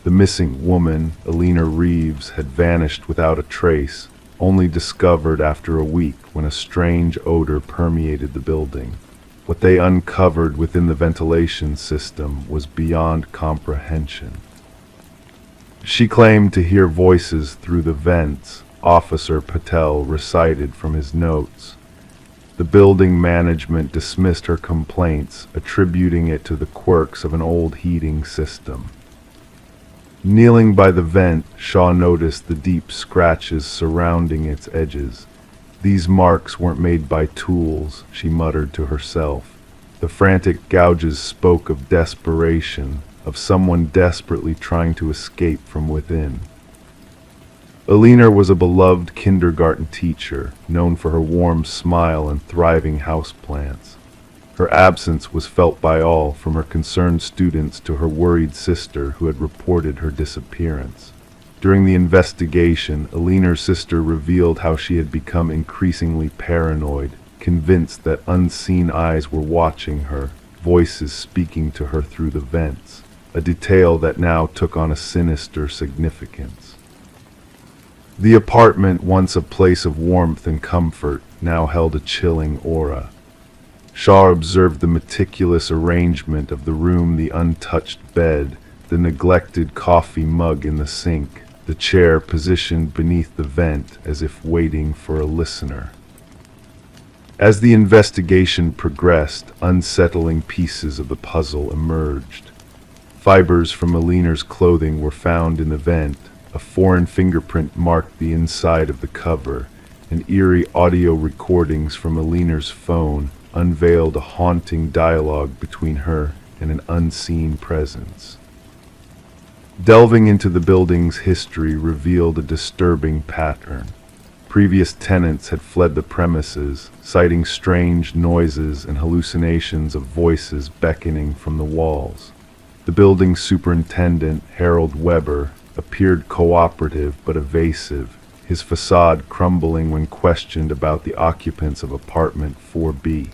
The missing woman, Alina Reeves, had vanished without a trace, only discovered after a week when a strange odor permeated the building. What they uncovered within the ventilation system was beyond comprehension. She claimed to hear voices through the vents, Officer Patel recited from his notes. The building management dismissed her complaints, attributing it to the quirks of an old heating system. Kneeling by the vent, Shaw noticed the deep scratches surrounding its edges. These marks weren't made by tools, she muttered to herself. The frantic gouges spoke of desperation, of someone desperately trying to escape from within. Alina was a beloved kindergarten teacher, known for her warm smile and thriving houseplants. Her absence was felt by all, from her concerned students to her worried sister who had reported her disappearance. During the investigation, Alina's sister revealed how she had become increasingly paranoid, convinced that unseen eyes were watching her, voices speaking to her through the vents, a detail that now took on a sinister significance. The apartment, once a place of warmth and comfort, now held a chilling aura. Shaw observed the meticulous arrangement of the room, the untouched bed, the neglected coffee mug in the sink, the chair positioned beneath the vent as if waiting for a listener. As the investigation progressed, unsettling pieces of the puzzle emerged. Fibers from Alina's clothing were found in the vent. A foreign fingerprint marked the inside of the cover, and eerie audio recordings from Alina's phone unveiled a haunting dialogue between her and an unseen presence. Delving into the building's history revealed a disturbing pattern. Previous tenants had fled the premises, citing strange noises and hallucinations of voices beckoning from the walls. The building superintendent, Harold Weber, appeared cooperative but evasive, his facade crumbling when questioned about the occupants of apartment 4B.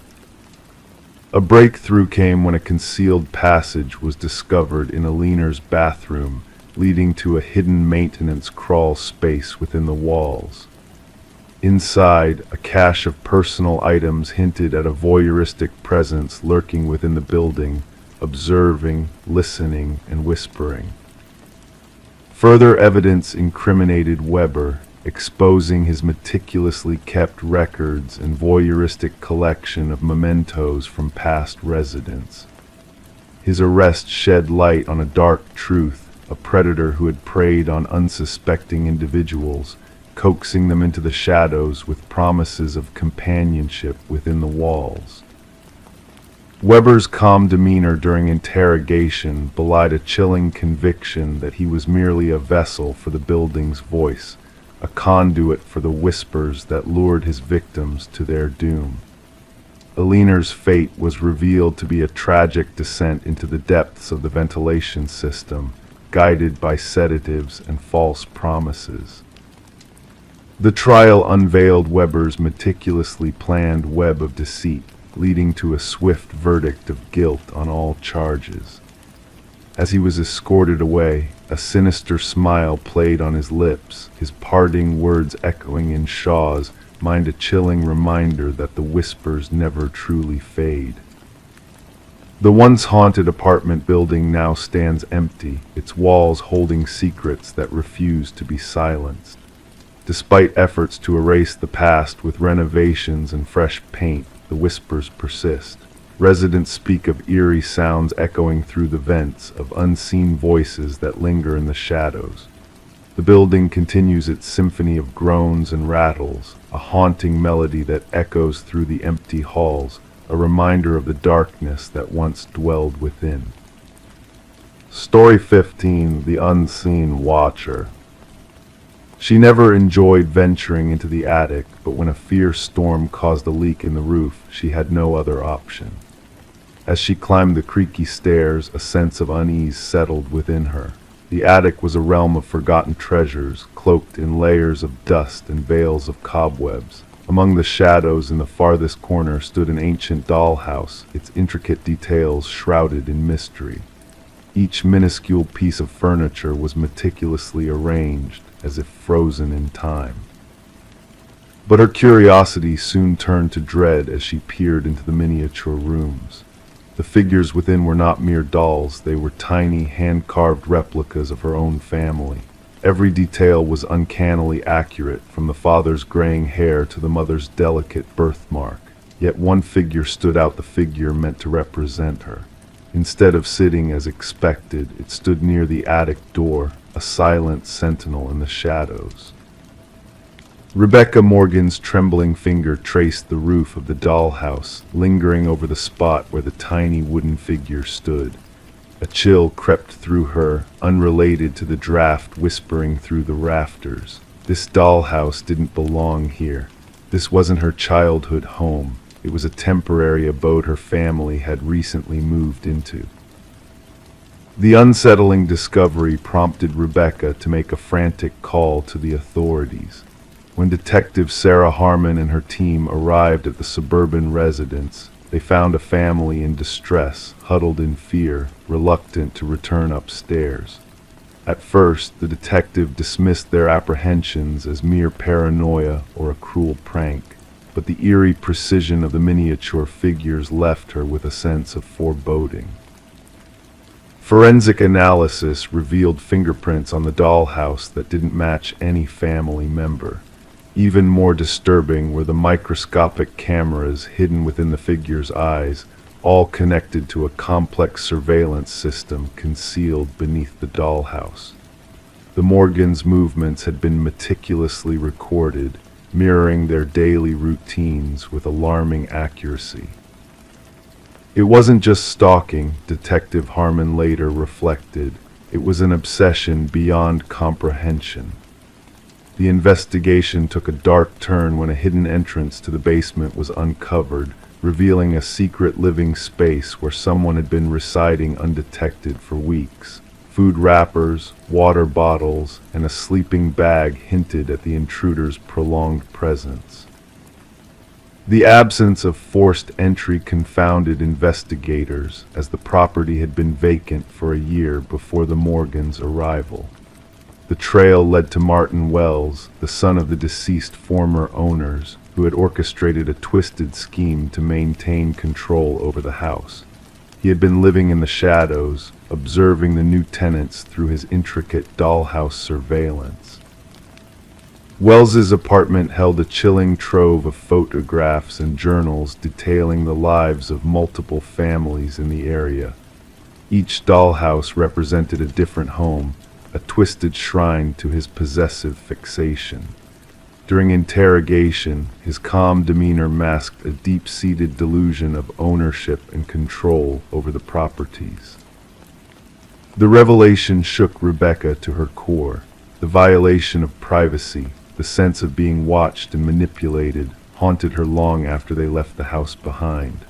A breakthrough came when a concealed passage was discovered in Aliner's bathroom, leading to a hidden maintenance crawl space within the walls. Inside, a cache of personal items hinted at a voyeuristic presence lurking within the building, observing, listening, and whispering. Further evidence incriminated Weber, exposing his meticulously kept records and voyeuristic collection of mementos from past residents. His arrest shed light on a dark truth, a predator who had preyed on unsuspecting individuals, coaxing them into the shadows with promises of companionship within the walls. Weber's calm demeanor during interrogation belied a chilling conviction that he was merely a vessel for the building's voice, a conduit for the whispers that lured his victims to their doom. Aliner's fate was revealed to be a tragic descent into the depths of the ventilation system, guided by sedatives and false promises. The trial unveiled Weber's meticulously planned web of deceit, leading to a swift verdict of guilt on all charges. As he was escorted away, a sinister smile played on his lips, his parting words echoing in Shaw's mind, a chilling reminder that the whispers never truly fade. The once haunted apartment building now stands empty, its walls holding secrets that refuse to be silenced. Despite efforts to erase the past with renovations and fresh paint, the whispers persist. Residents speak of eerie sounds echoing through the vents, of unseen voices that linger in the shadows. The building continues its symphony of groans and rattles, a haunting melody that echoes through the empty halls, a reminder of the darkness that once dwelled within. Story 15: The Unseen Watcher. She never enjoyed venturing into the attic, but when a fierce storm caused a leak in the roof, she had no other option. As she climbed the creaky stairs, a sense of unease settled within her. The attic was a realm of forgotten treasures, cloaked in layers of dust and veils of cobwebs. Among the shadows in the farthest corner stood an ancient dollhouse, its intricate details shrouded in mystery. Each minuscule piece of furniture was meticulously arranged, as if frozen in time. But her curiosity soon turned to dread as she peered into the miniature rooms. The figures within were not mere dolls, they were tiny, hand-carved replicas of her own family. Every detail was uncannily accurate, from the father's graying hair to the mother's delicate birthmark. Yet one figure stood out, the figure meant to represent her. Instead of sitting as expected, it stood near the attic door, a silent sentinel in the shadows. Rebecca Morgan's trembling finger traced the roof of the dollhouse, lingering over the spot where the tiny wooden figure stood. A chill crept through her, unrelated to the draft whispering through the rafters. This dollhouse didn't belong here. This wasn't her childhood home. It was a temporary abode her family had recently moved into. The unsettling discovery prompted Rebecca to make a frantic call to the authorities. When Detective Sarah Harmon and her team arrived at the suburban residence, they found a family in distress, huddled in fear, reluctant to return upstairs. At first, the detective dismissed their apprehensions as mere paranoia or a cruel prank, but the eerie precision of the miniature figures left her with a sense of foreboding. Forensic analysis revealed fingerprints on the dollhouse that didn't match any family member. Even more disturbing were the microscopic cameras hidden within the figure's eyes, all connected to a complex surveillance system concealed beneath the dollhouse. The Morgans' movements had been meticulously recorded, mirroring their daily routines with alarming accuracy. It wasn't just stalking, Detective Harmon later reflected. It was an obsession beyond comprehension. The investigation took a dark turn when a hidden entrance to the basement was uncovered, revealing a secret living space where someone had been residing undetected for weeks. Food wrappers, water bottles, and a sleeping bag hinted at the intruder's prolonged presence. The absence of forced entry confounded investigators, as the property had been vacant for a year before the Morgans' arrival. The trail led to Martin Wells, the son of the deceased former owners, who had orchestrated a twisted scheme to maintain control over the house. He had been living in the shadows, observing the new tenants through his intricate dollhouse surveillance. Wells's apartment held a chilling trove of photographs and journals detailing the lives of multiple families in the area. Each dollhouse represented a different home, a twisted shrine to his possessive fixation. During interrogation, his calm demeanor masked a deep-seated delusion of ownership and control over the properties. The revelation shook Rebecca to her core. The violation of privacy, the sense of being watched and manipulated, haunted her long after they left the house behind.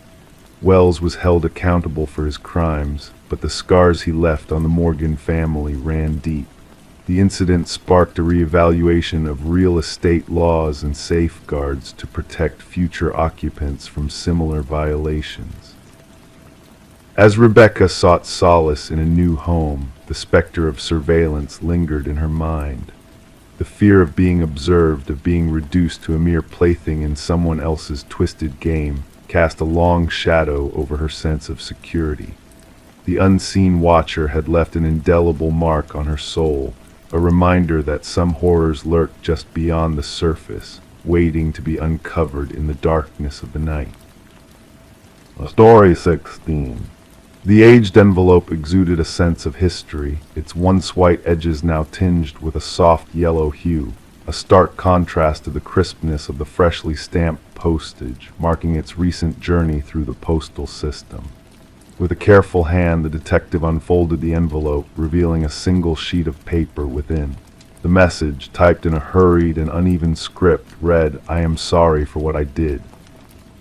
Wells was held accountable for his crimes, but the scars he left on the Morgan family ran deep. The incident sparked a reevaluation of real estate laws and safeguards to protect future occupants from similar violations. As Rebecca sought solace in a new home, the specter of surveillance lingered in her mind. The fear of being observed, of being reduced to a mere plaything in someone else's twisted game, cast a long shadow over her sense of security. The unseen watcher had left an indelible mark on her soul, a reminder that some horrors lurked just beyond the surface, waiting to be uncovered in the darkness of the night. Story 16. The aged envelope exuded a sense of history, its once white edges now tinged with a soft yellow hue, a stark contrast to the crispness of the freshly stamped postage, marking its recent journey through the postal system. With a careful hand, the detective unfolded the envelope, revealing a single sheet of paper within. The message, typed in a hurried and uneven script, read, "I am sorry for what I did."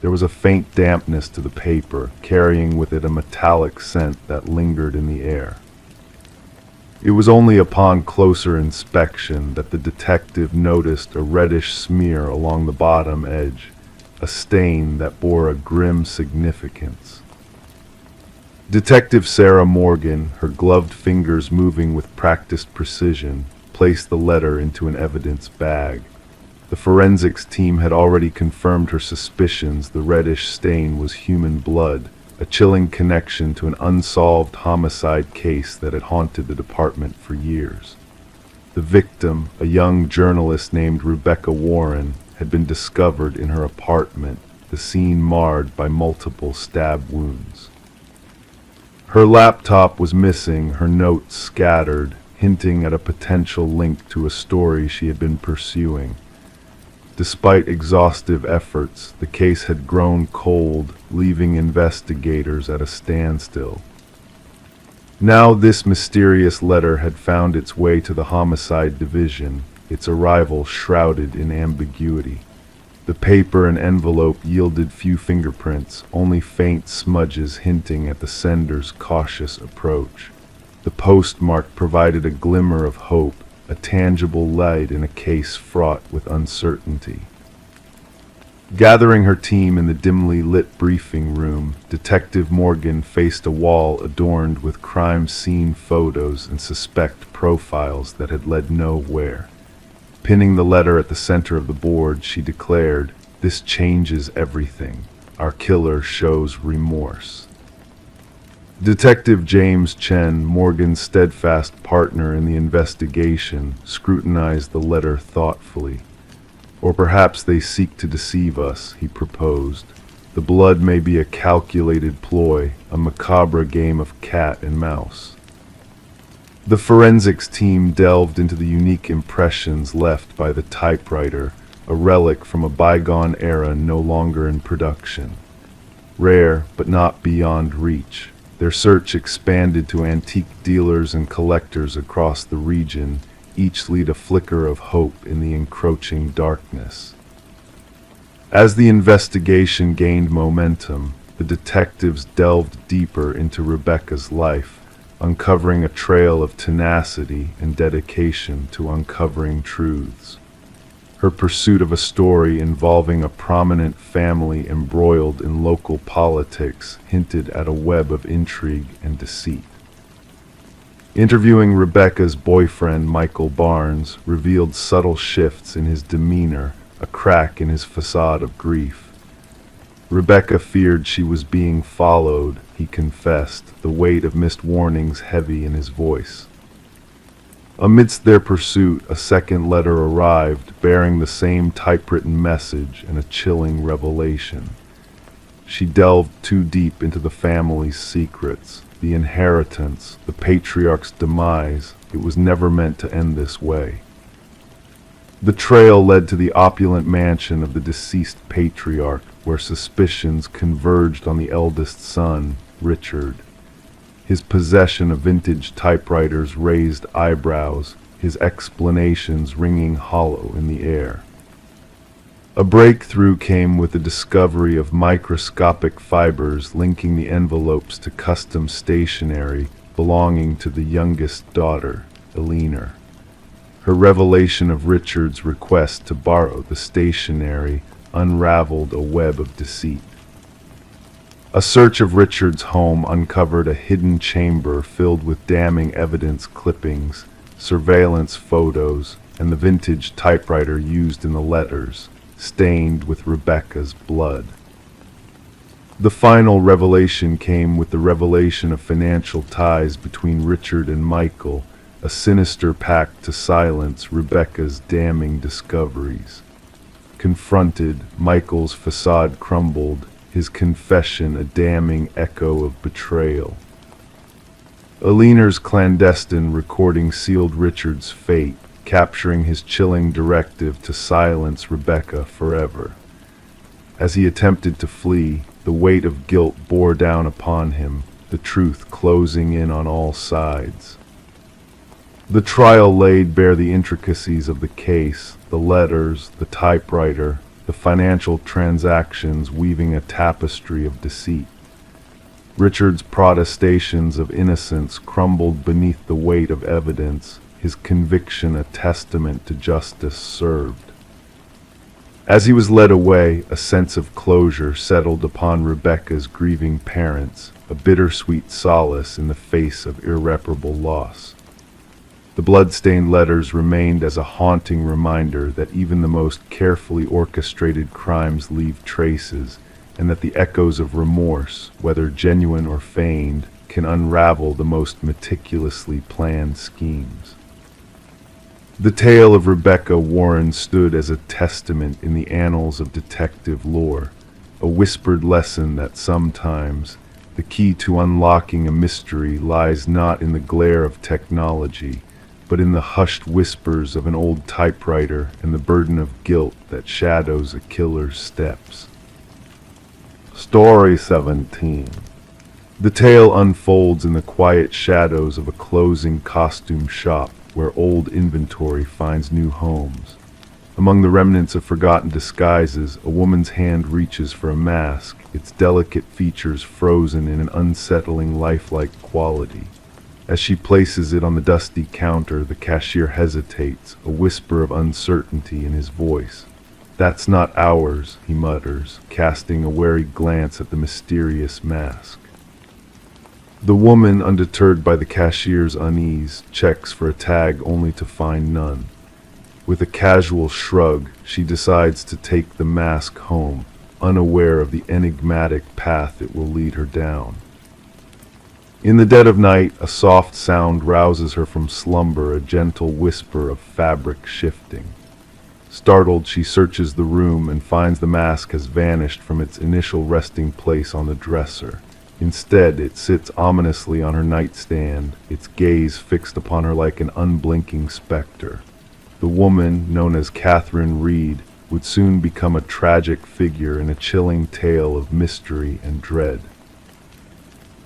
There was a faint dampness to the paper, carrying with it a metallic scent that lingered in the air. It was only upon closer inspection that the detective noticed a reddish smear along the bottom edge, a stain that bore a grim significance. Detective Sarah Morgan, her gloved fingers moving with practiced precision, placed the letter into an evidence bag. The forensics team had already confirmed her suspicions the reddish stain was human blood, a chilling connection to an unsolved homicide case that had haunted the department for years. The victim, a young journalist named Rebecca Warren, had been discovered in her apartment, the scene marred by multiple stab wounds. Her laptop was missing, her notes scattered, hinting at a potential link to a story she had been pursuing. Despite exhaustive efforts, the case had grown cold, leaving investigators at a standstill. Now this mysterious letter had found its way to the homicide division, its arrival shrouded in ambiguity. The paper and envelope yielded few fingerprints, only faint smudges hinting at the sender's cautious approach. The postmark provided a glimmer of hope, a tangible light in a case fraught with uncertainty. Gathering her team in the dimly lit briefing room, Detective Morgan faced a wall adorned with crime scene photos and suspect profiles that had led nowhere. Pinning the letter at the center of the board, she declared, "This changes everything. Our killer shows remorse." Detective James Chen, Morgan's steadfast partner in the investigation, scrutinized the letter thoughtfully. "Or perhaps they seek to deceive us," he proposed. "The blood may be a calculated ploy, a macabre game of cat and mouse." The forensics team delved into the unique impressions left by the typewriter, a relic from a bygone era no longer in production. Rare, but not beyond reach. Their search expanded to antique dealers and collectors across the region, each lit a flicker of hope in the encroaching darkness. As the investigation gained momentum, the detectives delved deeper into Rebecca's life, uncovering a trail of tenacity and dedication to uncovering truths. Her pursuit of a story involving a prominent family embroiled in local politics hinted at a web of intrigue and deceit. Interviewing Rebecca's boyfriend, Michael Barnes, revealed subtle shifts in his demeanor, a crack in his facade of grief. Rebecca feared she was being followed, he confessed, the weight of missed warnings heavy in his voice. Amidst their pursuit, a second letter arrived, bearing the same typewritten message and a chilling revelation. She delved too deep into the family's secrets, the inheritance, the patriarch's demise. It was never meant to end this way. The trail led to the opulent mansion of the deceased patriarch, where suspicions converged on the eldest son, Richard. His possession of vintage typewriters raised eyebrows, his explanations ringing hollow in the air. A breakthrough came with the discovery of microscopic fibers linking the envelopes to custom stationery belonging to the youngest daughter, Eleanor. Her revelation of Richard's request to borrow the stationery unraveled a web of deceit. A search of Richard's home uncovered a hidden chamber filled with damning evidence clippings, surveillance photos, and the vintage typewriter used in the letters, stained with Rebecca's blood. The final revelation came with the revelation of financial ties between Richard and Michael, a sinister pact to silence Rebecca's damning discoveries. Confronted, Michael's facade crumbled, his confession a damning echo of betrayal. Eleanor's clandestine recording sealed Richard's fate, capturing his chilling directive to silence Rebecca forever. As he attempted to flee, the weight of guilt bore down upon him, the truth closing in on all sides. The trial laid bare the intricacies of the case, the letters, the typewriter, the financial transactions weaving a tapestry of deceit. Richard's protestations of innocence crumbled beneath the weight of evidence, his conviction a testament to justice served. As he was led away, a sense of closure settled upon Rebecca's grieving parents, a bittersweet solace in the face of irreparable loss. The blood-stained letters remained as a haunting reminder that even the most carefully orchestrated crimes leave traces, and that the echoes of remorse, whether genuine or feigned, can unravel the most meticulously planned schemes. The tale of Rebecca Warren stood as a testament in the annals of detective lore, a whispered lesson that sometimes the key to unlocking a mystery lies not in the glare of technology, but in the hushed whispers of an old typewriter and the burden of guilt that shadows a killer's steps. Story 17. The tale unfolds in the quiet shadows of a closing costume shop where old inventory finds new homes. Among the remnants of forgotten disguises, a woman's hand reaches for a mask, its delicate features frozen in an unsettling lifelike quality. As she places it on the dusty counter, the cashier hesitates, a whisper of uncertainty in his voice. "That's not ours," he mutters, casting a wary glance at the mysterious mask. The woman, undeterred by the cashier's unease, checks for a tag only to find none. With a casual shrug, she decides to take the mask home, unaware of the enigmatic path it will lead her down. In the dead of night, a soft sound rouses her from slumber, a gentle whisper of fabric shifting. Startled, she searches the room and finds the mask has vanished from its initial resting place on the dresser. Instead, it sits ominously on her nightstand, its gaze fixed upon her like an unblinking specter. The woman, known as Catherine Reed, would soon become a tragic figure in a chilling tale of mystery and dread.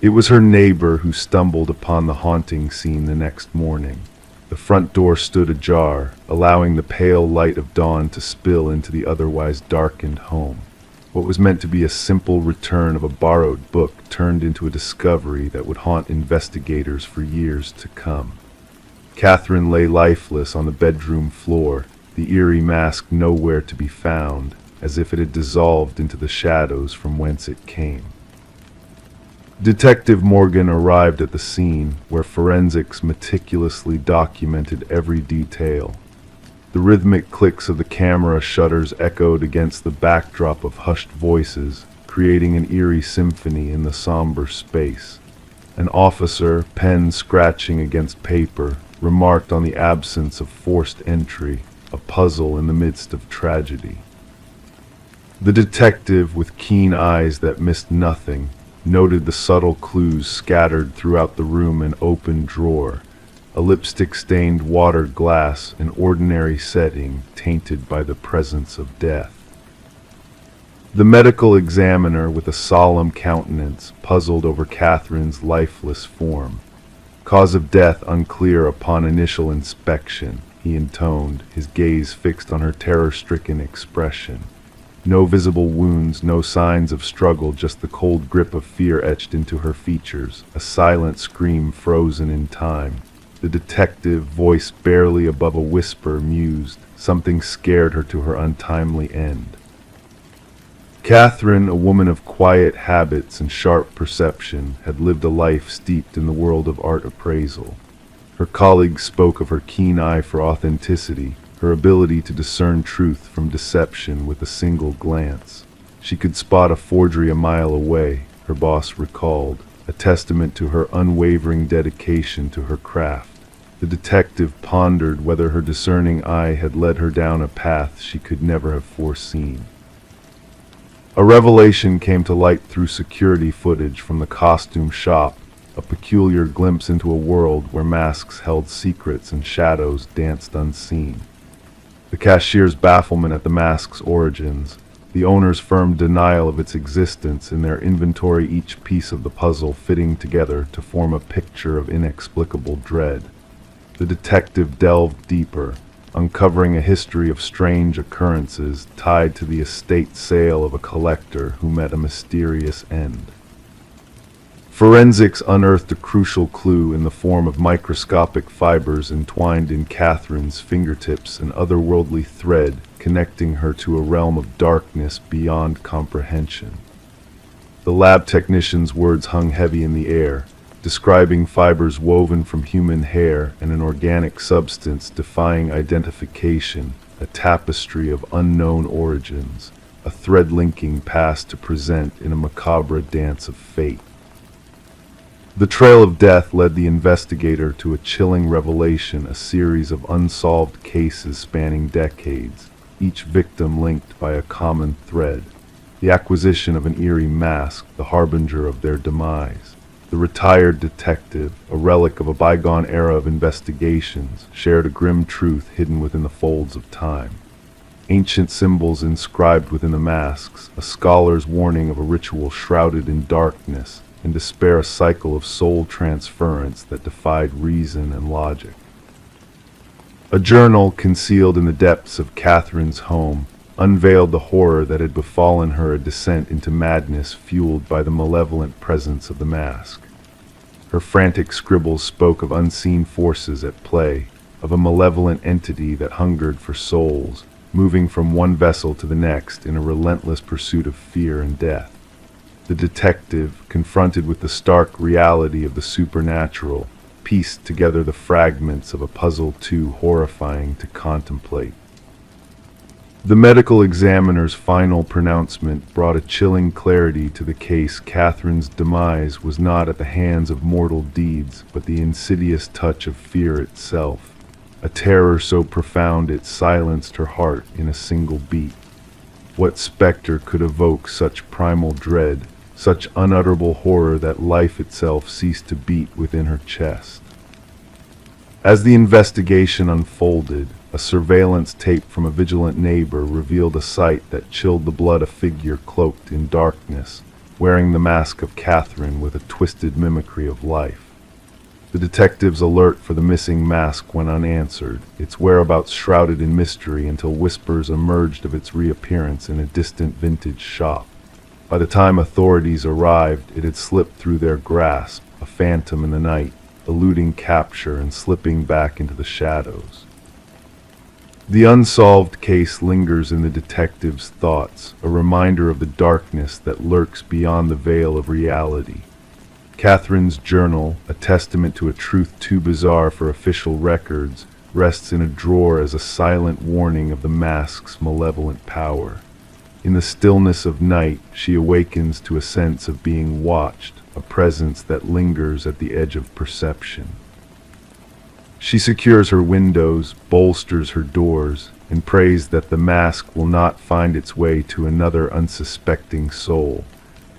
It was her neighbor who stumbled upon the haunting scene the next morning. The front door stood ajar, allowing the pale light of dawn to spill into the otherwise darkened home. What was meant to be a simple return of a borrowed book turned into a discovery that would haunt investigators for years to come. Catherine lay lifeless on the bedroom floor, the eerie mask nowhere to be found, as if it had dissolved into the shadows from whence it came. Detective Morgan arrived at the scene, where forensics meticulously documented every detail. The rhythmic clicks of the camera shutters echoed against the backdrop of hushed voices, creating an eerie symphony in the somber space. An officer, pen scratching against paper, remarked on the absence of forced entry, a puzzle in the midst of tragedy. The detective, with keen eyes that missed nothing, noted the subtle clues scattered throughout the room: an open drawer, a lipstick-stained water glass, an ordinary setting tainted by the presence of death. The medical examiner, with a solemn countenance, puzzled over Catherine's lifeless form. Cause of death unclear upon initial inspection, he intoned, his gaze fixed on her terror-stricken expression. No visible wounds, no signs of struggle, just the cold grip of fear etched into her features, a silent scream frozen in time. The detective, voice barely above a whisper, mused. Something scared her to her untimely end. Catherine, a woman of quiet habits and sharp perception, had lived a life steeped in the world of art appraisal. Her colleagues spoke of her keen eye for authenticity, her ability to discern truth from deception with a single glance. She could spot a forgery a mile away, her boss recalled, a testament to her unwavering dedication to her craft. The detective pondered whether her discerning eye had led her down a path she could never have foreseen. A revelation came to light through security footage from the costume shop, a peculiar glimpse into a world where masks held secrets and shadows danced unseen. The cashier's bafflement at the mask's origins, the owner's firm denial of its existence in their inventory, each piece of the puzzle fitting together to form a picture of inexplicable dread. The detective delved deeper, uncovering a history of strange occurrences tied to the estate sale of a collector who met a mysterious end. Forensics unearthed a crucial clue in the form of microscopic fibers entwined in Catherine's fingertips, an otherworldly thread connecting her to a realm of darkness beyond comprehension. The lab technician's words hung heavy in the air, describing fibers woven from human hair and an organic substance defying identification, a tapestry of unknown origins, a thread linking past to present in a macabre dance of fate. The trail of death led the investigator to a chilling revelation, a series of unsolved cases spanning decades, each victim linked by a common thread: the acquisition of an eerie mask, the harbinger of their demise. The retired detective, a relic of a bygone era of investigations, shared a grim truth hidden within the folds of time. Ancient symbols inscribed within the masks, a scholar's warning of a ritual shrouded in darkness, in despair a cycle of soul transference that defied reason and logic. A journal concealed in the depths of Catherine's home unveiled the horror that had befallen her, a descent into madness fueled by the malevolent presence of the mask. Her frantic scribbles spoke of unseen forces at play, of a malevolent entity that hungered for souls, moving from one vessel to the next in a relentless pursuit of fear and death. The detective, confronted with the stark reality of the supernatural, pieced together the fragments of a puzzle too horrifying to contemplate. The medical examiner's final pronouncement brought a chilling clarity to the case. Catherine's demise was not at the hands of mortal deeds, but the insidious touch of fear itself, a terror so profound it silenced her heart in a single beat. What specter could evoke such primal dread, such unutterable horror that life itself ceased to beat within her chest? As the investigation unfolded, a surveillance tape from a vigilant neighbor revealed a sight that chilled the blood: a figure cloaked in darkness, wearing the mask of Catherine with a twisted mimicry of life. The detectives alert for the missing mask went unanswered, its whereabouts shrouded in mystery until whispers emerged of its reappearance in a distant vintage shop. By the time authorities arrived, it had slipped through their grasp, a phantom in the night, eluding capture and slipping back into the shadows. The unsolved case lingers in the detective's thoughts, a reminder of the darkness that lurks beyond the veil of reality. Catherine's journal, a testament to a truth too bizarre for official records, rests in a drawer as a silent warning of the mask's malevolent power. In the stillness of night, she awakens to a sense of being watched, a presence that lingers at the edge of perception. She secures her windows, bolsters her doors, and prays that the mask will not find its way to another unsuspecting soul,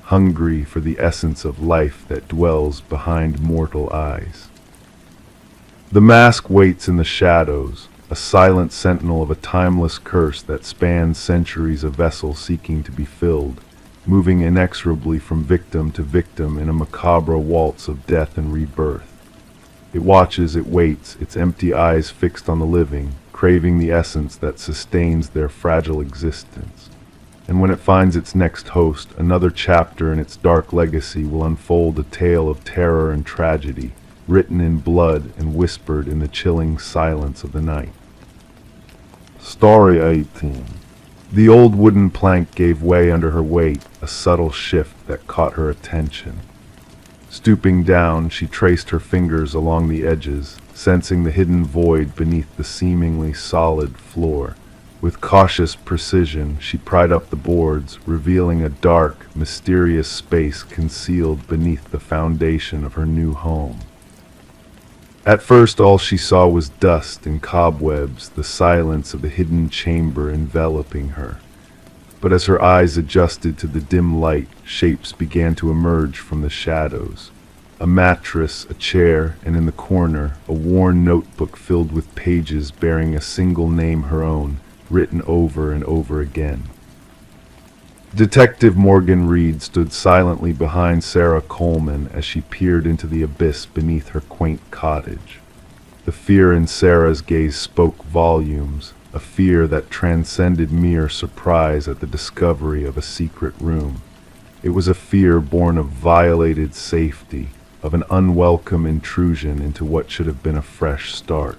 hungry for the essence of life that dwells behind mortal eyes. The mask waits in the shadows, a silent sentinel of a timeless curse that spans centuries, a vessel seeking to be filled, moving inexorably from victim to victim in a macabre waltz of death and rebirth. It watches, it waits, its empty eyes fixed on the living, craving the essence that sustains their fragile existence. And when it finds its next host, another chapter in its dark legacy will unfold a tale of terror and tragedy, written in blood and whispered in the chilling silence of the night. Story 18. The old wooden plank gave way under her weight, a subtle shift that caught her attention. Stooping down, she traced her fingers along the edges, sensing the hidden void beneath the seemingly solid floor. With cautious precision, she pried up the boards, revealing a dark, mysterious space concealed beneath the foundation of her new home. At first, all she saw was dust and cobwebs, the silence of the hidden chamber enveloping her. But as her eyes adjusted to the dim light, shapes began to emerge from the shadows. A mattress, a chair, and in the corner, a worn notebook filled with pages bearing a single name, her own, written over and over again. Detective Morgan Reed stood silently behind Sarah Coleman as she peered into the abyss beneath her quaint cottage. The fear in Sarah's gaze spoke volumes, a fear that transcended mere surprise at the discovery of a secret room. It was a fear born of violated safety, of an unwelcome intrusion into what should have been a fresh start.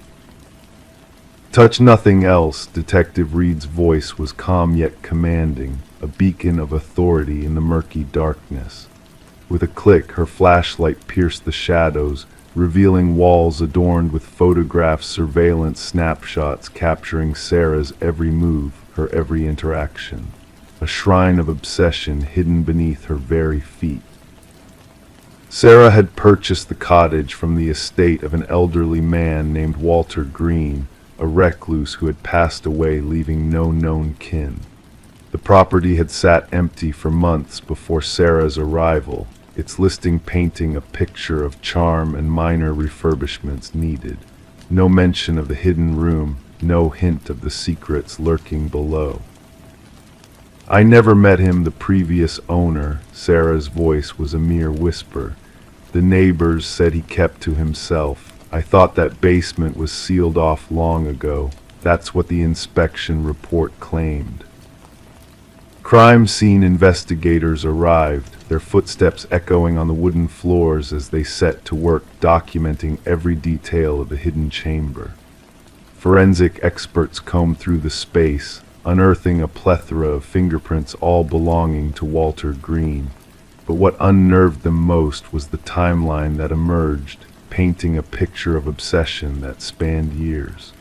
Touch nothing else, Detective Reed's voice was calm yet commanding, a beacon of authority in the murky darkness. With a click, her flashlight pierced the shadows, revealing walls adorned with photographs, surveillance snapshots capturing Sarah's every move, her every interaction. A shrine of obsession hidden beneath her very feet. Sarah had purchased the cottage from the estate of an elderly man named Walter Green, a recluse who had passed away, leaving no known kin. The property had sat empty for months before Sarah's arrival, its listing painting a picture of charm and minor refurbishments needed. No mention of the hidden room, no hint of the secrets lurking below. I never met him, the previous owner. Sarah's voice was a mere whisper. The neighbors said he kept to himself. I thought that basement was sealed off long ago. That's what the inspection report claimed. Crime scene investigators arrived, their footsteps echoing on the wooden floors as they set to work documenting every detail of the hidden chamber. Forensic experts combed through the space, unearthing a plethora of fingerprints all belonging to Walter Green. But what unnerved them most was the timeline that emerged, painting a picture of obsession that spanned years.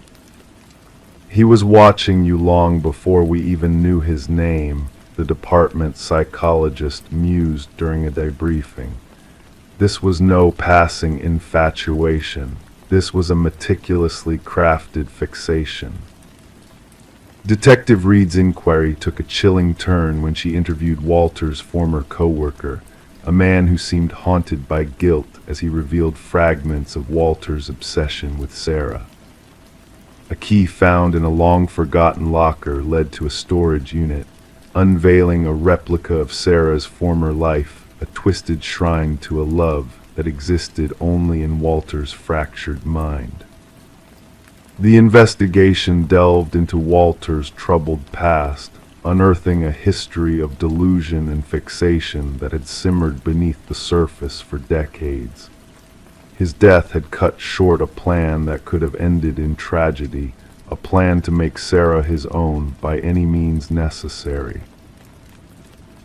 He was watching you long before we even knew his name, the department psychologist mused during a debriefing. This was no passing infatuation. This was a meticulously crafted fixation. Detective Reed's inquiry took a chilling turn when she interviewed Walter's former co-worker, a man who seemed haunted by guilt as he revealed fragments of Walter's obsession with Sarah. A key found in a long-forgotten locker led to a storage unit, unveiling a replica of Sarah's former life, a twisted shrine to a love that existed only in Walter's fractured mind. The investigation delved into Walter's troubled past, unearthing a history of delusion and fixation that had simmered beneath the surface for decades. His death had cut short a plan that could have ended in tragedy, a plan to make Sarah his own by any means necessary.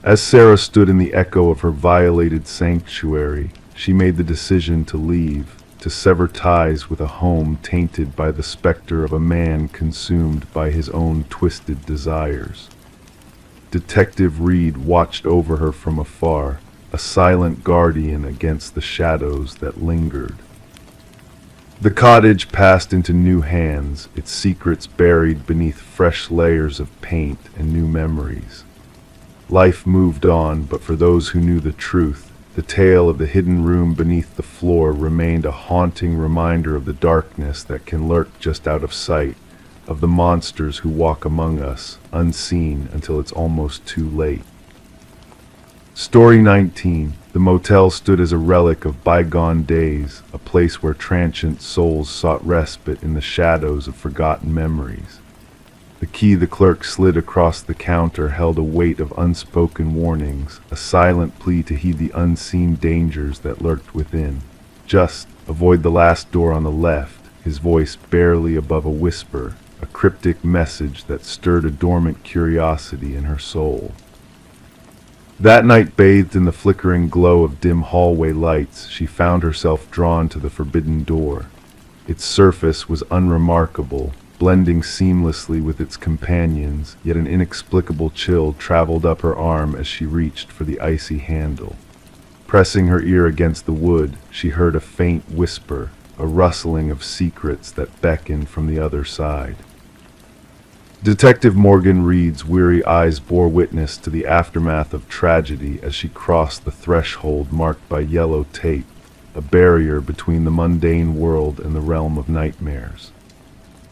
As Sarah stood in the echo of her violated sanctuary, she made the decision to leave, to sever ties with a home tainted by the specter of a man consumed by his own twisted desires. Detective Reed watched over her from afar, a silent guardian against the shadows that lingered. The cottage passed into new hands, its secrets buried beneath fresh layers of paint and new memories. Life moved on, but for those who knew the truth, the tale of the hidden room beneath the floor remained a haunting reminder of the darkness that can lurk just out of sight, of the monsters who walk among us, unseen until it's almost too late. Story 19. The motel stood as a relic of bygone days, a place where transient souls sought respite in the shadows of forgotten memories. The key the clerk slid across the counter held a weight of unspoken warnings, a silent plea to heed the unseen dangers that lurked within. Just avoid the last door on the left, his voice barely above a whisper, a cryptic message that stirred a dormant curiosity in her soul. That night, bathed in the flickering glow of dim hallway lights, she found herself drawn to the forbidden door. Its surface was unremarkable, blending seamlessly with its companions, yet an inexplicable chill traveled up her arm as she reached for the icy handle. Pressing her ear against the wood, she heard a faint whisper, a rustling of secrets that beckoned from the other side. Detective Morgan Reed's weary eyes bore witness to the aftermath of tragedy as she crossed the threshold marked by yellow tape, a barrier between the mundane world and the realm of nightmares.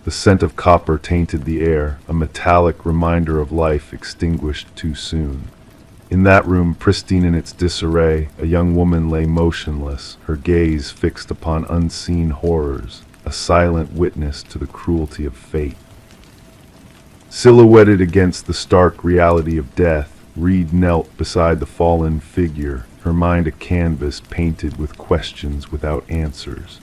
The scent of copper tainted the air, a metallic reminder of life extinguished too soon. In that room, pristine in its disarray, a young woman lay motionless, her gaze fixed upon unseen horrors, a silent witness to the cruelty of fate. Silhouetted against the stark reality of death, Reed knelt beside the fallen figure, her mind a canvas painted with questions without answers.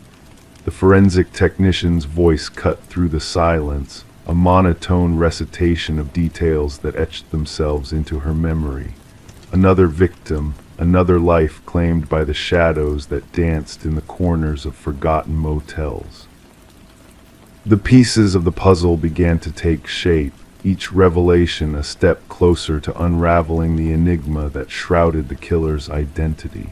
The forensic technician's voice cut through the silence, a monotone recitation of details that etched themselves into her memory. Another victim, another life claimed by the shadows that danced in the corners of forgotten motels. The pieces of the puzzle began to take shape, each revelation a step closer to unraveling the enigma that shrouded the killer's identity.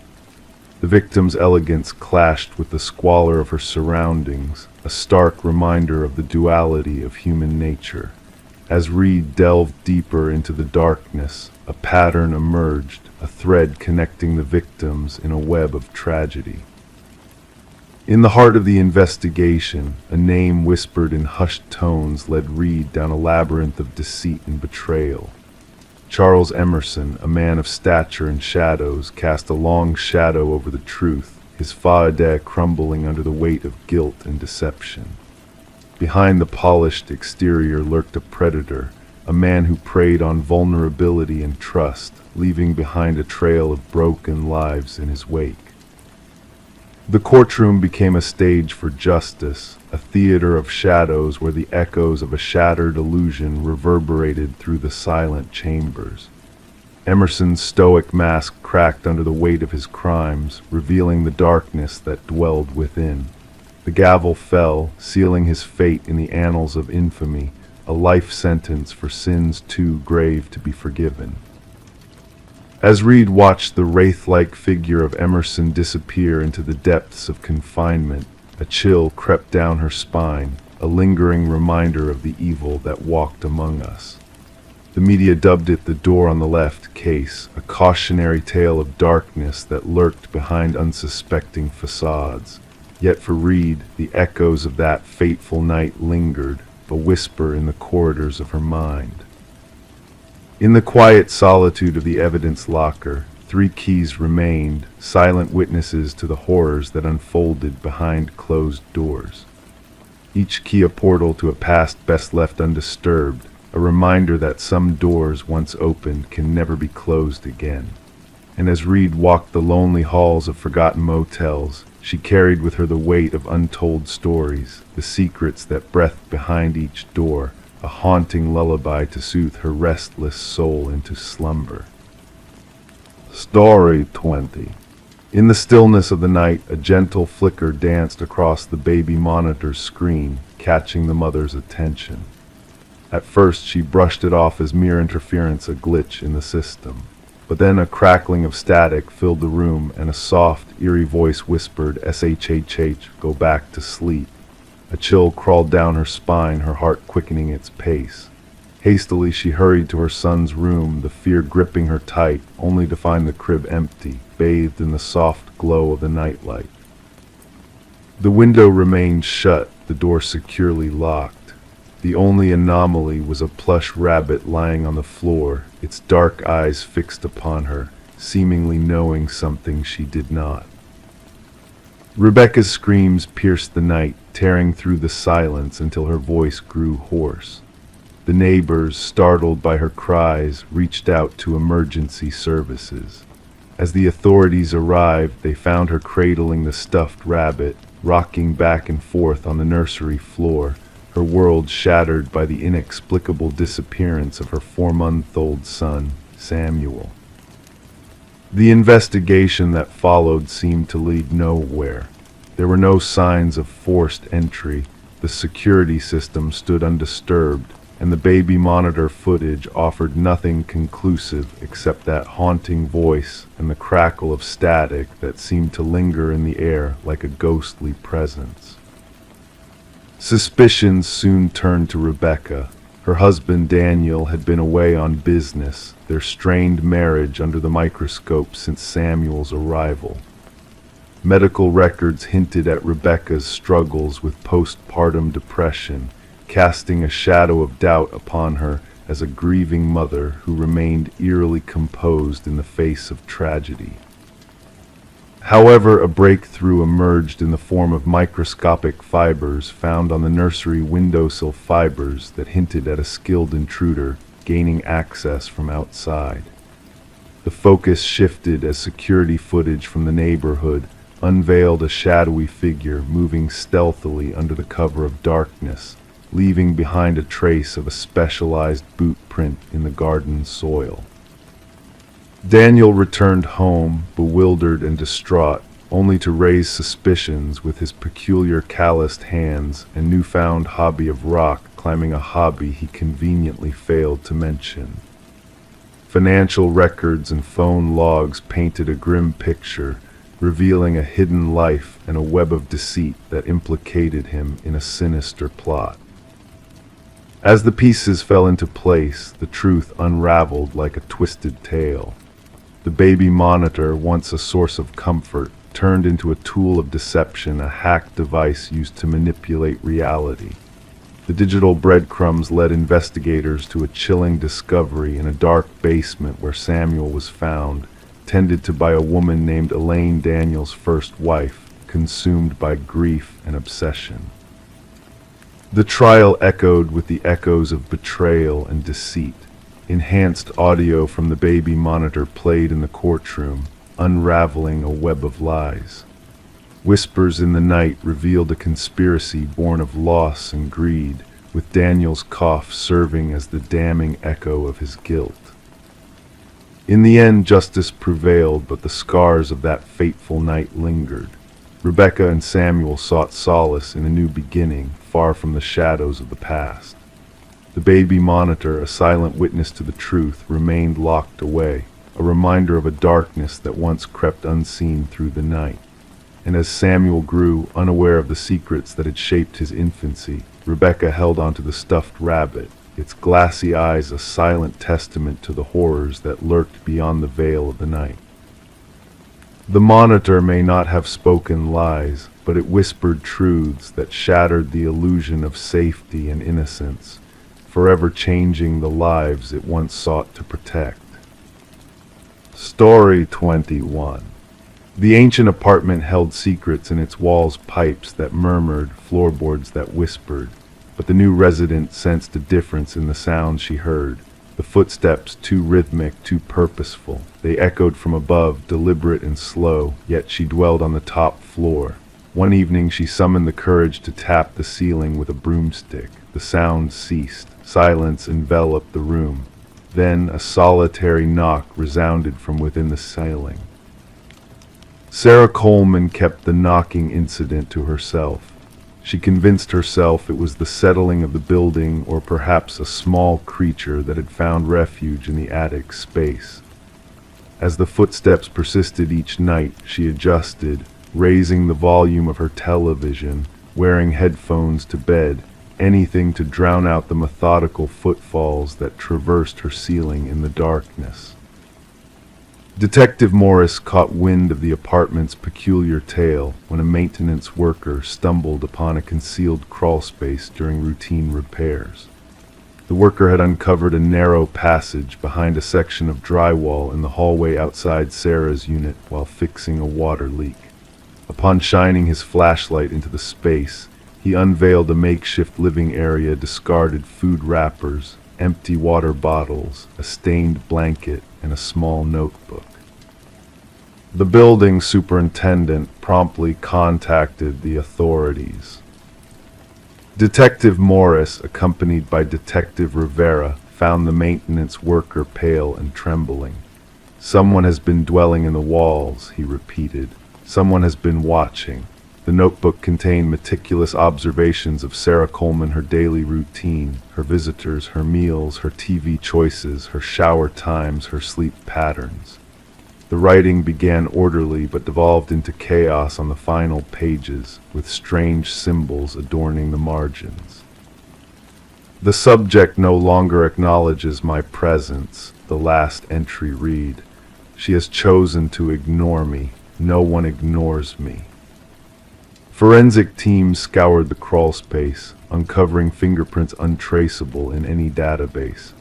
The victim's elegance clashed with the squalor of her surroundings, a stark reminder of the duality of human nature. As Reed delved deeper into the darkness, a pattern emerged, a thread connecting the victims in a web of tragedy. In the heart of the investigation, a name whispered in hushed tones led Reed down a labyrinth of deceit and betrayal. Charles Emerson, a man of stature and shadows, cast a long shadow over the truth, his fa-de crumbling under the weight of guilt and deception. Behind the polished exterior lurked a predator, a man who preyed on vulnerability and trust, leaving behind a trail of broken lives in his wake. The courtroom became a stage for justice, a theater of shadows where the echoes of a shattered illusion reverberated through the silent chambers. Emerson's stoic mask cracked under the weight of his crimes, revealing the darkness that dwelled within. The gavel fell, sealing his fate in the annals of infamy, a life sentence for sins too grave to be forgiven. As Reed watched the wraith-like figure of Emerson disappear into the depths of confinement, a chill crept down her spine, a lingering reminder of the evil that walked among us. The media dubbed it the door on the left case, a cautionary tale of darkness that lurked behind unsuspecting facades. Yet for Reed, the echoes of that fateful night lingered, a whisper in the corridors of her mind. In the quiet solitude of the evidence locker, 3 keys remained, silent witnesses to the horrors that unfolded behind closed doors. Each key a portal to a past best left undisturbed, a reminder that some doors once opened can never be closed again. And as Reed walked the lonely halls of forgotten motels, she carried with her the weight of untold stories, the secrets that breathed behind each door, a haunting lullaby to soothe her restless soul into slumber. Story 20. In the stillness of the night, a gentle flicker danced across the baby monitor's screen, catching the mother's attention. At first, she brushed it off as mere interference, a glitch in the system. But then a crackling of static filled the room, and a soft, eerie voice whispered, "SHHH, go back to sleep." A chill crawled down her spine, her heart quickening its pace. Hastily she hurried to her son's room, the fear gripping her tight, only to find the crib empty, bathed in the soft glow of the nightlight. The window remained shut, the door securely locked. The only anomaly was a plush rabbit lying on the floor, its dark eyes fixed upon her, seemingly knowing something she did not. Rebecca's screams pierced the night, tearing through the silence until her voice grew hoarse. The neighbors, startled by her cries, reached out to emergency services. As the authorities arrived, they found her cradling the stuffed rabbit, rocking back and forth on the nursery floor, her world shattered by the inexplicable disappearance of her 4-month-old son, Samuel. The investigation that followed seemed to lead nowhere. There were no signs of forced entry, the security system stood undisturbed, and the baby monitor footage offered nothing conclusive except that haunting voice and the crackle of static that seemed to linger in the air like a ghostly presence. Suspicions soon turned to Rebecca. Her husband Daniel had been away on business, their strained marriage under the microscope since Samuel's arrival. Medical records hinted at Rebecca's struggles with postpartum depression, casting a shadow of doubt upon her as a grieving mother who remained eerily composed in the face of tragedy. However, a breakthrough emerged in the form of microscopic fibers found on the nursery windowsill, fibers that hinted at a skilled intruder gaining access from outside. The focus shifted as security footage from the neighborhood unveiled a shadowy figure moving stealthily under the cover of darkness, leaving behind a trace of a specialized boot print in the garden soil. Daniel returned home, bewildered and distraught, only to raise suspicions with his peculiar calloused hands and newfound hobby of rock climbing, a hobby he conveniently failed to mention. Financial records and phone logs painted a grim picture, revealing a hidden life and a web of deceit that implicated him in a sinister plot. As the pieces fell into place, the truth unraveled like a twisted tale. The baby monitor, once a source of comfort, turned into a tool of deception, a hacked device used to manipulate reality. The digital breadcrumbs led investigators to a chilling discovery in a dark basement where Samuel was found, tended to by a woman named Elaine, Daniel's first wife, consumed by grief and obsession. The trial echoed with the echoes of betrayal and deceit. Enhanced audio from the baby monitor played in the courtroom, unraveling a web of lies. Whispers in the night revealed a conspiracy born of loss and greed, with Daniel's cough serving as the damning echo of his guilt. In the end, justice prevailed, but the scars of that fateful night lingered. Rebecca and Samuel sought solace in a new beginning, far from the shadows of the past. The baby monitor, a silent witness to the truth, remained locked away, a reminder of a darkness that once crept unseen through the night. And as Samuel grew, unaware of the secrets that had shaped his infancy, Rebecca held onto the stuffed rabbit, its glassy eyes a silent testament to the horrors that lurked beyond the veil of the night. The monitor may not have spoken lies, but it whispered truths that shattered the illusion of safety and innocence, forever changing the lives it once sought to protect. Story 21. The ancient apartment held secrets in its walls, pipes that murmured, floorboards that whispered. But the new resident sensed a difference in the sounds she heard. The footsteps, too rhythmic, too purposeful. They echoed from above, deliberate and slow, yet she dwelled on the top floor. One evening she summoned the courage to tap the ceiling with a broomstick. The sound ceased. Silence enveloped the room. Then a solitary knock resounded from within the ceiling. Sarah Coleman kept the knocking incident to herself. She convinced herself it was the settling of the building, or perhaps a small creature that had found refuge in the attic space. As the footsteps persisted each night, she adjusted, raising the volume of her television, wearing headphones to bed, anything to drown out the methodical footfalls that traversed her ceiling in the darkness. Detective Morris caught wind of the apartment's peculiar tale when a maintenance worker stumbled upon a concealed crawlspace during routine repairs. The worker had uncovered a narrow passage behind a section of drywall in the hallway outside Sarah's unit while fixing a water leak. Upon shining his flashlight into the space, he unveiled a makeshift living area, discarded food wrappers, empty water bottles, a stained blanket, and a small notebook. The building superintendent promptly contacted the authorities. Detective Morris, accompanied by Detective Rivera, found the maintenance worker pale and trembling. "Someone has been dwelling in the walls," he repeated. "Someone has been watching." The notebook contained meticulous observations of Sarah Coleman, her daily routine, her visitors, her meals, her TV choices, her shower times, her sleep patterns. The writing began orderly but devolved into chaos on the final pages, with strange symbols adorning the margins. "The subject no longer acknowledges my presence," the last entry read. "She has chosen to ignore me. No one ignores me." Forensic teams scoured the crawlspace, uncovering fingerprints untraceable in any database.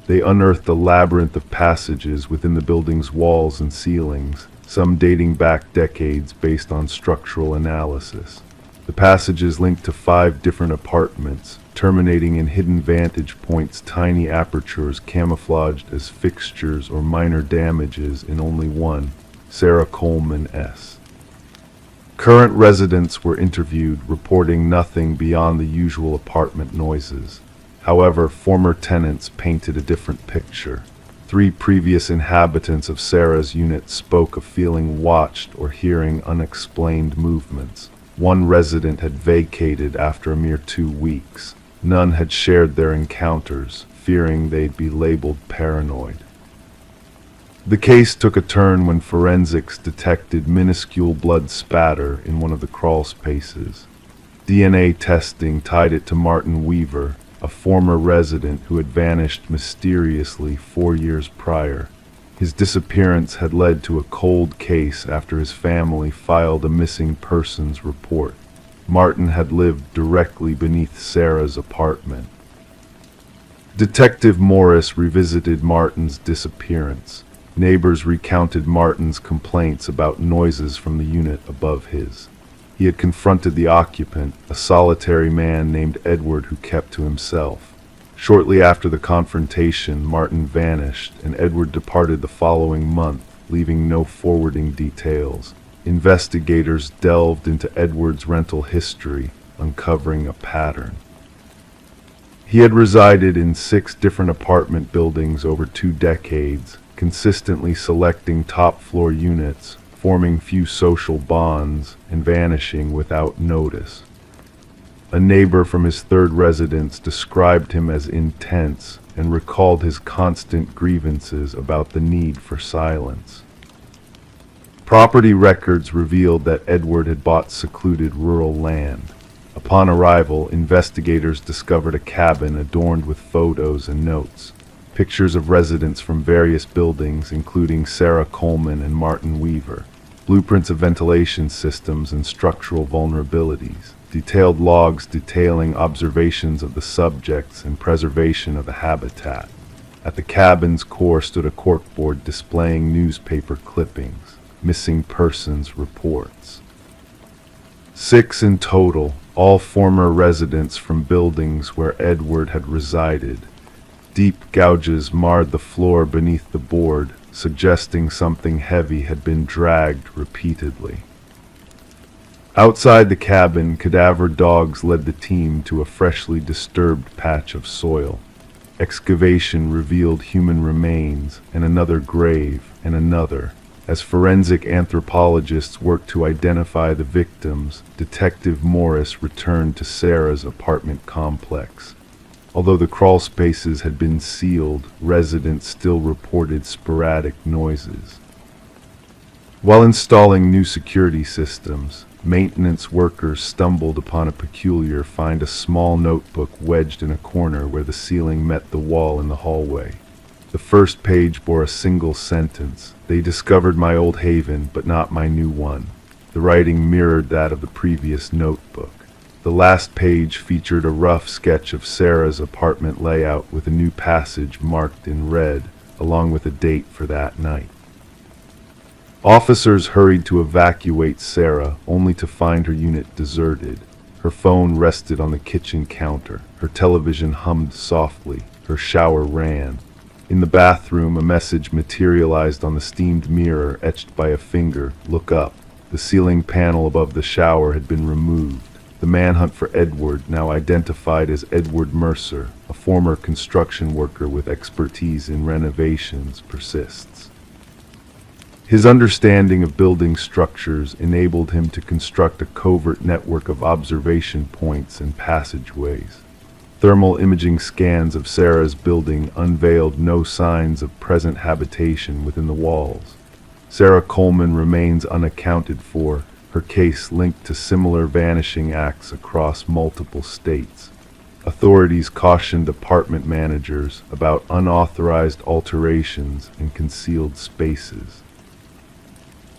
They unearthed a labyrinth of passages within the building's walls and ceilings, some dating back decades based on structural analysis. The passages linked to 5 different apartments, terminating in hidden vantage points, tiny apertures camouflaged as fixtures or minor damages in only one, Sarah Coleman's. Current residents were interviewed, reporting nothing beyond the usual apartment noises. However, former tenants painted a different picture. 3 previous inhabitants of Sarah's unit spoke of feeling watched or hearing unexplained movements. One resident had vacated after a mere 2 weeks. None had shared their encounters, fearing they'd be labeled paranoid. The case took a turn when forensics detected minuscule blood spatter in one of the crawl spaces. DNA testing tied it to Martin Weaver, a former resident who had vanished mysteriously 4 years prior. His disappearance had led to a cold case after his family filed a missing persons report. Martin had lived directly beneath Sarah's apartment. Detective Morris revisited Martin's disappearance. Neighbors recounted Martin's complaints about noises from the unit above his. He had confronted the occupant, a solitary man named Edward who kept to himself. Shortly after the confrontation, Martin vanished, and Edward departed the following month, leaving no forwarding details. Investigators delved into Edward's rental history, uncovering a pattern. He had resided in 6 different apartment buildings over 2 decades, consistently selecting top-floor units, forming few social bonds, and vanishing without notice. A neighbor from his 3rd residence described him as intense and recalled his constant grievances about the need for silence. Property records revealed that Edward had bought secluded rural land. Upon arrival, investigators discovered a cabin adorned with photos and notes. Pictures of residents from various buildings, including Sarah Coleman and Martin Weaver, blueprints of ventilation systems and structural vulnerabilities, detailed logs detailing observations of the subjects and preservation of the habitat. At the cabin's core stood a corkboard displaying newspaper clippings, missing persons reports. 6 in total, all former residents from buildings where Edward had resided. Deep gouges marred the floor beneath the board, suggesting something heavy had been dragged repeatedly. Outside the cabin, cadaver dogs led the team to a freshly disturbed patch of soil. Excavation revealed human remains, and another grave, and another. As forensic anthropologists worked to identify the victims, Detective Morris returned to Sarah's apartment complex. Although the crawl spaces had been sealed, residents still reported sporadic noises. While installing new security systems, maintenance workers stumbled upon a peculiar find: a small notebook wedged in a corner where the ceiling met the wall in the hallway. The first page bore a single sentence: "They discovered my old haven, but not my new one." The writing mirrored that of the previous notebook. The last page featured a rough sketch of Sarah's apartment layout with a new passage marked in red, along with a date for that night. Officers hurried to evacuate Sarah, only to find her unit deserted. Her phone rested on the kitchen counter. Her television hummed softly. Her shower ran. In the bathroom, a message materialized on the steamed mirror, etched by a finger: "Look up." The ceiling panel above the shower had been removed. The manhunt for Edward, now identified as Edward Mercer, a former construction worker with expertise in renovations, persists. His understanding of building structures enabled him to construct a covert network of observation points and passageways. Thermal imaging scans of Sarah's building unveiled no signs of present habitation within the walls. Sarah Coleman remains unaccounted for, her case linked to similar vanishing acts across multiple states. Authorities cautioned apartment managers about unauthorized alterations in concealed spaces.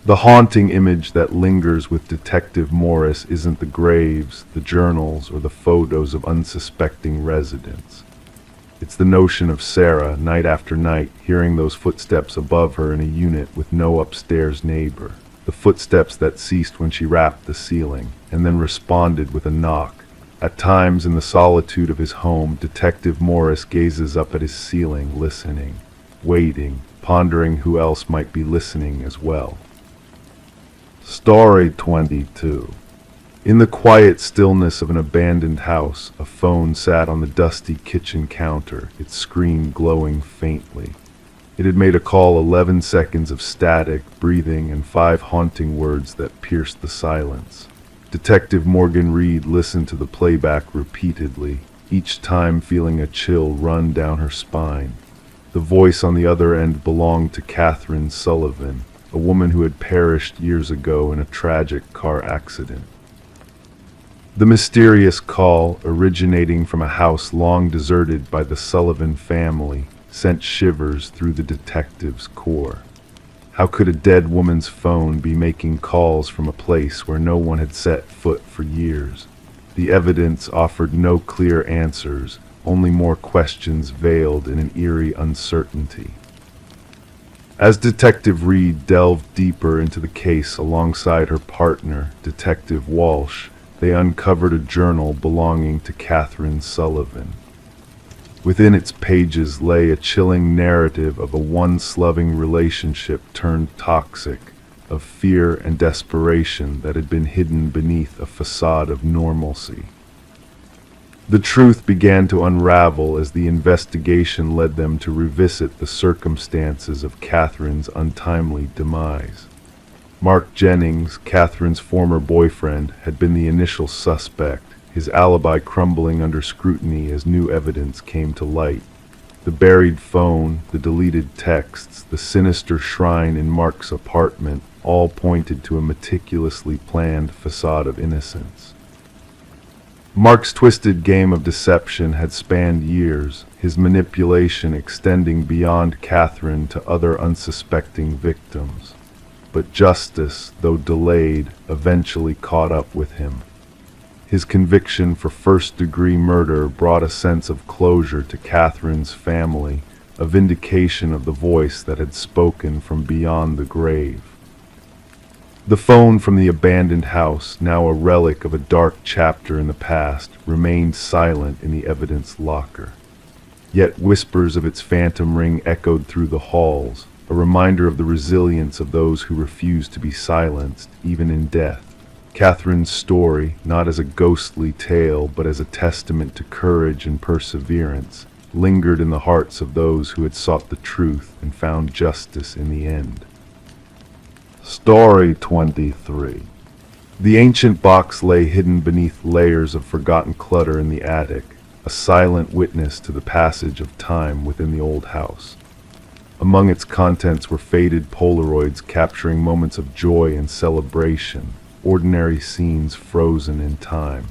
The haunting image that lingers with Detective Morris isn't the graves, the journals, or the photos of unsuspecting residents. It's the notion of Sarah, night after night, hearing those footsteps above her in a unit with no upstairs neighbor. The footsteps that ceased when she rapped the ceiling, and then responded with a knock. At times, in the solitude of his home, Detective Morris gazes up at his ceiling, listening, waiting, pondering who else might be listening as well. Story 22. In the quiet stillness of an abandoned house, a phone sat on the dusty kitchen counter, its screen glowing faintly. It had made a call: 11 seconds of static, breathing, and 5 haunting words that pierced the silence. Detective Morgan Reed listened to the playback repeatedly, each time feeling a chill run down her spine. The voice on the other end belonged to Catherine Sullivan, a woman who had perished years ago in a tragic car accident. The mysterious call, originating from a house long deserted by the Sullivan family, sent shivers through the detective's core. How could a dead woman's phone be making calls from a place where no one had set foot for years? The evidence offered no clear answers, only more questions veiled in an eerie uncertainty. As Detective Reed delved deeper into the case alongside her partner, Detective Walsh, they uncovered a journal belonging to Catherine Sullivan. Within its pages lay a chilling narrative of a once-loving relationship turned toxic, of fear and desperation that had been hidden beneath a facade of normalcy. The truth began to unravel as the investigation led them to revisit the circumstances of Catherine's untimely demise. Mark Jennings, Catherine's former boyfriend, had been the initial suspect, his alibi crumbling under scrutiny as new evidence came to light. The buried phone, the deleted texts, the sinister shrine in Mark's apartment all pointed to a meticulously planned facade of innocence. Mark's twisted game of deception had spanned years, his manipulation extending beyond Catherine to other unsuspecting victims. But justice, though delayed, eventually caught up with him. His conviction for first-degree murder brought a sense of closure to Catherine's family, a vindication of the voice that had spoken from beyond the grave. The phone from the abandoned house, now a relic of a dark chapter in the past, remained silent in the evidence locker. Yet whispers of its phantom ring echoed through the halls, a reminder of the resilience of those who refuse to be silenced, even in death. Catherine's story, not as a ghostly tale but as a testament to courage and perseverance, lingered in the hearts of those who had sought the truth and found justice in the end. Story 23. The ancient box lay hidden beneath layers of forgotten clutter in the attic, a silent witness to the passage of time within the old house. Among its contents were faded Polaroids capturing moments of joy and celebration, ordinary scenes frozen in time.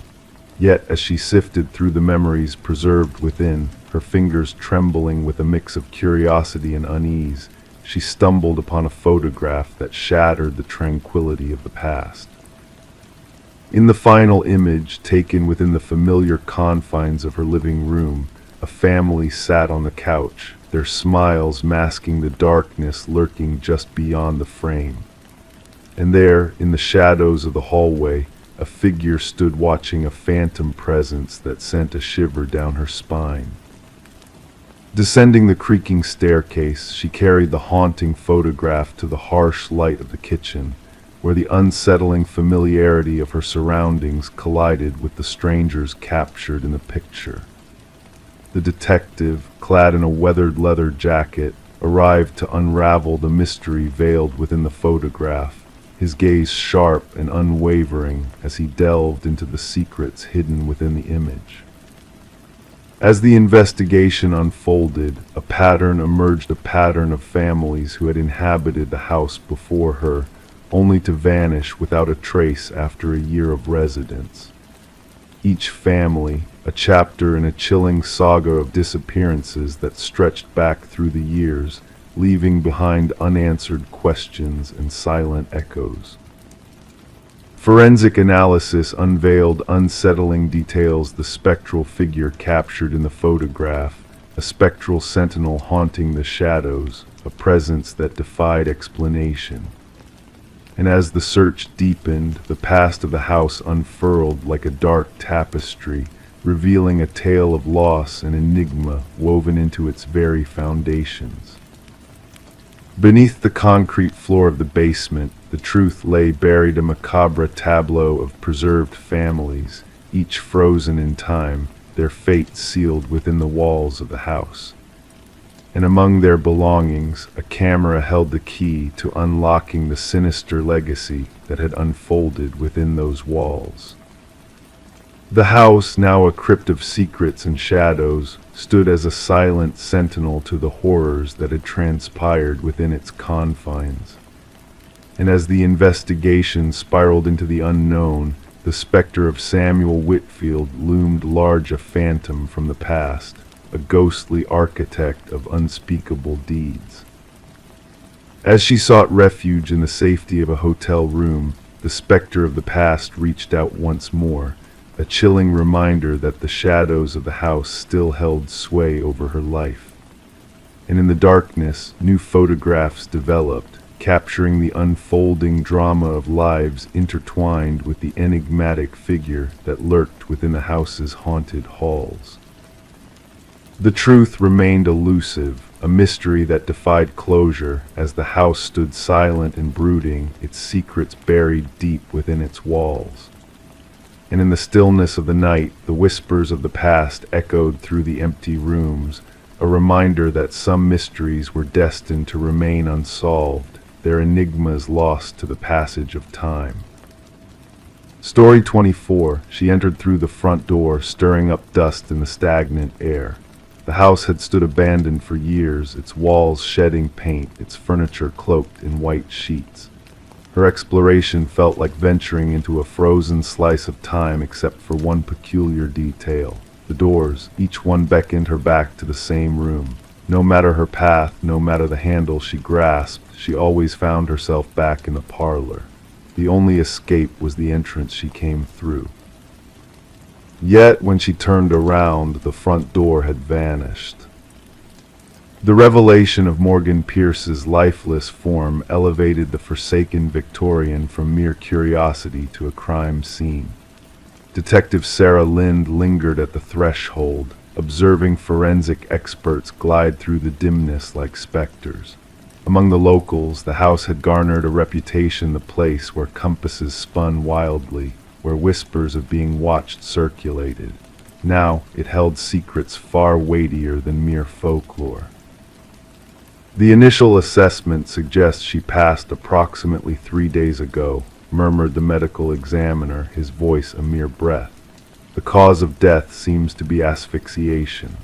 Yet, as she sifted through the memories preserved within, her fingers trembling with a mix of curiosity and unease, she stumbled upon a photograph that shattered the tranquility of the past. In the final image, taken within the familiar confines of her living room, a family sat on the couch, their smiles masking the darkness lurking just beyond the frame. And there, in the shadows of the hallway, a figure stood watching a phantom presence that sent a shiver down her spine. Descending the creaking staircase, she carried the haunting photograph to the harsh light of the kitchen, where the unsettling familiarity of her surroundings collided with the strangers captured in the picture. The detective, clad in a weathered leather jacket, arrived to unravel the mystery veiled within the photograph, his gaze sharp and unwavering as he delved into the secrets hidden within the image. As the investigation unfolded, a pattern emerged, a pattern of families who had inhabited the house before her, only to vanish without a trace after a year of residence. Each family, a chapter in a chilling saga of disappearances that stretched back through the years, leaving behind unanswered questions and silent echoes. Forensic analysis unveiled unsettling details: the spectral figure captured in the photograph, a spectral sentinel haunting the shadows, a presence that defied explanation. And as the search deepened, the past of the house unfurled like a dark tapestry, revealing a tale of loss and enigma woven into its very foundations. Beneath the concrete floor of the basement, the truth lay buried, a macabre tableau of preserved families, each frozen in time, their fate sealed within the walls of the house. And among their belongings, a camera held the key to unlocking the sinister legacy that had unfolded within those walls. The house, now a crypt of secrets and shadows, stood as a silent sentinel to the horrors that had transpired within its confines. And as the investigation spiraled into the unknown, the specter of Samuel Whitfield loomed large, a phantom from the past, a ghostly architect of unspeakable deeds. As she sought refuge in the safety of a hotel room, the specter of the past reached out once more, a chilling reminder that the shadows of the house still held sway over her life. And in the darkness, new photographs developed, capturing the unfolding drama of lives intertwined with the enigmatic figure that lurked within the house's haunted halls. The truth remained elusive, a mystery that defied closure, as the house stood silent and brooding, its secrets buried deep within its walls. And in the stillness of the night, the whispers of the past echoed through the empty rooms, a reminder that some mysteries were destined to remain unsolved, their enigmas lost to the passage of time. Story 24. She entered through the front door, stirring up dust in the stagnant air. The house had stood abandoned for years, its walls shedding paint, its furniture cloaked in white sheets. Her exploration felt like venturing into a frozen slice of time, except for one peculiar detail. The doors, each one beckoned her back to the same room. No matter her path, no matter the handle she grasped, she always found herself back in the parlor. The only escape was the entrance she came through. Yet when she turned around, the front door had vanished. The revelation of Morgan Pierce's lifeless form elevated the forsaken Victorian from mere curiosity to a crime scene. Detective Sarah Lind lingered at the threshold, observing forensic experts glide through the dimness like specters. Among the locals, the house had garnered a reputation, the place where compasses spun wildly, where whispers of being watched circulated. Now it held secrets far weightier than mere folklore. The initial assessment suggests she passed approximately 3 days ago, murmured the medical examiner, his voice a mere breath. The cause of death seems to be asphyxiation.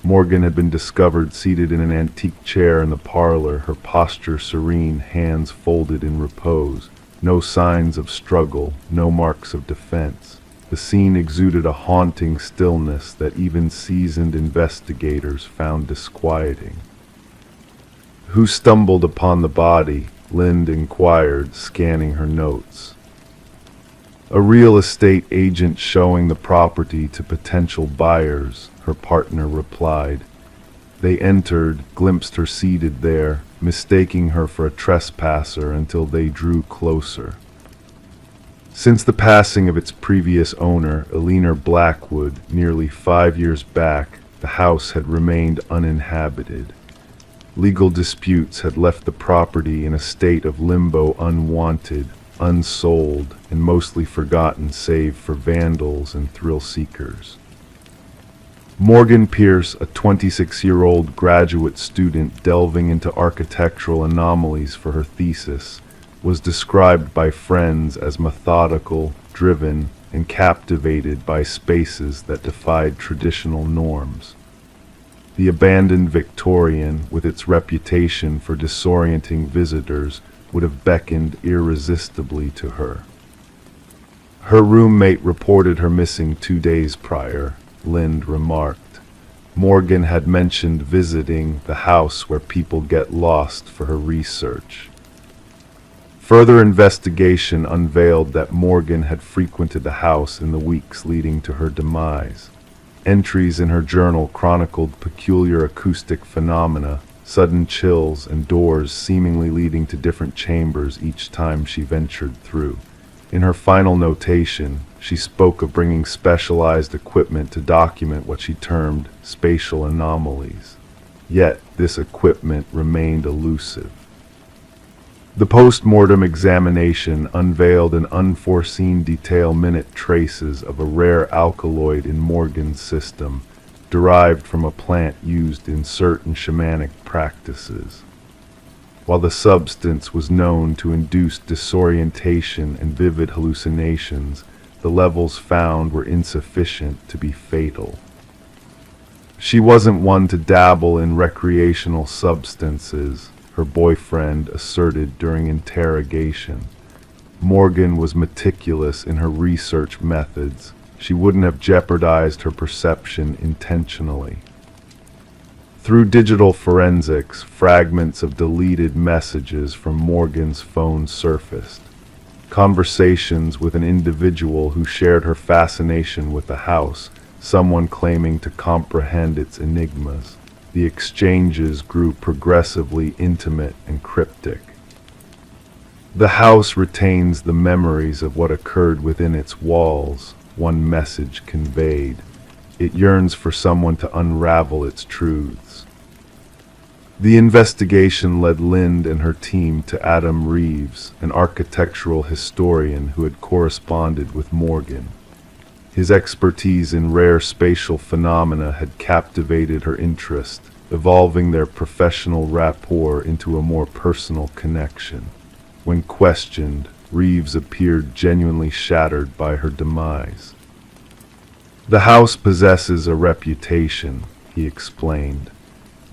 Morgan had been discovered seated in an antique chair in the parlor, her posture serene, hands folded in repose. No signs of struggle, no marks of defense. The scene exuded a haunting stillness that even seasoned investigators found disquieting. "Who stumbled upon the body?" Lind inquired, scanning her notes. "A real estate agent showing the property to potential buyers," her partner replied. They entered, glimpsed her seated there, mistaking her for a trespasser until they drew closer. Since the passing of its previous owner, Eleanor Blackwood, nearly 5 years back, the house had remained uninhabited. Legal disputes had left the property in a state of limbo, unwanted, unsold, and mostly forgotten save for vandals and thrill-seekers. Morgan Pierce, a 26-year-old graduate student delving into architectural anomalies for her thesis, was described by friends as methodical, driven, and captivated by spaces that defied traditional norms. The abandoned Victorian, with its reputation for disorienting visitors, would have beckoned irresistibly to her. Her roommate reported her missing 2 days prior, Lind remarked. Morgan had mentioned visiting the house where people get lost for her research. Further investigation unveiled that Morgan had frequented the house in the weeks leading to her demise. Entries in her journal chronicled peculiar acoustic phenomena, sudden chills, and doors seemingly leading to different chambers each time she ventured through. In her final notation, she spoke of bringing specialized equipment to document what she termed spatial anomalies. Yet this equipment remained elusive. The post-mortem examination unveiled an unforeseen detail: minute traces of a rare alkaloid in Morgan's system, derived from a plant used in certain shamanic practices. While the substance was known to induce disorientation and vivid hallucinations, the levels found were insufficient to be fatal. She wasn't one to dabble in recreational substances, her boyfriend asserted during interrogation. Morgan was meticulous in her research methods. She wouldn't have jeopardized her perception intentionally. Through digital forensics, fragments of deleted messages from Morgan's phone surfaced. Conversations with an individual who shared her fascination with the house, someone claiming to comprehend its enigmas. The exchanges grew progressively intimate and cryptic. "The house retains the memories of what occurred within its walls," one message conveyed. "It yearns for someone to unravel its truths." The investigation led Lind and her team to Adam Reeves, an architectural historian who had corresponded with Morgan. His expertise in rare spatial phenomena had captivated her interest, evolving their professional rapport into a more personal connection. When questioned, Reeves appeared genuinely shattered by her demise. "The house possesses a reputation," he explained.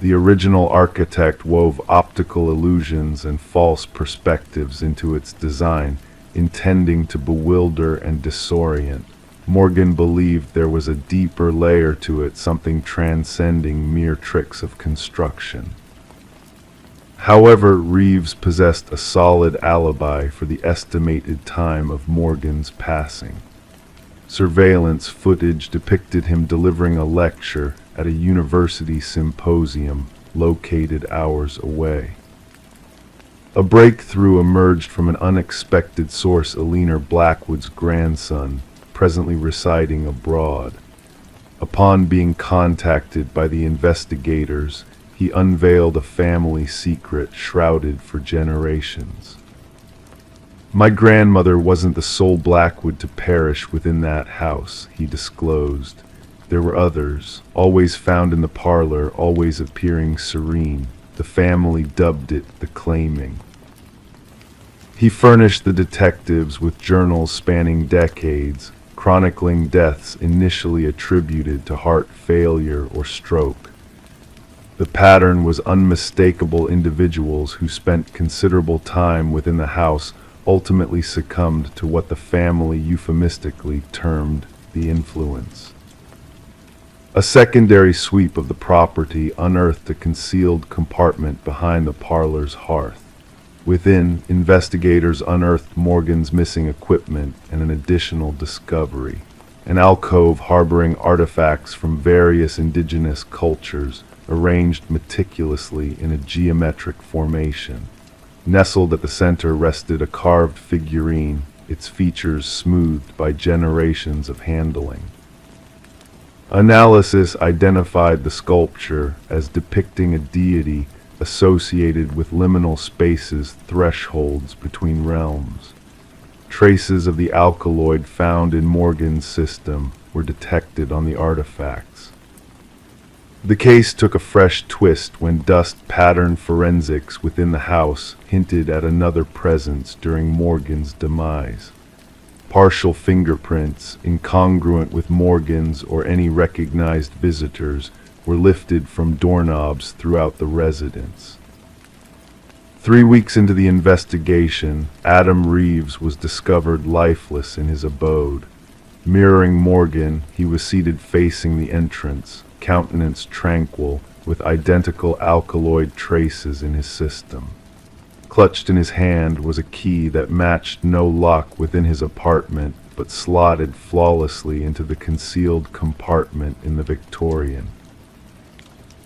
"The original architect wove optical illusions and false perspectives into its design, intending to bewilder and disorient. Morgan believed there was a deeper layer to it, something transcending mere tricks of construction." However, Reeves possessed a solid alibi for the estimated time of Morgan's passing. Surveillance footage depicted him delivering a lecture at a university symposium, located hours away. A breakthrough emerged from an unexpected source: Eleanor Blackwood's grandson, presently residing abroad. Upon being contacted by the investigators, he unveiled a family secret shrouded for generations. "My grandmother wasn't the sole Blackwood to perish within that house," he disclosed. "There were others, always found in the parlor, always appearing serene. The family dubbed it the claiming." He furnished the detectives with journals spanning decades, chronicling deaths initially attributed to heart failure or stroke. The pattern was unmistakable: individuals who spent considerable time within the house ultimately succumbed to what the family euphemistically termed the influence. A secondary sweep of the property unearthed a concealed compartment behind the parlor's hearth. Within, investigators unearthed Morgan's missing equipment and an additional discovery: an alcove harboring artifacts from various indigenous cultures, arranged meticulously in a geometric formation. Nestled at the center rested a carved figurine, its features smoothed by generations of handling. Analysis identified the sculpture as depicting a deity associated with liminal spaces, thresholds between realms. Traces of the alkaloid found in Morgan's system were detected on the artifacts. The case took a fresh twist when dust-pattern forensics within the house hinted at another presence during Morgan's demise. Partial fingerprints, incongruent with Morgan's or any recognized visitors, were lifted from doorknobs throughout the residence. 3 weeks into the investigation, Adam Reeves was discovered lifeless in his abode. Mirroring Morgan, he was seated facing the entrance, countenance tranquil, with identical alkaloid traces in his system. Clutched in his hand was a key that matched no lock within his apartment, but slotted flawlessly into the concealed compartment in the Victorian.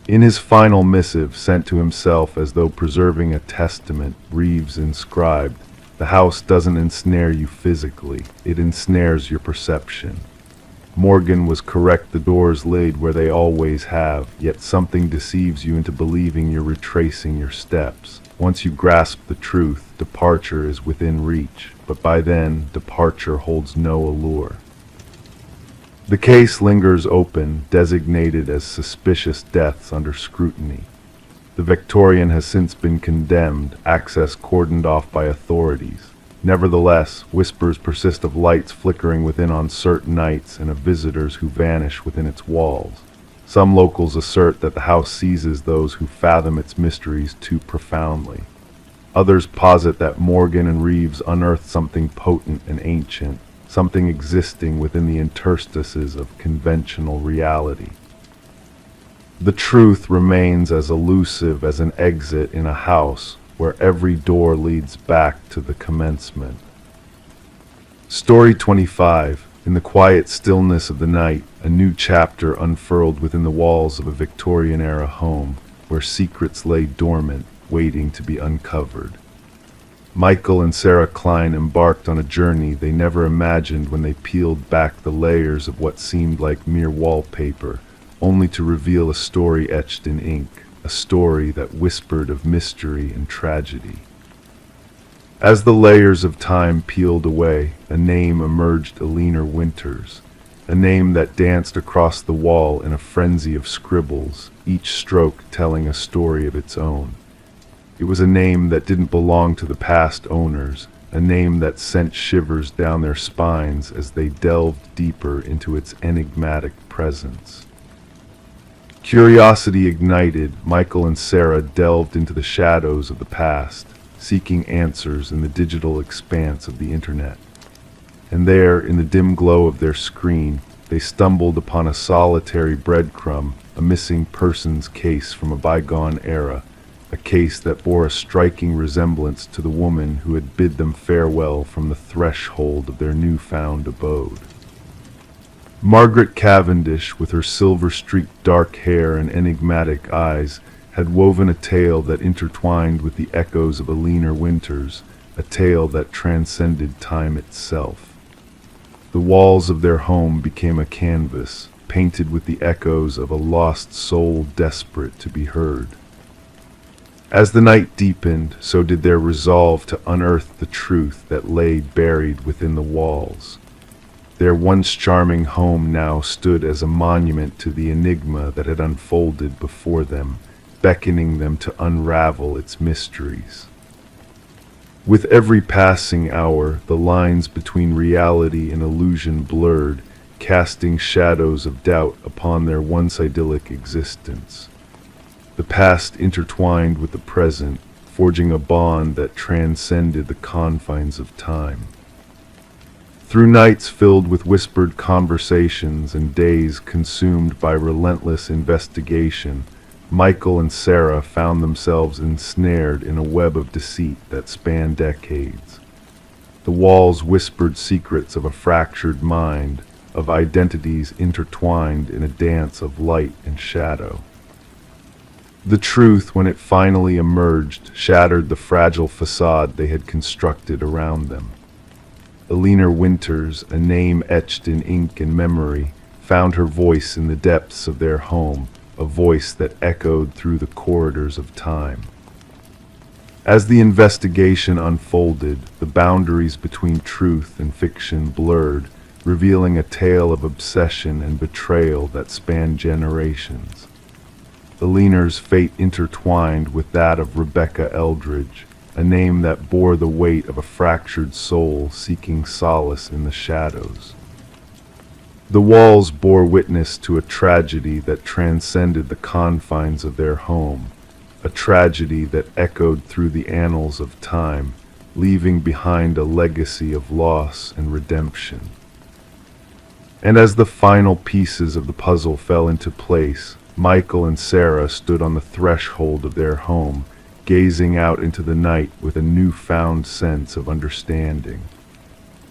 In his final missive, sent to himself as though preserving a testament, Reeves inscribed, "The house doesn't ensnare you physically, it ensnares your perception." Morgan was correct: the doors laid where they always have, yet something deceives you into believing you're retracing your steps. Once you grasp the truth, departure is within reach, but by then, departure holds no allure. The case lingers open, designated as suspicious deaths under scrutiny. The Victorian has since been condemned, access cordoned off by authorities. Nevertheless, whispers persist of lights flickering within on certain nights and of visitors who vanish within its walls. Some locals assert that the house seizes those who fathom its mysteries too profoundly. Others posit that Morgan and Reeves unearthed something potent and ancient, something existing within the interstices of conventional reality. The truth remains as elusive as an exit in a house where every door leads back to the commencement. Story 25. In the quiet stillness of the night, a new chapter unfurled within the walls of a Victorian-era home, where secrets lay dormant, waiting to be uncovered. Michael and Sarah Klein embarked on a journey they never imagined when they peeled back the layers of what seemed like mere wallpaper, only to reveal a story etched in ink, a story that whispered of mystery and tragedy. As the layers of time peeled away, a name emerged: Eleanor Winters, a name that danced across the wall in a frenzy of scribbles, each stroke telling a story of its own. It was a name that didn't belong to the past owners, a name that sent shivers down their spines as they delved deeper into its enigmatic presence. Curiosity ignited, Michael and Sarah delved into the shadows of the past, seeking answers in the digital expanse of the internet. And there, in the dim glow of their screen, they stumbled upon a solitary breadcrumb, a missing persons case from a bygone era, a case that bore a striking resemblance to the woman who had bid them farewell from the threshold of their newfound abode. Margaret Cavendish, with her silver-streaked dark hair and enigmatic eyes, had woven a tale that intertwined with the echoes of a leaner winters, a tale that transcended time itself. The walls of their home became a canvas, painted with the echoes of a lost soul desperate to be heard. As the night deepened, so did their resolve to unearth the truth that lay buried within the walls. Their once charming home now stood as a monument to the enigma that had unfolded before them, beckoning them to unravel its mysteries. With every passing hour, the lines between reality and illusion blurred, casting shadows of doubt upon their once idyllic existence. The past intertwined with the present, forging a bond that transcended the confines of time. Through nights filled with whispered conversations and days consumed by relentless investigation, Michael and Sarah found themselves ensnared in a web of deceit that spanned decades. The walls whispered secrets of a fractured mind, of identities intertwined in a dance of light and shadow. The truth, when it finally emerged, shattered the fragile facade they had constructed around them. Alina Winters, a name etched in ink and memory, found her voice in the depths of their home, a voice that echoed through the corridors of time. As the investigation unfolded, the boundaries between truth and fiction blurred, revealing a tale of obsession and betrayal that spanned generations. Alina's fate intertwined with that of Rebecca Eldridge, a name that bore the weight of a fractured soul seeking solace in the shadows. The walls bore witness to a tragedy that transcended the confines of their home, a tragedy that echoed through the annals of time, leaving behind a legacy of loss and redemption. And as the final pieces of the puzzle fell into place, Michael and Sarah stood on the threshold of their home, gazing out into the night with a newfound sense of understanding.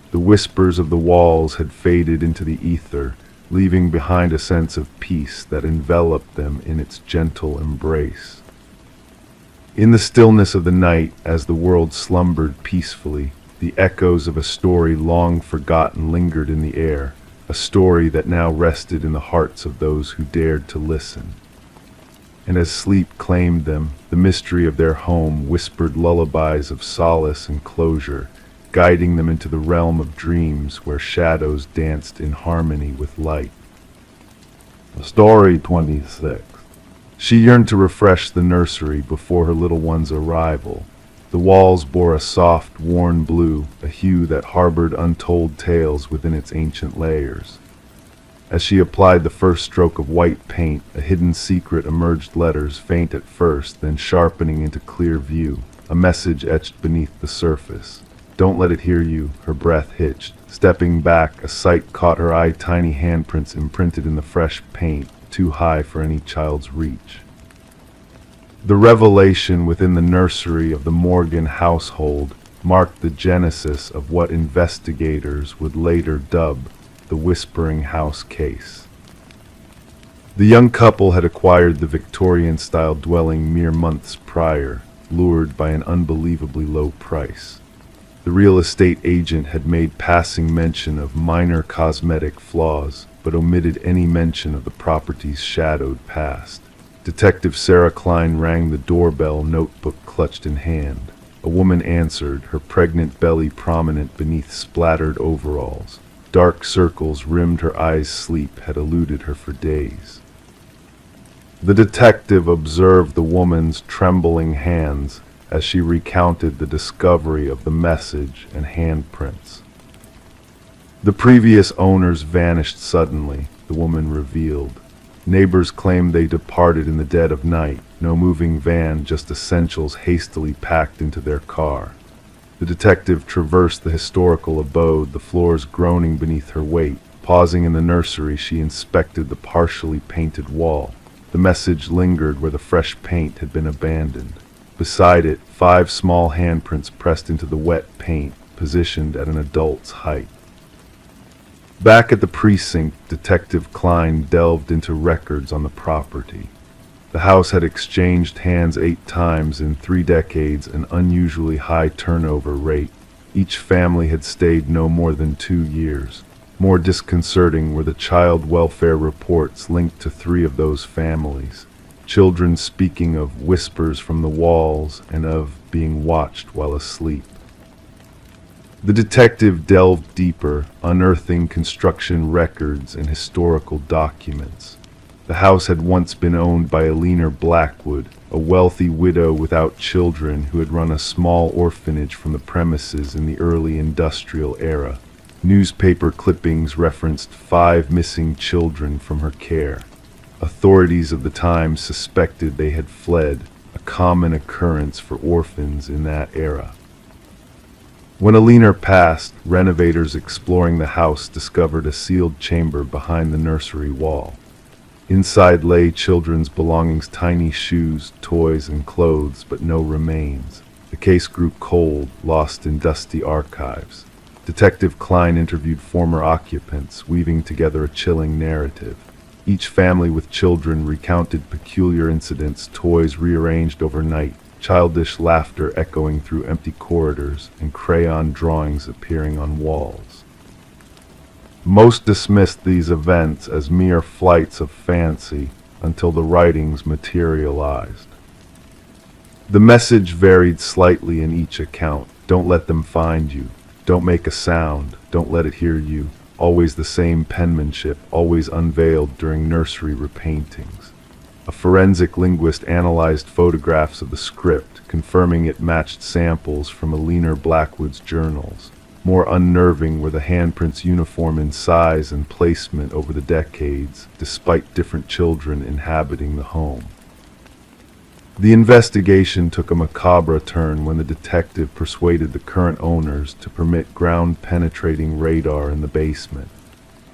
The whispers of the walls had faded into the ether, leaving behind a sense of peace that enveloped them in its gentle embrace. In the stillness of the night, as the world slumbered peacefully, the echoes of a story long forgotten lingered in the air, a story that now rested in the hearts of those who dared to listen. And as sleep claimed them, the mystery of their home whispered lullabies of solace and closure, guiding them into the realm of dreams where shadows danced in harmony with light. Story 26. She yearned to refresh the nursery before her little one's arrival. The walls bore a soft, worn blue, a hue that harbored untold tales within its ancient layers. As she applied the first stroke of white paint, a hidden secret emerged, letters faint at first, then sharpening into clear view, a message etched beneath the surface. Don't let it hear you, her breath hitched. Stepping back, a sight caught her eye, tiny handprints imprinted in the fresh paint, too high for any child's reach. The revelation within the nursery of the Morgan household marked the genesis of what investigators would later dub the Whispering House case. The young couple had acquired the Victorian-style dwelling mere months prior, lured by an unbelievably low price. The real estate agent had made passing mention of minor cosmetic flaws, but omitted any mention of the property's shadowed past. Detective Sarah Klein rang the doorbell, notebook clutched in hand. A woman answered, her pregnant belly prominent beneath splattered overalls. Dark circles rimmed her eyes. Sleep had eluded her for days. The detective observed the woman's trembling hands as she recounted the discovery of the message and handprints. The previous owners vanished suddenly, the woman revealed. Neighbors claimed they departed in the dead of night, no moving van, just essentials hastily packed into their car. The detective traversed the historical abode, the floors groaning beneath her weight. Pausing in the nursery, she inspected the partially painted wall. The message lingered where the fresh paint had been abandoned. Beside it, 5 small handprints pressed into the wet paint, positioned at an adult's height. Back at the precinct, Detective Klein delved into records on the property. The house had exchanged hands 8 times in 3 decades, an unusually high turnover rate. Each family had stayed no more than 2 years. More disconcerting were the child welfare reports linked to 3 of those families. Children speaking of whispers from the walls and of being watched while asleep. The detective delved deeper, unearthing construction records and historical documents. The house had once been owned by Eleanor Blackwood, a wealthy widow without children who had run a small orphanage from the premises in the early industrial era. Newspaper clippings referenced 5 missing children from her care. Authorities of the time suspected they had fled, a common occurrence for orphans in that era. When Eleanor passed, renovators exploring the house discovered a sealed chamber behind the nursery wall. Inside lay children's belongings, tiny shoes, toys, and clothes, but no remains. The case grew cold, lost in dusty archives. Detective Klein interviewed former occupants, weaving together a chilling narrative. Each family with children recounted peculiar incidents, toys rearranged overnight, childish laughter echoing through empty corridors, and crayon drawings appearing on walls. Most dismissed these events as mere flights of fancy until the writings materialized. The message varied slightly in each account. Don't let them find you. Don't make a sound. Don't let it hear you. Always the same penmanship, always unveiled during nursery repaintings. A forensic linguist analyzed photographs of the script, confirming it matched samples from Eleanor Blackwood's journals. More unnerving were the handprints, uniform in size and placement over the decades, despite different children inhabiting the home. The investigation took a macabre turn when the detective persuaded the current owners to permit ground-penetrating radar in the basement.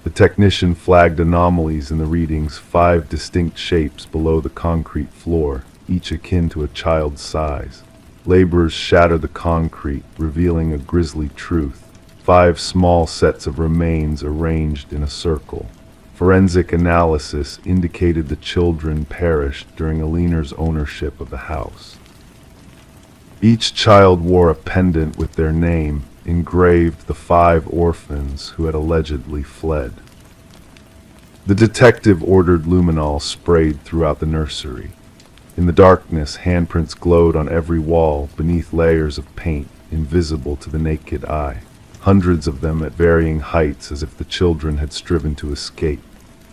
The technician flagged anomalies in the readings, 5 distinct shapes below the concrete floor, each akin to a child's size. Laborers shattered the concrete, revealing a grisly truth. 5 small sets of remains arranged in a circle. Forensic analysis indicated the children perished during Eleanor's ownership of the house. Each child wore a pendant with their name, engraved the 5 orphans who had allegedly fled. The detective ordered luminol sprayed throughout the nursery. In the darkness, handprints glowed on every wall beneath layers of paint, invisible to the naked eye. Hundreds of them at varying heights, as if the children had striven to escape.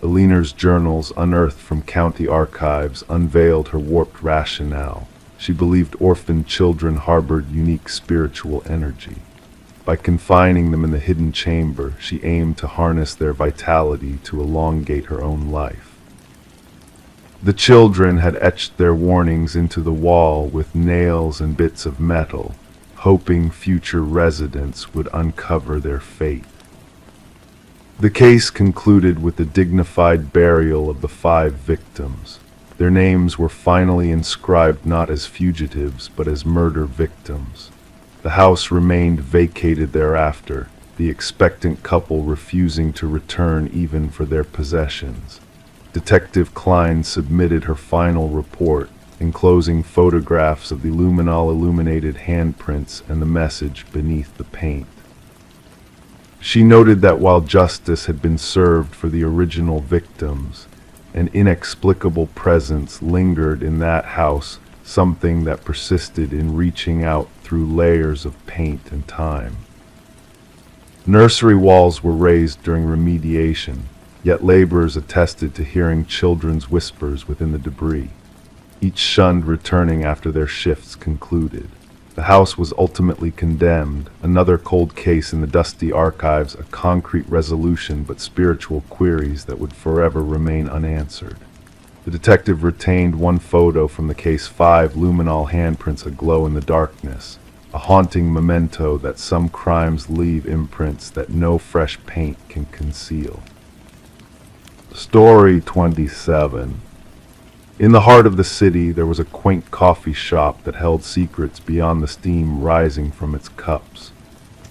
Eleanor's journals, unearthed from county archives, unveiled her warped rationale. She believed orphaned children harbored unique spiritual energy. By confining them in the hidden chamber, she aimed to harness their vitality to elongate her own life. The children had etched their warnings into the wall with nails and bits of metal, hoping future residents would uncover their fate. The case concluded with the dignified burial of the 5 victims. Their names were finally inscribed not as fugitives but as murder victims. The house remained vacated thereafter, the expectant couple refusing to return even for their possessions. Detective Klein submitted her final report, enclosing photographs of the luminol illuminated handprints and the message beneath the paint. She noted that while justice had been served for the original victims, an inexplicable presence lingered in that house, something that persisted in reaching out through layers of paint and time. Nursery walls were raised during remediation, yet laborers attested to hearing children's whispers within the debris. Each shunned returning after their shifts concluded. The house was ultimately condemned, another cold case in the dusty archives, a concrete resolution but spiritual queries that would forever remain unanswered. The detective retained one photo from the case, 5 luminol handprints aglow in the darkness, a haunting memento that some crimes leave imprints that no fresh paint can conceal. Story 27. In the heart of the city, there was a quaint coffee shop that held secrets beyond the steam rising from its cups.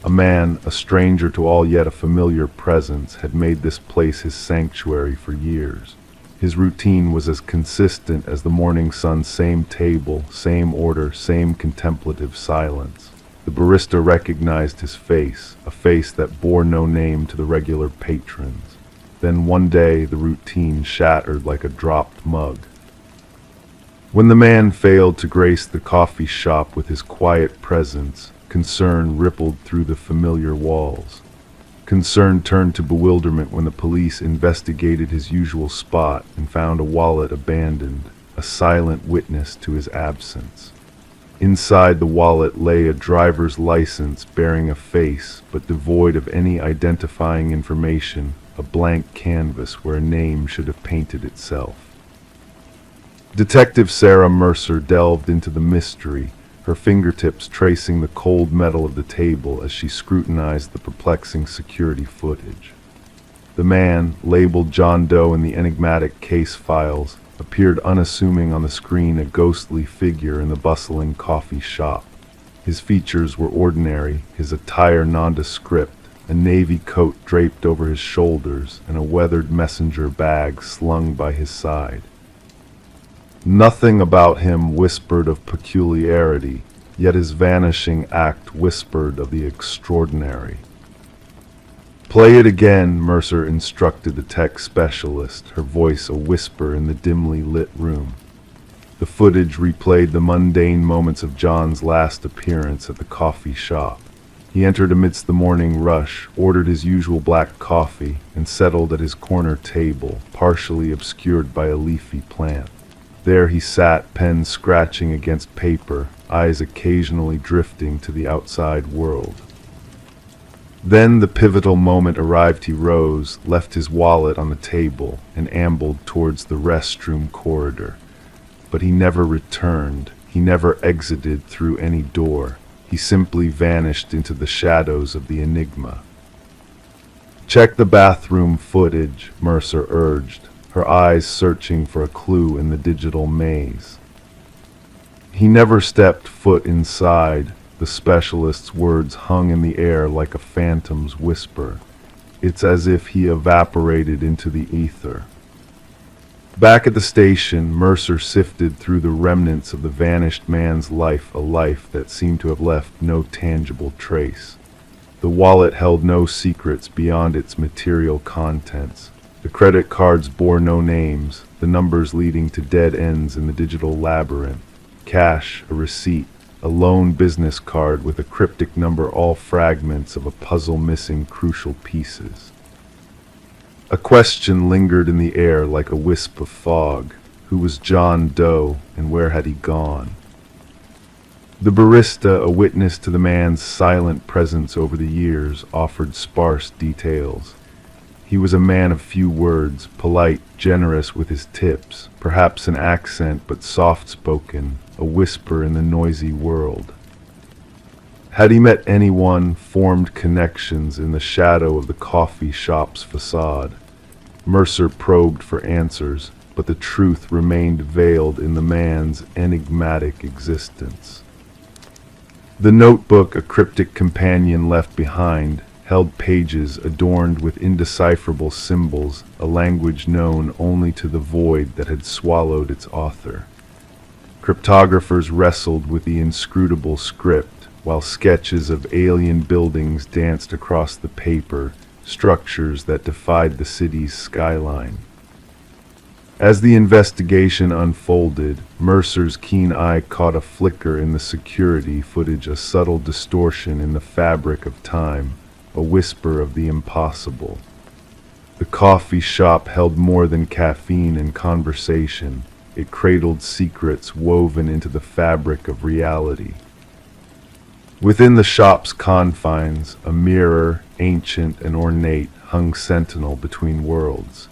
A man, a stranger to all yet a familiar presence, had made this place his sanctuary for years. His routine was as consistent as the morning sun, same table, same order, same contemplative silence. The barista recognized his face, a face that bore no name to the regular patrons. Then one day the routine shattered like a dropped mug. When the man failed to grace the coffee shop with his quiet presence, concern rippled through the familiar walls. Concern turned to bewilderment when the police investigated his usual spot and found a wallet abandoned, a silent witness to his absence. Inside the wallet lay a driver's license bearing a face but devoid of any identifying information, a blank canvas where a name should have painted itself. Detective Sarah Mercer delved into the mystery, her fingertips tracing the cold metal of the table as she scrutinized the perplexing security footage. The man, labeled John Doe in the enigmatic case files, appeared unassuming on the screen, a ghostly figure in the bustling coffee shop. His features were ordinary, his attire nondescript, a navy coat draped over his shoulders and a weathered messenger bag slung by his side. Nothing about him whispered of peculiarity, yet his vanishing act whispered of the extraordinary. "Play it again," Mercer instructed the tech specialist, her voice a whisper in the dimly lit room. The footage replayed the mundane moments of John's last appearance at the coffee shop. He entered amidst the morning rush, ordered his usual black coffee, and settled at his corner table, partially obscured by a leafy plant. There he sat, pen scratching against paper, eyes occasionally drifting to the outside world. Then the pivotal moment arrived. He rose, left his wallet on the table, and ambled towards the restroom corridor. But he never returned. He never exited through any door. He simply vanished into the shadows of the enigma. "Check the bathroom footage," Mercer urged, her eyes searching for a clue in the digital maze. He never stepped foot inside. The specialist's words hung in the air like a phantom's whisper. It's as if he evaporated into the ether. Back at the station, Mercer sifted through the remnants of the vanished man's life, a life that seemed to have left no tangible trace. The wallet held no secrets beyond its material contents. The credit cards bore no names, the numbers leading to dead ends in the digital labyrinth. Cash, a receipt, a lone business card with a cryptic number, all fragments of a puzzle missing crucial pieces. A question lingered in the air like a wisp of fog. Who was John Doe, and where had he gone? The barista, a witness to the man's silent presence over the years, offered sparse details. He was a man of few words, polite, generous with his tips, perhaps an accent but soft-spoken, a whisper in the noisy world. Had he met anyone, formed connections in the shadow of the coffee shop's facade? Mercer probed for answers, but the truth remained veiled in the man's enigmatic existence. The notebook, a cryptic companion left behind, held pages adorned with indecipherable symbols, a language known only to the void that had swallowed its author. Cryptographers wrestled with the inscrutable script, while sketches of alien buildings danced across the paper, structures that defied the city's skyline. As the investigation unfolded, Mercer's keen eye caught a flicker in the security footage, a subtle distortion in the fabric of time, a whisper of the impossible. The coffee shop held more than caffeine and conversation. It cradled secrets woven into the fabric of reality. Within the shop's confines, a mirror, ancient and ornate, hung sentinel between worlds.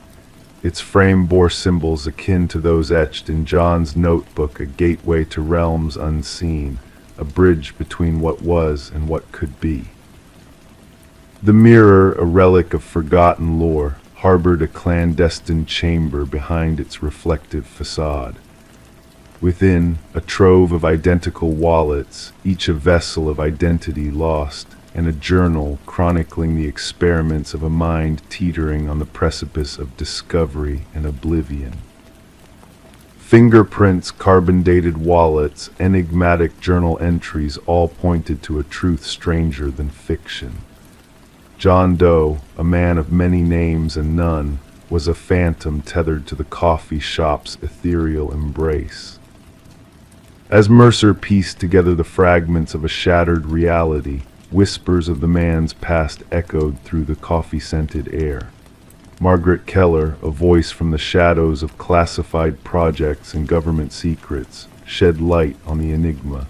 Its frame bore symbols akin to those etched in John's notebook, a gateway to realms unseen, a bridge between what was and what could be. The mirror, a relic of forgotten lore, harbored a clandestine chamber behind its reflective facade. Within, a trove of identical wallets, each a vessel of identity lost, and a journal chronicling the experiments of a mind teetering on the precipice of discovery and oblivion. Fingerprints, carbon-dated wallets, enigmatic journal entries all pointed to a truth stranger than fiction. John Doe, a man of many names and none, was a phantom tethered to the coffee shop's ethereal embrace. As Mercer pieced together the fragments of a shattered reality, whispers of the man's past echoed through the coffee-scented air. Margaret Keller, a voice from the shadows of classified projects and government secrets, shed light on the enigma.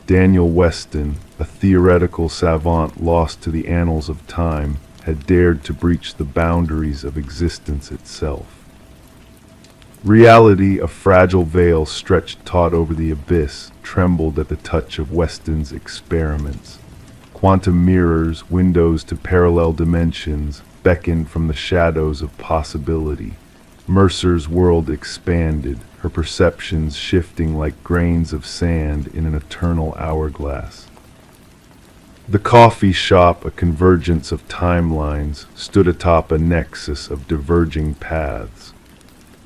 Daniel Weston, a theoretical savant lost to the annals of time, had dared to breach the boundaries of existence itself. Reality, a fragile veil stretched taut over the abyss, trembled at the touch of Weston's experiments. Quantum mirrors, windows to parallel dimensions, beckoned from the shadows of possibility. Mercer's world expanded, her perceptions shifting like grains of sand in an eternal hourglass. The coffee shop, a convergence of timelines, stood atop a nexus of diverging paths.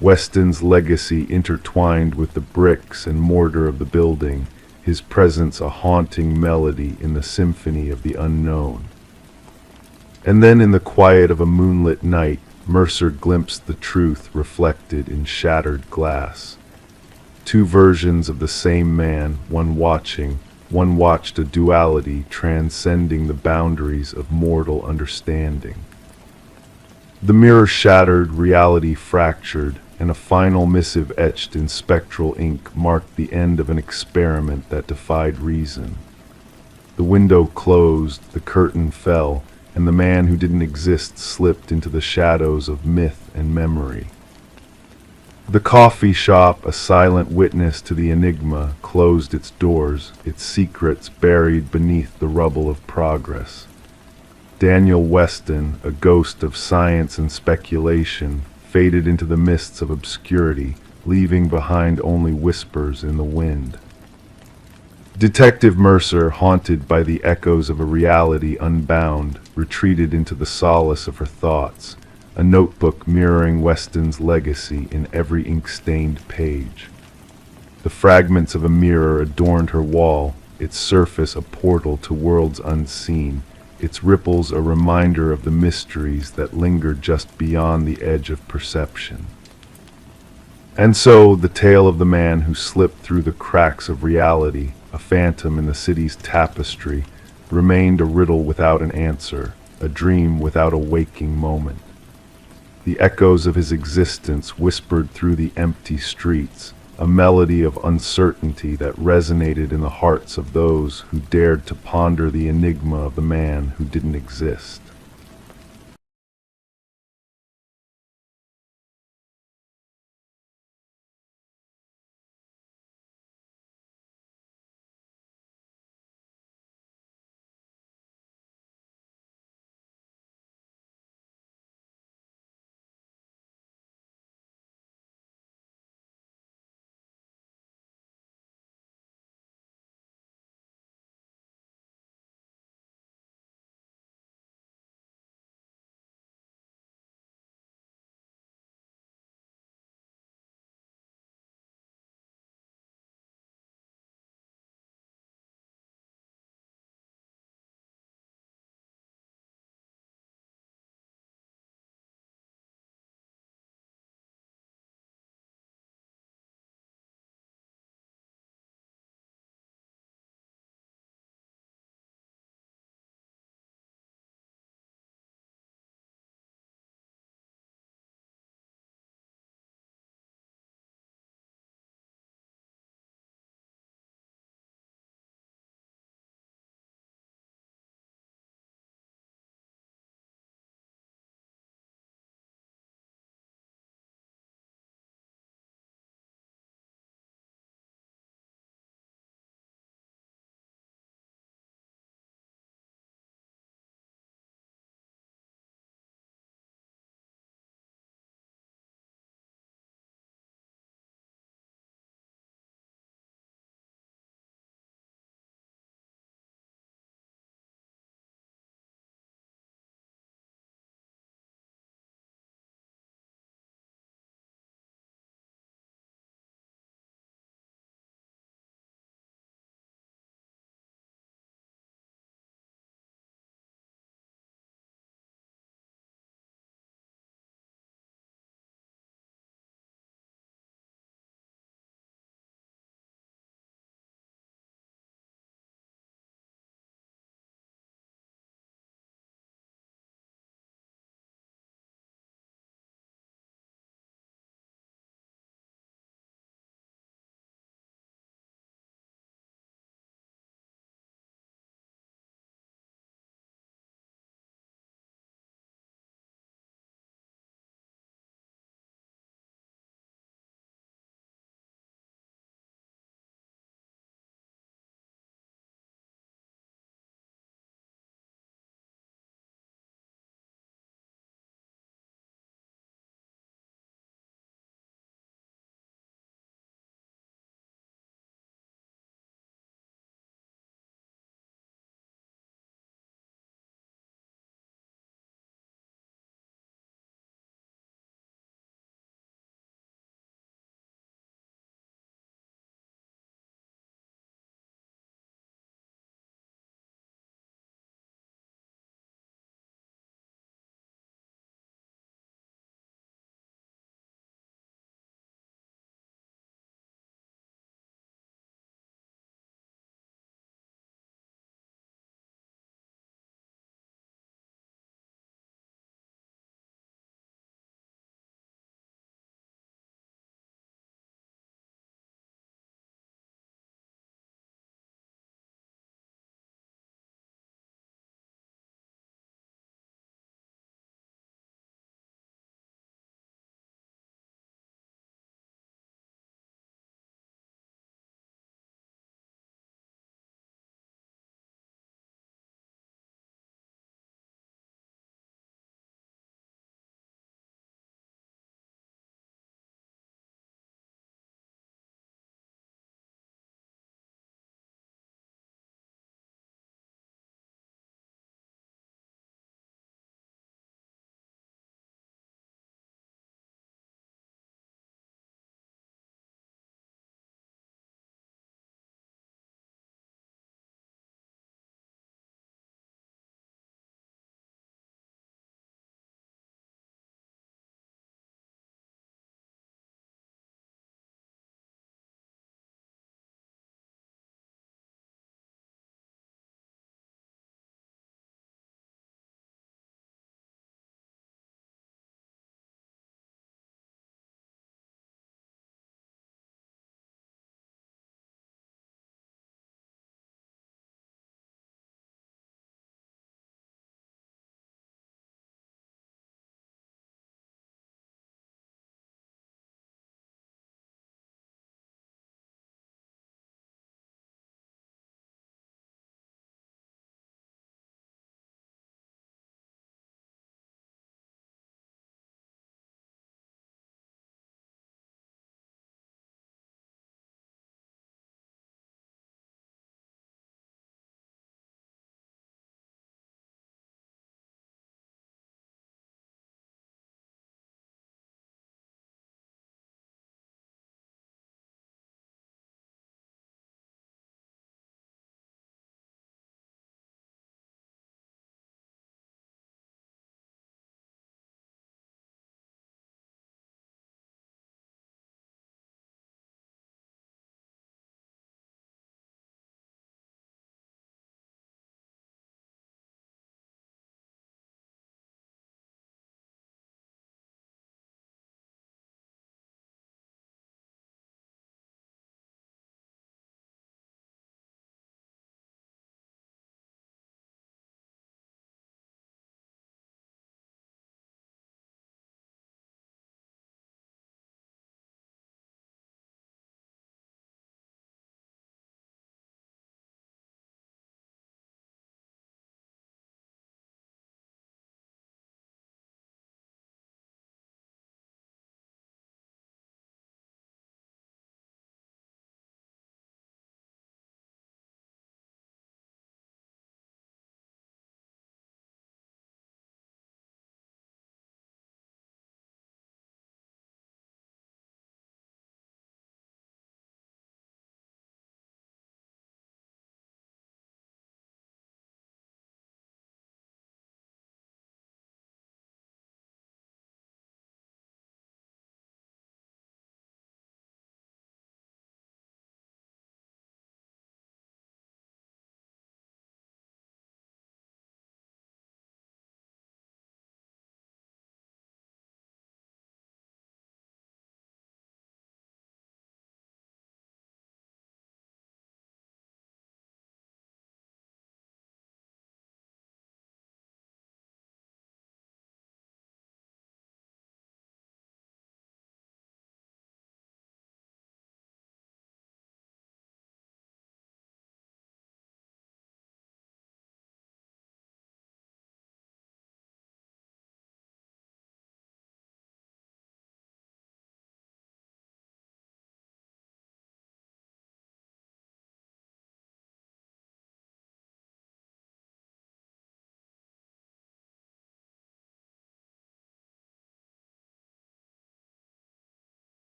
Weston's legacy intertwined with the bricks and mortar of the building, his presence a haunting melody in the symphony of the unknown. And then in the quiet of a moonlit night, Mercer glimpsed the truth reflected in shattered glass. Two versions of the same man, one watched a duality transcending the boundaries of mortal understanding. The mirror shattered, reality fractured, and a final missive etched in spectral ink marked the end of an experiment that defied reason. The window closed, the curtain fell, and the man who didn't exist slipped into the shadows of myth and memory. The coffee shop, a silent witness to the enigma, closed its doors, its secrets buried beneath the rubble of progress. Daniel Weston, a ghost of science and speculation, faded into the mists of obscurity, leaving behind only whispers in the wind. Detective Mercer, haunted by the echoes of a reality unbound, retreated into the solace of her thoughts, a notebook mirroring Weston's legacy in every ink-stained page. The fragments of a mirror adorned her wall, its surface a portal to worlds unseen, its ripples a reminder of the mysteries that lingered just beyond the edge of perception. And so, the tale of the man who slipped through the cracks of reality, a phantom in the city's tapestry, remained a riddle without an answer, a dream without a waking moment. The echoes of his existence whispered through the empty streets, a melody of uncertainty that resonated in the hearts of those who dared to ponder the enigma of the man who didn't exist.